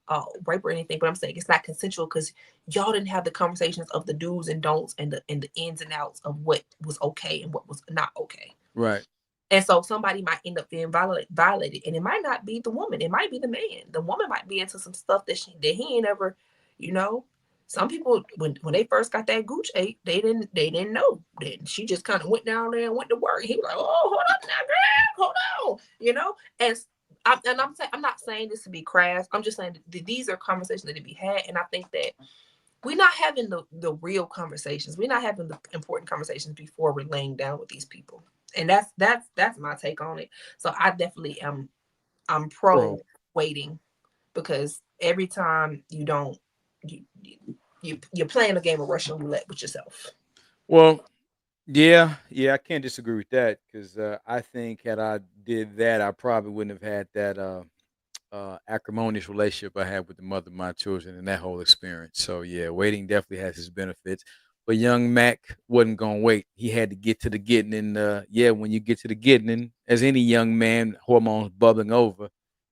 rape or anything, but I'm saying it's not consensual because y'all didn't have the conversations of the do's and don'ts and the ins and outs of what was okay and what was not okay. Right. And so somebody might end up being violated, and it might not be the woman, it might be the man. The woman might be into some stuff that he ain't ever, you know. Some people, when they first got that gooch ache, they didn't know. Then she just kind of went down there and went to work. He was like, "Oh, hold up now, girl, hold on," And I'm not saying this to be crass. I'm just saying that these are conversations that need to be had, and I think that we're not having the real conversations. We're not having the important conversations before we're laying down with these people, and that's my take on it. So I definitely I'm pro waiting, because every time you don't. You're playing a game of Russian roulette with yourself. Well, yeah, I can't disagree with that, because I think had I did that, I probably wouldn't have had that acrimonious relationship I had with the mother of my children and that whole experience. So yeah, waiting definitely has its benefits. But young Mac wasn't gonna wait. He had to get to the getting, and yeah, when you get to the getting, as any young man, hormones bubbling over,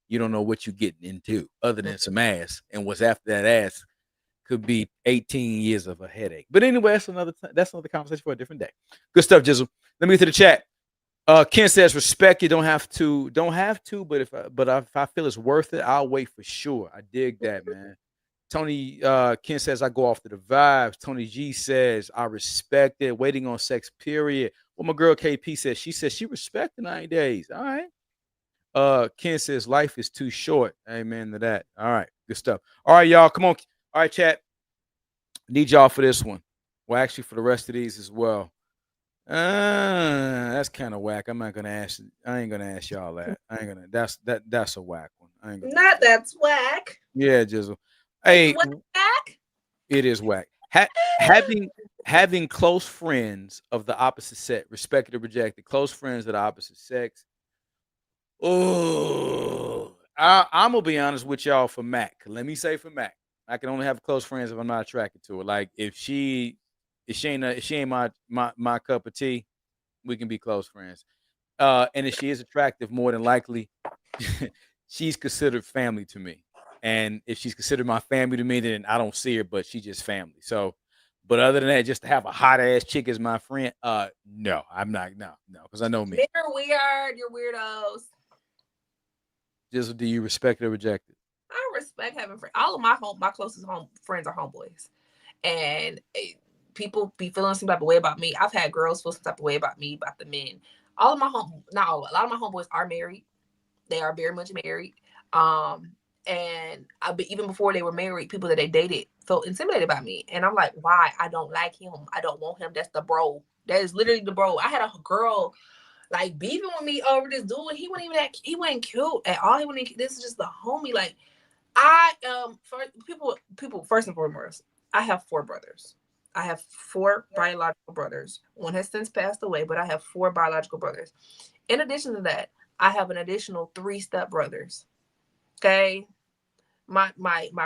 you don't know what you're getting into, other than some ass, and what's after that ass could be 18 years of a headache. But anyway, that's another conversation for a different day. Good stuff, Gizzle. Let me get to the chat. Ken says respect. You don't have to, but if I feel it's worth it, I'll wait for sure. I dig that, man. Tony Ken says I go after the vibes. Tony G says I respect it. Waiting on sex, period. What my girl KP says, she says she respected 90 days. All right. Ken says life is too short. Amen to that. All right, good stuff. All right, y'all, come on. All right, chat. Need y'all for this one. Well, actually, for the rest of these as well. That's kind of whack. I ain't gonna ask y'all that. I ain't gonna. That's a whack one. I ain't gonna. Not that's whack. Yeah, Gizzle. Hey, whack. It is whack. Having close friends of the opposite sex, respected or rejected, close friends of the opposite sex. Oh, I'm gonna be honest with y'all for Mac. Let me say for Mac, I can only have close friends if I'm not attracted to her. Like if she ain't my cup of tea, we can be close friends. And if she is attractive, more than likely, she's considered family to me. And if she's considered my family to me, then I don't see her, but she's just family. So, but other than that, just to have a hot ass chick as my friend, no, I'm not. No, because I know me. They're weird. You're weirdos. Just do you respect or reject it? I respect having friends. All of my closest friends are homeboys, and people be feeling some type of way about me. I've had girls feel some type of way about me, about the men. A lot of my homeboys are married. They are very much married. And even before they were married, people that they dated felt intimidated by me. And I'm like, why? I don't like him. I don't want him. That's the bro. That is literally the bro. I had a girl like beefing with me over this dude. He wasn't cute at all. This is just the homie. Like first and foremost, I have 4 brothers. I have 4 biological brothers. One has since passed away, but I have 4 biological brothers. In addition to that, I have an additional 3 stepbrothers. Okay. My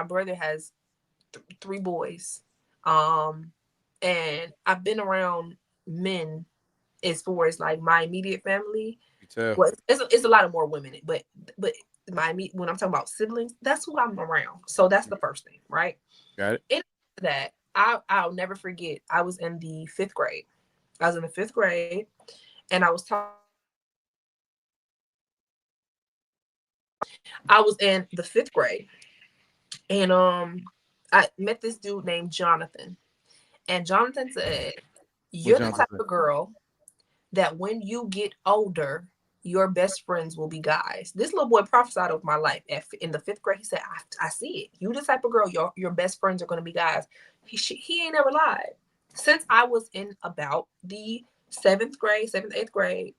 brother has 3 boys. And I've been around men as far as like my immediate family. Well, it's a lot of more women, but when I'm talking about siblings, that's who I'm around. So that's the first thing, right? Got it. In that, I'll never forget. I was in the 5th grade. And I was in the 5th grade, and I met this dude named Jonathan, and Jonathan said, "You're the type of girl that when you get older, your best friends will be guys." This little boy prophesied over my life in the 5th grade. He said, I see it. You the type of girl, your best friends are going to be guys. He ain't never lied. Since I was in about the 7th grade, 8th grade,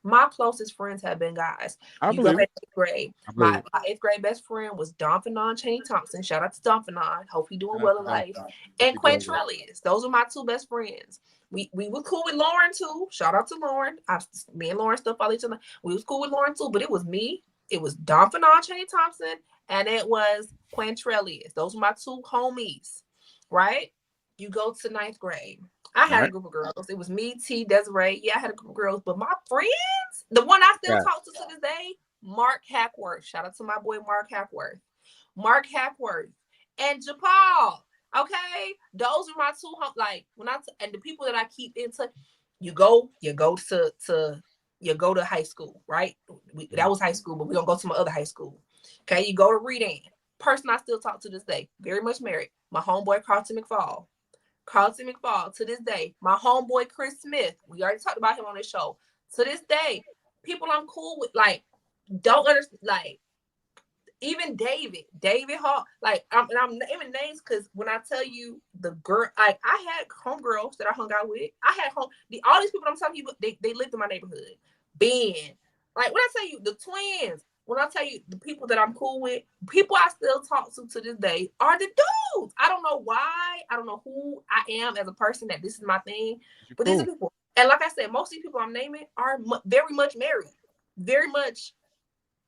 my closest friends have been guys. You go ahead to 8th grade. My 8th grade best friend was Don Fanon Cheney Thompson. Shout out to Don Fanon. Hope he's doing well in life. And Quintrellius. Those are my 2 best friends. We were cool with Lauren too. Shout out to Lauren. Me and Lauren still follow each other. We was cool with Lauren too, but it was me. It was Don Fanon Cheney Thompson, and it was Quintrellius. Those were my 2 homies, right? You go to 9th grade. I had a group of girls. It was me, T, Desiree. Yeah, I had a group of girls, but my friends, the one I still talk to this day, Mark Hackworth. Shout out to my boy Mark Hackworth. And Japal. Okay, those are my 2 like and the people that I keep in touch. You go to high school, right? That was high school, but we don't go to my other high school. Okay, you go to Redan. person I still talk to this day, very much married. My homeboy Carlton McFall. Carlton McFall, to this day. My homeboy Chris Smith. We already talked about him on this show. To this day, people I'm cool with, like, don't understand, like, even David Hall, like, I'm naming names because when I tell you the girl, like, I had homegirls that I hung out with. I had all these people I'm telling you, they lived in my neighborhood. Ben, like, when I tell you the twins, when I tell you the people that I'm cool with, people I still talk to this day are the dudes. I don't know why. I don't know who I am as a person that this is my thing, but these are people. And like I said, most of these people I'm naming are very much married, very much.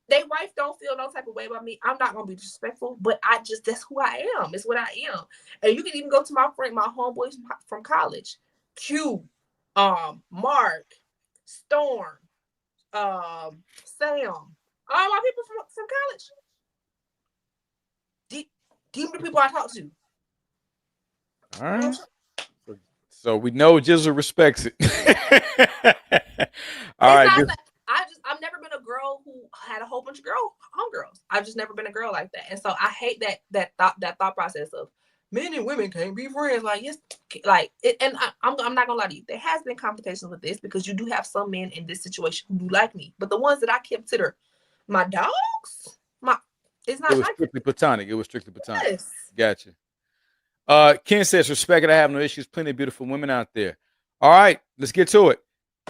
They wife don't feel no type of way about me. I'm not gonna be disrespectful, but that's who I am. It's what I am. And you can even go to my homeboys from college, Q, Mark, Storm, Sam, all my people from college. These are the people I talk to. All right. So we know Gizzle respects it. All right. I've never been a girl who had a whole bunch of homegirls. I've just never been a girl like that. And so I hate that thought process of men and women can't be friends. Like, yes, like it, and I'm not gonna lie to you. There has been complications with this because you do have some men in this situation who do like me, but the ones that I consider my dogs, it's not. It was strictly platonic. It was strictly platonic. Yes. Gotcha. Ken says, respect it. I have no issues. Plenty of beautiful women out there. All right, let's get to it.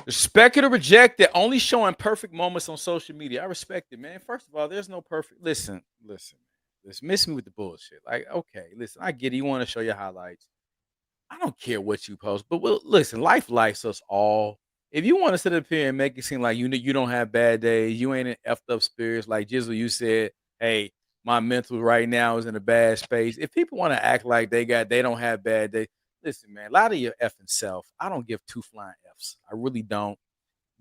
Respect it or reject it. Only showing perfect moments on social media. I respect it, man. First of all, there's no perfect. Listen. Miss me with the bullshit. Like, okay, listen, I get it. You want to show your highlights. I don't care what you post, but listen, life likes us all. If you want to sit up here and make it seem like you don't have bad days, you ain't in effed up spirits, like Gizzle, you said, hey, my mental right now is in a bad space. If people want to act like they don't have bad days, listen, man, lie to your effing self. I don't give two flying Fs. I really don't.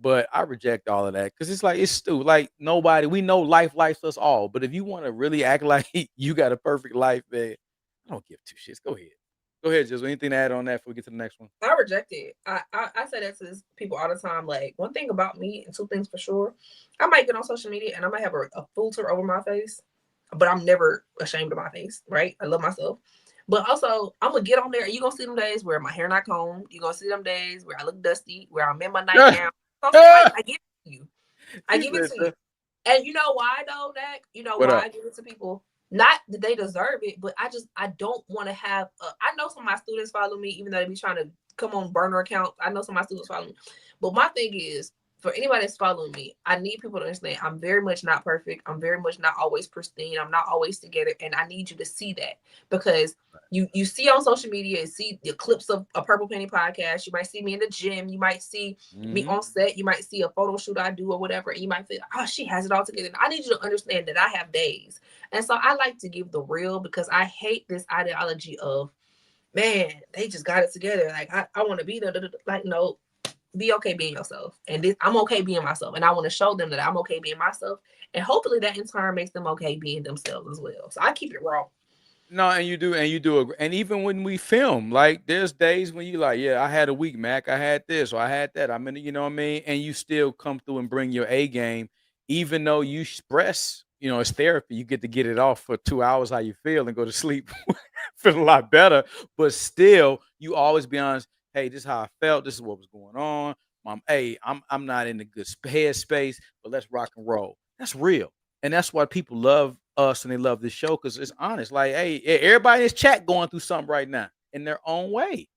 But I reject all of that because it's like, it's stupid. Like, we know life likes us all. But if you want to really act like you got a perfect life, man, I don't give two shits. Go ahead, Jizzle. Anything to add on that before we get to the next one? I reject it. I say that to people all the time. Like, one thing about me, and two things for sure, I might get on social media and I might have a filter over my face, but I'm never ashamed of my face, right? I love myself. But also, I'm going to get on there and you're going to see them days where my hair not combed. You're going to see them days where I look dusty, where I'm in my nightgown. I give it to you. I give it to you. And you know why, though, Dak? You know why I give it to people? Not that they deserve it, but I don't want to have. I know some of my students follow me, even though they be trying to come on burner accounts. I know some of my students follow me. But my thing is, for anybody that's following me, I need people to understand I'm very much not perfect. I'm very much not always pristine. I'm not always together. And I need you to see that because you see on social media and see the clips of a Purple Panty podcast. You might see me in the gym. You might see me on set. You might see a photo shoot I do or whatever. And you might feel, oh, she has it all together. I need you to understand that I have days. And so I like to give the real because I hate this ideology of, man, they just got it together. Like, I want to be there. Like, no. Be okay being yourself. And I'm okay being myself. And I want to show them that I'm okay being myself. And hopefully that in turn makes them okay being themselves as well. So I keep it raw. No, and you do. And even when we film, like, there's days when you like, yeah, I had a week, Mac. I had this or I had that. I mean, you know what I mean? And you still come through and bring your A game, even though you express, it's therapy. You get to get it off for 2 hours how you feel and go to sleep feeling a lot better. But still, you always be honest. Hey, this is how I felt. This is what was going on. I'm not in a good headspace, but let's rock and roll. That's real. And that's why people love us and they love this show because it's honest. Like, hey, everybody in this chat going through something right now in their own way.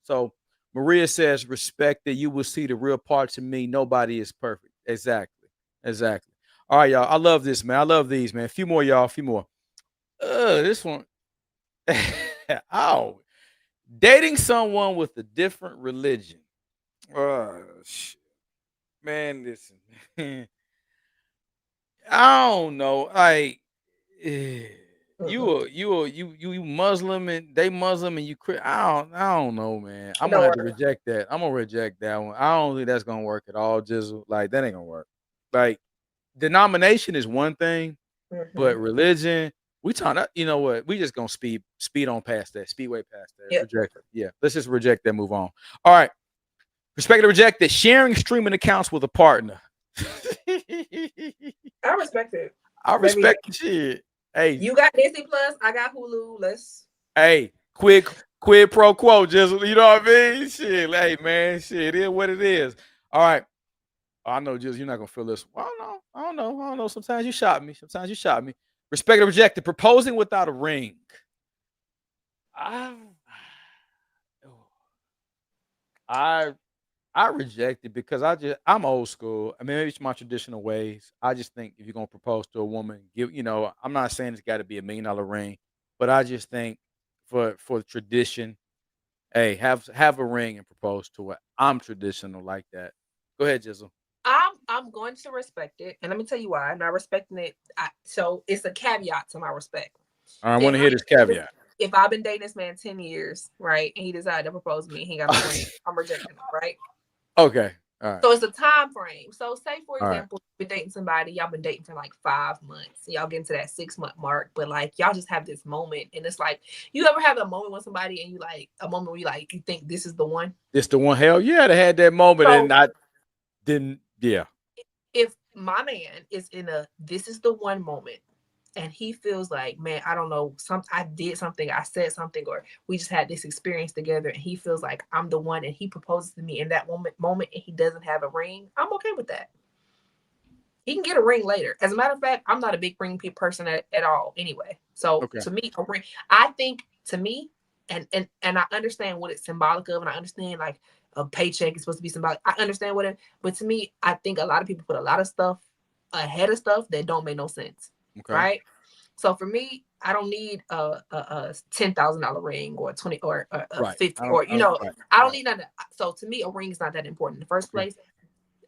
So Maria says, respect that you will see the real parts of me. Nobody is perfect. Exactly. All right, y'all. I love this, man. I love these, man. A few more, y'all. A few more. This one. Oh. Dating someone with a different religion. Shit. Man, listen. I don't know. Like, you Muslim and they Muslim and you I don't know, man. I'm gonna have to reject that. I'm gonna reject that one. I don't think that's gonna work at all, Gizzle. Like, that ain't gonna work. Like, denomination is one thing, but religion. We talking, you know what? We just gonna speed on past that, speedway past that. Yep. Reject it. Yeah, let's just reject that. Move on. All right. Respect to reject it. Sharing streaming accounts with a partner. I respect it. I respect the shit. Hey, you got Disney Plus, I got Hulu. Let's. Hey, quid pro quo, Gizzle. You know what I mean? Shit, hey man, shit, it is what it is. All right. I know, Gizzle, you're not gonna feel this. I don't know. Sometimes you shot me. Respect or rejected. Proposing without a ring. I reject it because I'm old school. I mean, maybe it's my traditional ways. I just think if you're gonna propose to a woman, I'm not saying it's got to be $1 million ring, but I just think for the tradition, hey, have a ring and propose to it. I'm traditional like that. Go ahead, Gizzle. I'm going to respect it, and let me tell you why I'm not respecting it. So it's a caveat to my respect. I want to hear this caveat. If I've been dating this man 10 years, right, and he decided to propose to me, he got a ring, I'm rejecting him, right? Okay. All right. So it's a time frame. So say, for example, you've been dating somebody, y'all been dating for like 5 months. Y'all get into that 6-month mark, but like y'all just have this moment. And it's like, you ever have a moment with somebody and you think this is the one? This the one? Hell yeah, I had that moment and I didn't, yeah. If my man is in this is the one moment, and he feels like, man, I don't know, I did something, I said something, or we just had this experience together, and he feels like I'm the one, and he proposes to me in that moment, and he doesn't have a ring, I'm okay with that. He can get a ring later. As a matter of fact, I'm not a big ring person at all anyway. So to me, a ring, I think to me, and I understand what it's symbolic of, and I understand like a paycheck is supposed to be symbolic. I understand what but to me, I think a lot of people put a lot of stuff ahead of stuff that don't make no sense. Okay. Right. So for me, I don't need a $10,000 ring or 20 or a 50 or I don't need that. So to me, a ring is not that important in the first place.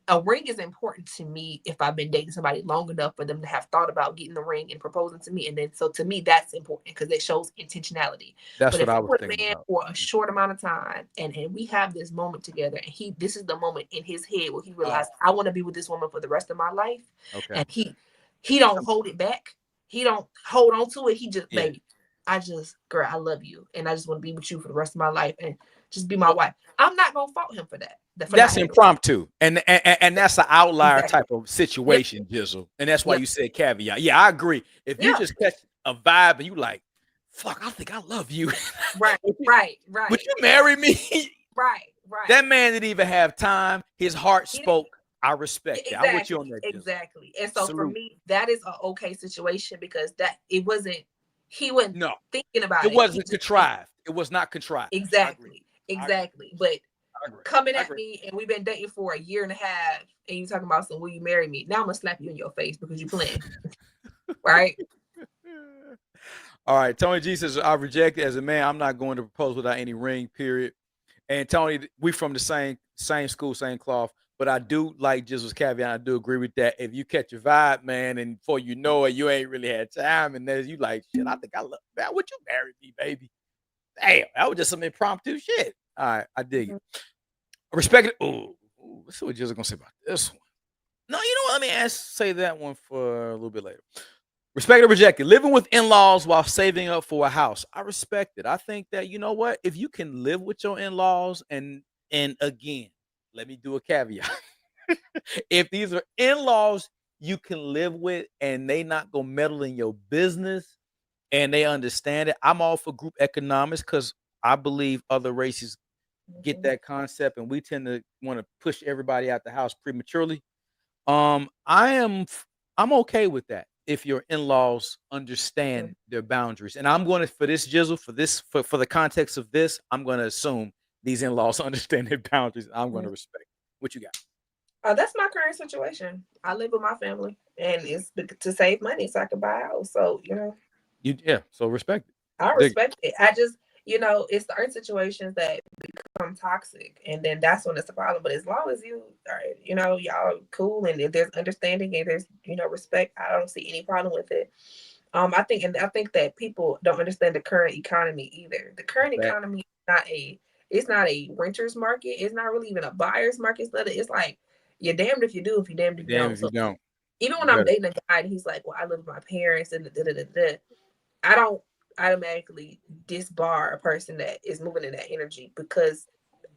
A ring is important to me if I've been dating somebody long enough for them to have thought about getting the ring and proposing to me. And then so to me, that's important because it shows intentionality. That's what I was thinking about. For a short amount of time, and we have this moment together, and this is the moment in his head where he realized I want to be with this woman for the rest of my life. Okay. And he don't hold it back. He don't hold on to it. He just, baby, girl, I love you. And I just want to be with you for the rest of my life and just be my wife. I'm not going to fault him for that. That's impromptu. And that's an outlier type of situation, Gizzle. And that's why you said caveat. Yeah, I agree. If you just catch a vibe and you like, fuck, I think I love you. Right. Would you marry me? Right. That man didn't even have time. His heart spoke. I respect it. I'm with you on that. Exactly. And so for me, that is an okay situation because he wasn't thinking about it. It wasn't contrived. It was not contrived. Exactly. But coming at me and we've been dating for 1.5 years and you talking about will you marry me? Now I'm gonna slap you in your face because you're playing. Right? All right. Tony G says, I reject it as a man. I'm not going to propose without any ring, period. And Tony, we from the same school, same cloth. But I do like Gizzle's caveat. I do agree with that. If you catch a vibe, man, and before you know it, you ain't really had time, and then you like, shit, I think I love that. Would you marry me, baby? Damn, that was just some impromptu shit. All right, I dig it. Respect it. Ooh, let's see what Gizzle's gonna say about this one. No, you know what? Let me say that one for a little bit later. Respect or reject it. Living with in-laws while saving up for a house. I respect it. I think that, you know what? If you can live with your in-laws and again, let me do a caveat. If these are in-laws you can live with and they not gonna meddle in your business and they understand it, I'm all for group economics because I believe other races get that concept and we tend to want to push everybody out the house prematurely. I'm okay with that if your in-laws understand their boundaries. And I'm going to, for this Gizzle, for the context of this, I'm going to assume these in-laws understand their boundaries. I'm going to respect. What you got? That's my current situation. I live with my family, and it's to save money so I can buy a house. So so respect it. I respect it. I just, it's certain situations that become toxic, and then that's when it's a problem. But as long as you are, y'all cool, and if there's understanding and there's, respect, I don't see any problem with it. I think that people don't understand the current economy either. The current economy is not a renter's market. It's not really even a buyer's market. It's like you're damned if you do, if you're damned if you don't. If you don't. Even when I'm dating a guy and he's like, well, I live with my parents and I don't automatically disbar a person that is moving in that energy because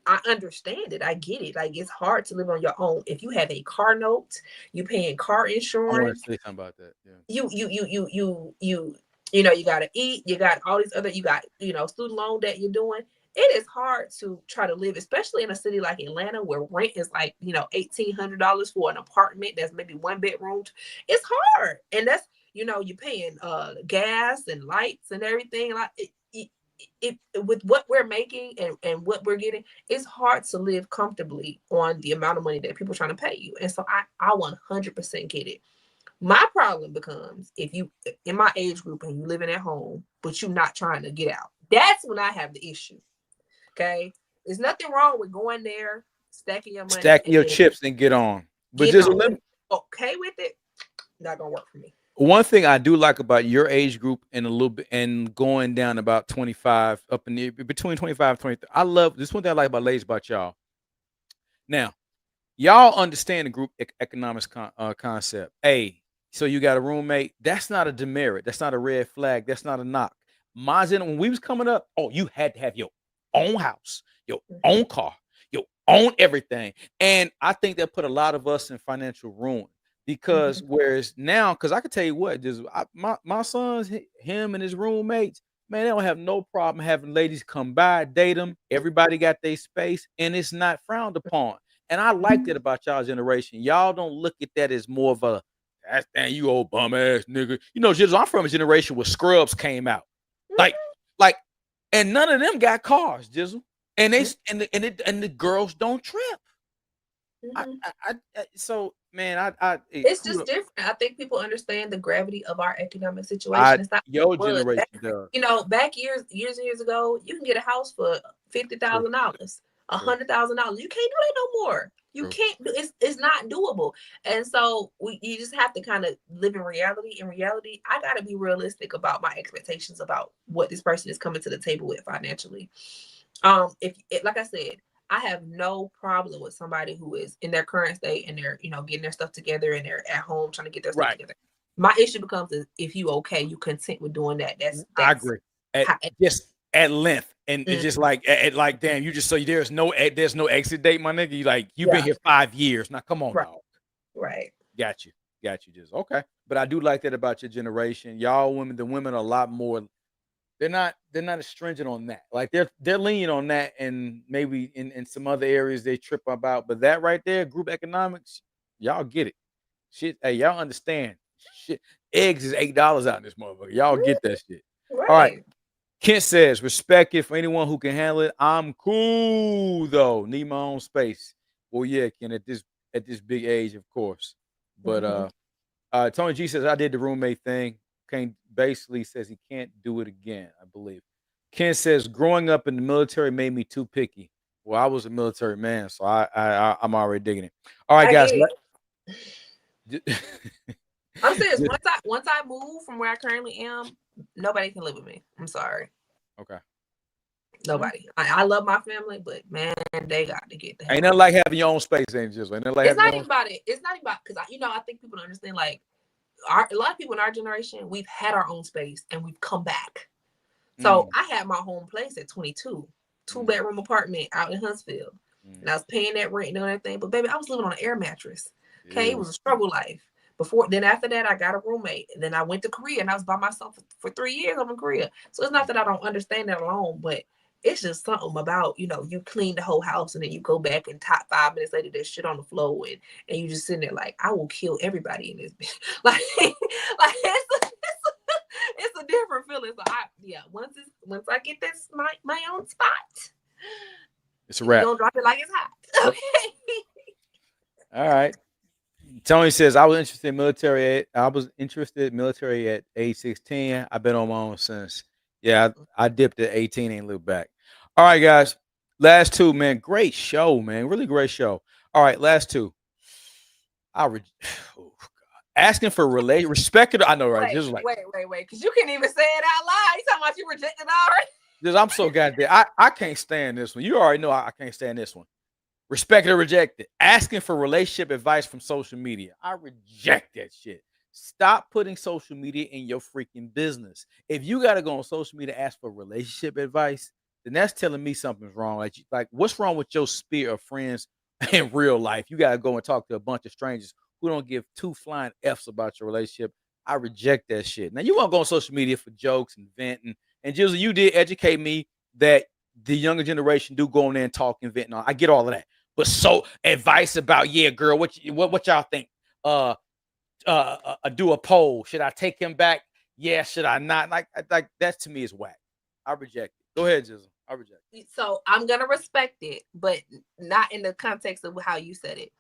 I understand it. I get it. Like, it's hard to live on your own. If you have a car note, you paying car I want to insurance, say something about that. Yeah. you gotta eat, you got all these other, you got, student loan that you're doing. It is hard to try to live, especially in a city like Atlanta where rent is like, $1,800 for an apartment that's maybe one bedroom. It's hard. And that's, you're paying gas and lights and everything. Like it with what we're making and what we're getting, it's hard to live comfortably on the amount of money that people are trying to pay you. And so I 100% get it. My problem becomes if you in my age group and you living at home, but you're not trying to get out. That's when I have the issue. Okay. There's nothing wrong with going there, stacking your money. Stacking your chips and get on. But just okay with it, not gonna work for me. One thing I do like about your age group and a little bit and going down about 25 up in the between 25 and 23. I love this one thing I like about ladies about y'all. Now, y'all understand the group economics concept. Hey, so you got a roommate. That's not a demerit. That's not a red flag. That's not a knock. When we was coming up, you had to have your own house, your own car, your own everything. And I think that put a lot of us in financial ruin. Because whereas now, because I can tell you what, my sons, him and his roommates, man, they don't have no problem having ladies come by, date them. Everybody got their space, and it's not frowned upon. And I like that about y'all generation. Y'all don't look at that as more of a, that's dang, you old bum ass nigga. Gizzle, I'm from a generation where Scrubs came out, like, and none of them got cars, Gizzle, and the girls don't trip. So. Man, it's just different. I think people understand the gravity of our economic situation. It's not your generation does. Back years and years ago, you can get a house for $50,000, $100,000. You can't do that no more. You can't do it's not doable. And so you just have to kind of live in reality. In reality, I gotta be realistic about my expectations about what this person is coming to the table with financially. Like I said, I have no problem with somebody who is in their current state and they're, getting their stuff together and they're at home trying to get their stuff together. My issue becomes if you content with doing that. I agree. Just at length. And it's just like, damn, there's no exit date, my nigga. You've been here 5 years. Now, come on, dog. Right. Got you. Just okay. But I do like that about your generation. Y'all women, the women are a lot more. They're not as stringent on that. Like they're lenient on that, and maybe in some other areas they trip about. But that right there, group economics, y'all get it. Shit, hey, y'all understand. Shit, eggs is $8 out in this motherfucker. Y'all get that shit. Right. All right. Kent says, respect it for anyone who can handle it. I'm cool though. Need my own space. Well, yeah, Ken, at this big age, of course. But Tony G says I did the roommate thing. Kane basically says he can't do it again, I believe. Ken says growing up in the military made me too picky. Well, I was a military man, so I'm already digging it. All right, guys. I'm serious. Once I move from where I currently am, nobody can live with me. I'm sorry. Okay. Nobody. I love my family, but man, they got to get that. Ain't nothing like having your own space, ain't it? It's not even about it. It's not about because I think people don't understand a lot of people in our generation, we've had our own space and we've come back. So I had my home place at 22, 2-bedroom apartment out in Huntsville. And I was paying that rent and everything. But baby, I was living on an air mattress. Okay, it was a struggle life. After that, I got a roommate. And then I went to Korea and I was by myself for 3 years over in Korea. So it's not that I don't understand that alone, but it's just something about, you clean the whole house and then you go back and 5 minutes later there's shit on the floor and you just sitting there like, I will kill everybody in this bitch. It's a different feeling. So once I get this my own spot, it's a wrap. Don't drop it like it's hot. Okay. All right. Tony says I was interested in military at age 16. I've been on my own since. Yeah, I dipped at 18 and looked back. All right, guys. Last two, man. Great show, man. Really great show. All right, last two. Asking for respect. I know, right? Wait. Because you can't even say it out loud. You talking about you rejected already? I'm so goddamn. I can't stand this one. You already know I can't stand this one. Respect it or reject it. Asking for relationship advice from social media. I reject that shit. Stop putting social media in your freaking business. If you got to go on social media to ask for relationship advice, then that's telling me something's wrong. Like what's wrong with your sphere of friends in real life? You gotta go and talk to a bunch of strangers who don't give two flying F's about your relationship. I reject that shit. Now you want to go on social media for jokes and venting. And Gizzle, you did educate me that the younger generation do go on there and talk and vent. I get all of that. But so advice about, yeah, girl, what y'all think? Do a poll. Should I take him back? Yeah, should I not? Like that to me is whack. I reject it. Go ahead, Gizzle. I reject it. So I'm gonna respect it, but not in the context of how you said it.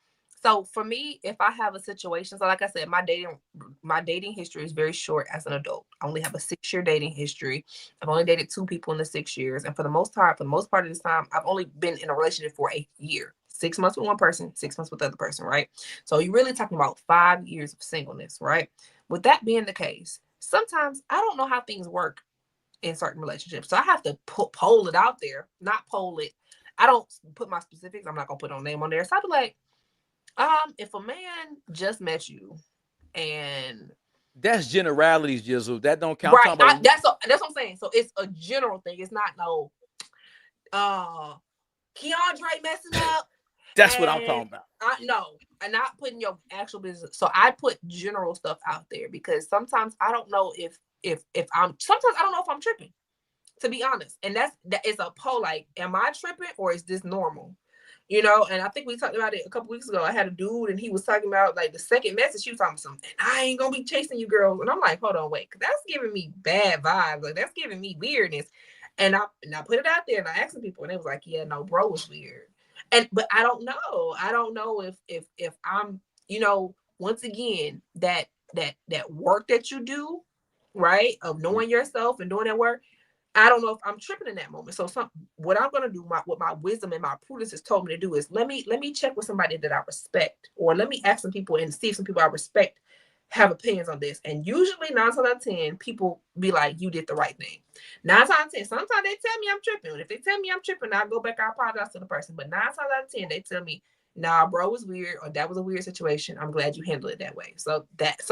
So for me, if I have a situation, so like I said, my dating history is very short as an adult. I only have a 6-year dating history. I've only dated 2 people in the 6 years. And for the most part of this time, I've only been in a relationship for a year. 6 months with one person, 6 months with the other person, right? So you're really talking about 5 years of singleness, right? With that being the case, sometimes I don't know how things work in certain relationships. So I have to poll it out there, not poll it. I don't put my specifics. I'm not going to put no name on there. So I'd be like, if a man just met you and that's generalities, Gizzle. That don't count. Right. That's what I'm saying. So it's a general thing. It's not no Keandre messing up. That's what I'm talking about. I'm not putting your actual business. So I put general stuff out there because sometimes I don't know if sometimes I don't know if I'm tripping, to be honest. And that is a poll, like, am I tripping or is this normal? You know, and I think we talked about it a couple weeks ago. I had a dude and he was talking about like the second message. He was talking something. I ain't gonna be chasing you girls. And I'm like, hold on, wait, because that's giving me bad vibes. Like that's giving me weirdness. And I put it out there and I asked some people and they was like, yeah, no, bro was weird. But I don't know. I don't know if I'm, you know, once again, that work that you do, right, of knowing yourself and doing that work, I don't know if I'm tripping in that moment. So what I'm gonna do, what my wisdom and my prudence has told me to do is let me check with somebody that I respect, or let me ask some people and see if some people I respect have opinions on this. And usually 9 times out of 10, people be like, you did the right thing. 9 times out of 10, sometimes they tell me I'm tripping. And if they tell me I'm tripping, I go back, I apologize to the person. But 9 times out of 10, they tell me, nah, bro was weird, or that was a weird situation. I'm glad you handled it that way. So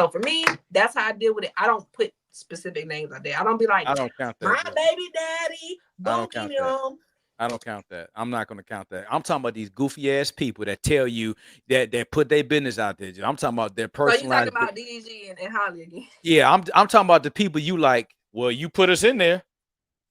for me, that's how I deal with it. I don't put specific names out there. I don't be like, I don't count that. My baby daddy, bunking him. I don't count that. I'm not going to count that. I'm talking about these goofy ass people that tell you that put their business out there. I'm talking about their personal. So you talking about DDG and Holly again? Yeah, I'm talking about the people you like. Well, you put us in there.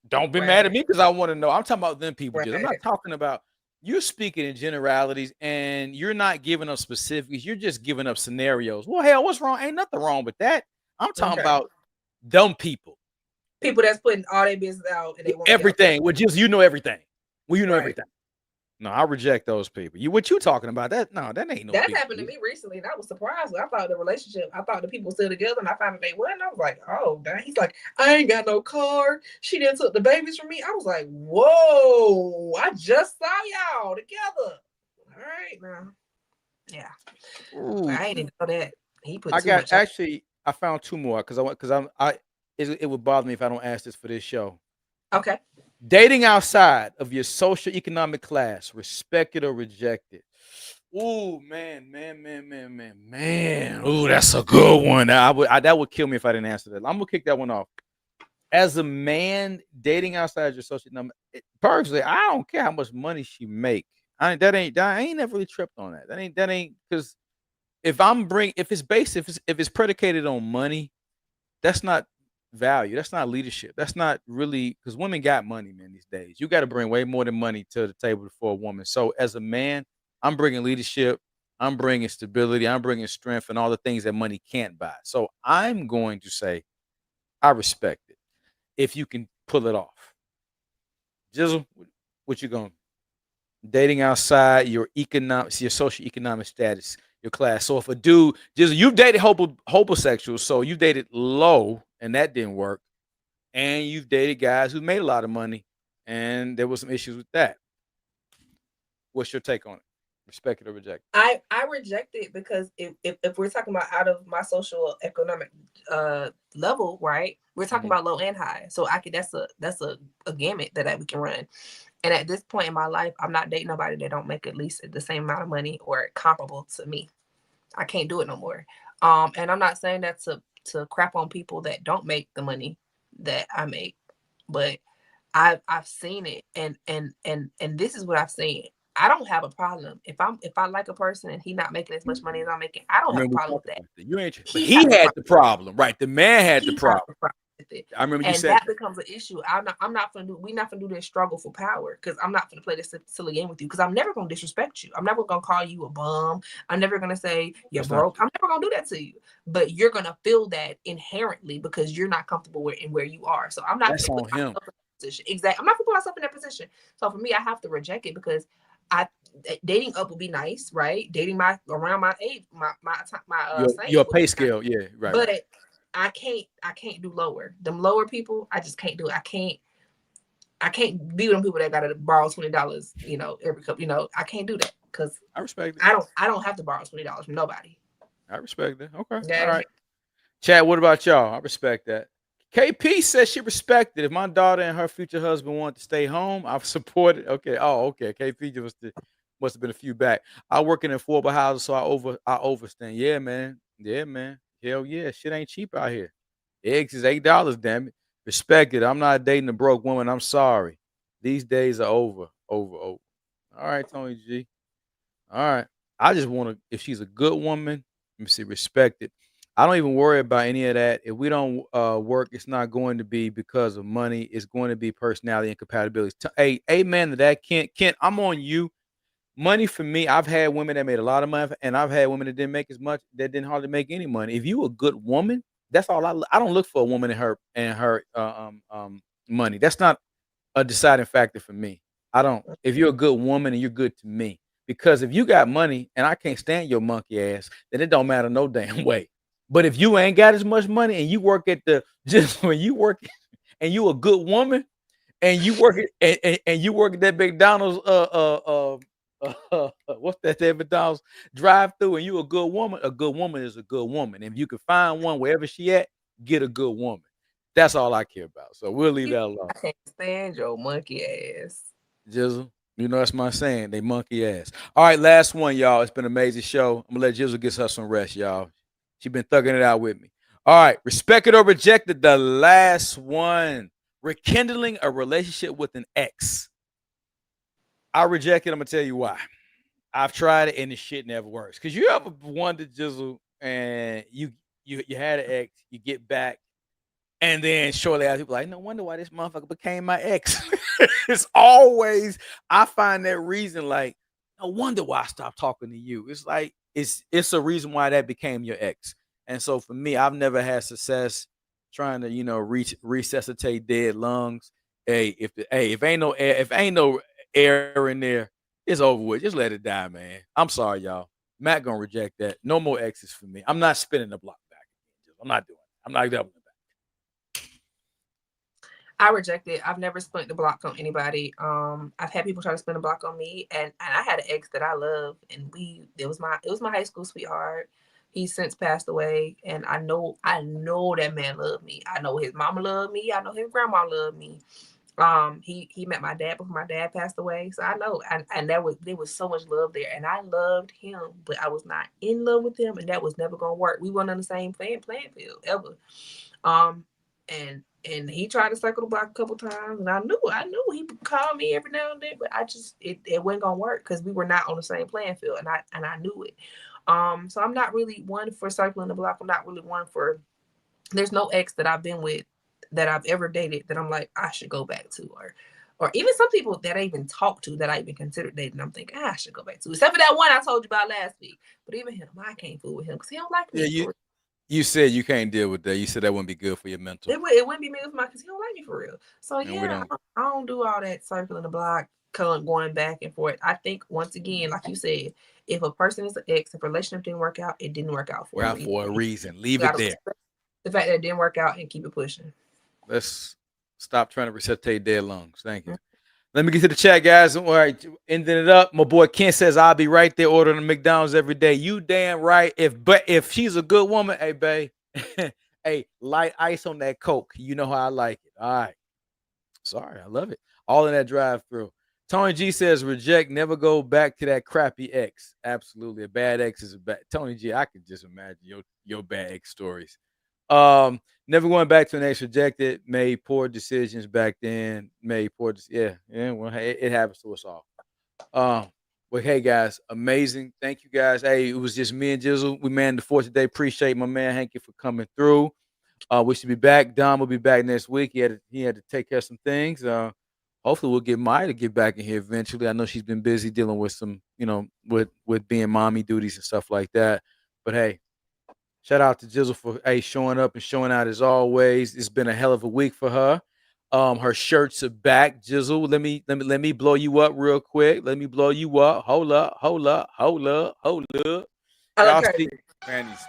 Don't be mad at me because I want to know. I'm talking about them people. I'm not talking about. You're speaking in generalities and you're not giving up specifics. You're just giving up scenarios. Well, hell, what's wrong? Ain't nothing wrong with that. I'm talking about dumb people. People that's putting all their business out and they want everything. Well, just you know everything. Well, you know everything. No, I reject those people. What you talking about? That ain't no. That happened to me recently, and I was surprised. I thought the people still together, and I found out they weren't. I was like, oh, dang. He's like, I ain't got no car. She didn't took the babies from me. I was like, whoa, I just saw y'all together. All right, now. Yeah. Ooh. I didn't know that. He put I found 2 more because it would bother me if I don't ask this for this show. Okay. Dating outside of your social economic class, respect it or reject it. Ooh, man. Ooh, that's a good one. That would kill me if I didn't answer that. I'm gonna kick that one off. As a man, dating outside your social economic, personally, I don't care how much money she make. I ain't never really tripped on that. That ain't because if it's predicated on money, that's not value. That's not leadership. That's not really, because women got money, man, these days. You got to bring way more than money to the table for a woman. So as a man, I'm bringing leadership. I'm bringing stability. I'm bringing strength and all the things that money can't buy. So I'm going to say I respect it if you can pull it off. Gizzle, what you going? Dating outside your social economic status, your class. So if a dude, Gizzle, you've dated homosexuals, so you dated low and that didn't work. And you've dated guys who made a lot of money and there was some issues with that. What's your take on it? Respect it or reject it? I reject it because if we're talking about out of my social economic level, right? We're talking about low and high. So that's a gamut that we can run. And at this point in my life, I'm not dating nobody that don't make at least the same amount of money or comparable to me. I can't do it no more. And I'm not saying that to crap on people that don't make the money that I make, but I've seen it, and this is what I've seen. I don't have a problem if I like a person and he not making as much money as I'm making. I don't have a problem with that. You ain't. But he had the problem, right? The man had the problem. With it. I remember you and said that becomes an issue. I'm not gonna do. We're not gonna do this struggle for power because I'm not gonna play this silly game with you because I'm never gonna disrespect you. I'm never gonna call you a bum. I'm never gonna say you're broke. I'm never gonna do that to you. But you're gonna feel that inherently because you're not comfortable where you are. So I'm not. That's on him. Exactly. I'm not gonna put myself in that position. So for me, I have to reject it because dating up would be nice, right? Dating around my age, your pay scale, nice. Yeah, right. But I can't do lower. Them lower people, I just can't do it. I can't be with them people that gotta borrow $20, every couple, I can't do that because I respect it. I don't have to borrow $20 from nobody. I respect that. Okay. Yeah. All right. Chad, what about y'all? I respect that. KP says she respected. If my daughter and her future husband wanted to stay home, I've supported. Okay. Oh, okay. KP must have been a few back. I work in affordable houses, so I overstand. Yeah, man. Yeah, man. Hell yeah. Shit ain't cheap out here. Eggs is $8, damn it. Respect it. I'm not dating a broke woman. I'm sorry. These days are over. All right, Tony G. All right. I just want to, if she's a good woman, let me see, respect it. I don't even worry about any of that. If we don't work, it's not going to be because of money. It's going to be personality and compatibility. Hey, amen to that, Kent. Kent, I'm on you. Money for me, I've had women that made a lot of money, and I've had women that didn't make as much, that didn't hardly make any money. If you a good woman, that's all I don't look for a woman and her money. That's not a deciding factor for me. I don't. If you're a good woman and you're good to me, because if you got money and I can't stand your monkey ass, then it don't matter no damn way. But if you ain't got as much money and you work at when you work and you a good woman and you work and you work at that McDonald's what's that McDonald's drive through and you a good woman is a good woman. If you can find one wherever she at, get a good woman. That's all I care about. So we'll leave that alone. I can't stand your monkey ass. Gizzle. That's my saying. They monkey ass. All right, last one, y'all. It's been an amazing show. I'm gonna let Gizzle get her some rest, y'all. She been thugging it out with me. All right, respect it or reject it. The last one. Rekindling a relationship with an ex. I reject it. I'm gonna tell you why. I've tried it and the shit never works. Cause you ever wondered, Gizzle, and you had an ex, you get back, and then shortly after, people like, no wonder why this motherfucker became my ex. It's always, I find that reason like, no wonder why I stopped talking to you. It's like, it's a reason why that became your ex. And so for me, I've never had success trying to, resuscitate dead lungs. If ain't no air in there, it's over with. Just let it die, man. I'm sorry, y'all. Matt gonna reject that. No more exes for me. I'm not spinning the block back. I'm not doing it. I'm not doubling it back. I reject it. I've never spent the block on anybody. I've had people try to spin the block on me, and I had an ex that I love, and it was my high school sweetheart. He's since passed away, and I know that man loved me. I know his mama loved me. I know his grandma loved me. He met my dad before my dad passed away, so I know, and there was so much love there, and I loved him, but I was not in love with him, and that was never gonna work. We weren't on the same playing field ever. And he tried to circle the block a couple times, and I knew he would call me every now and then, but it wasn't gonna work because we were not on the same playing field, and I knew it. So I'm not really one for circling the block. I'm not really one for. There's no ex that I've been with that I've ever dated that I'm like I should go back to, or even some people that I even talked to that I even considered dating. I'm thinking I should go back to, except for that one I told you about last week. But even him, I can't fool with him because he don't like me. Yeah, you said you can't deal with that. You said that wouldn't be good for your mental. It wouldn't be me with my because he don't like me for real. So yeah, I don't do all that circling the block, going back and forth. I think once again, like you said, if a person is an ex, if a relationship didn't work out, it didn't work out for a reason. Leave it there. The fact that it didn't work out and keep it pushing. Let's stop trying to resuscitate dead lungs. Thank you. Let me get to the chat, guys. All right, ending it up. My boy Ken says I'll be right there ordering the McDonald's every day. You damn right. If she's a good woman, hey babe, hey, light ice on that Coke. You know how I like it. All right. Sorry, I love it. All in that drive-through. Tony G says reject, never go back to that crappy ex. Absolutely. A bad ex is a bad. Tony G, I can just imagine your bad ex stories. never going back to an ex, rejected, made poor decisions back then, yeah, well, hey, it happens to us all. Well, hey guys, amazing. Thank you guys. Hey, it was just me and Gizzle. We manned the fort today. Appreciate my man Hanky for coming through. We should be back. Dom will be back next week. He had to take care of some things. Hopefully we'll get Maya to get back in here eventually. I know she's been busy dealing with some, with being mommy duties and stuff like that. But hey, shout out to Gizzle for showing up and showing out as always. It's been a hell of a week for her. Her shirts are back. Gizzle, let me blow you up real quick. Let me blow you up. Hold up. I look crazy. Man, these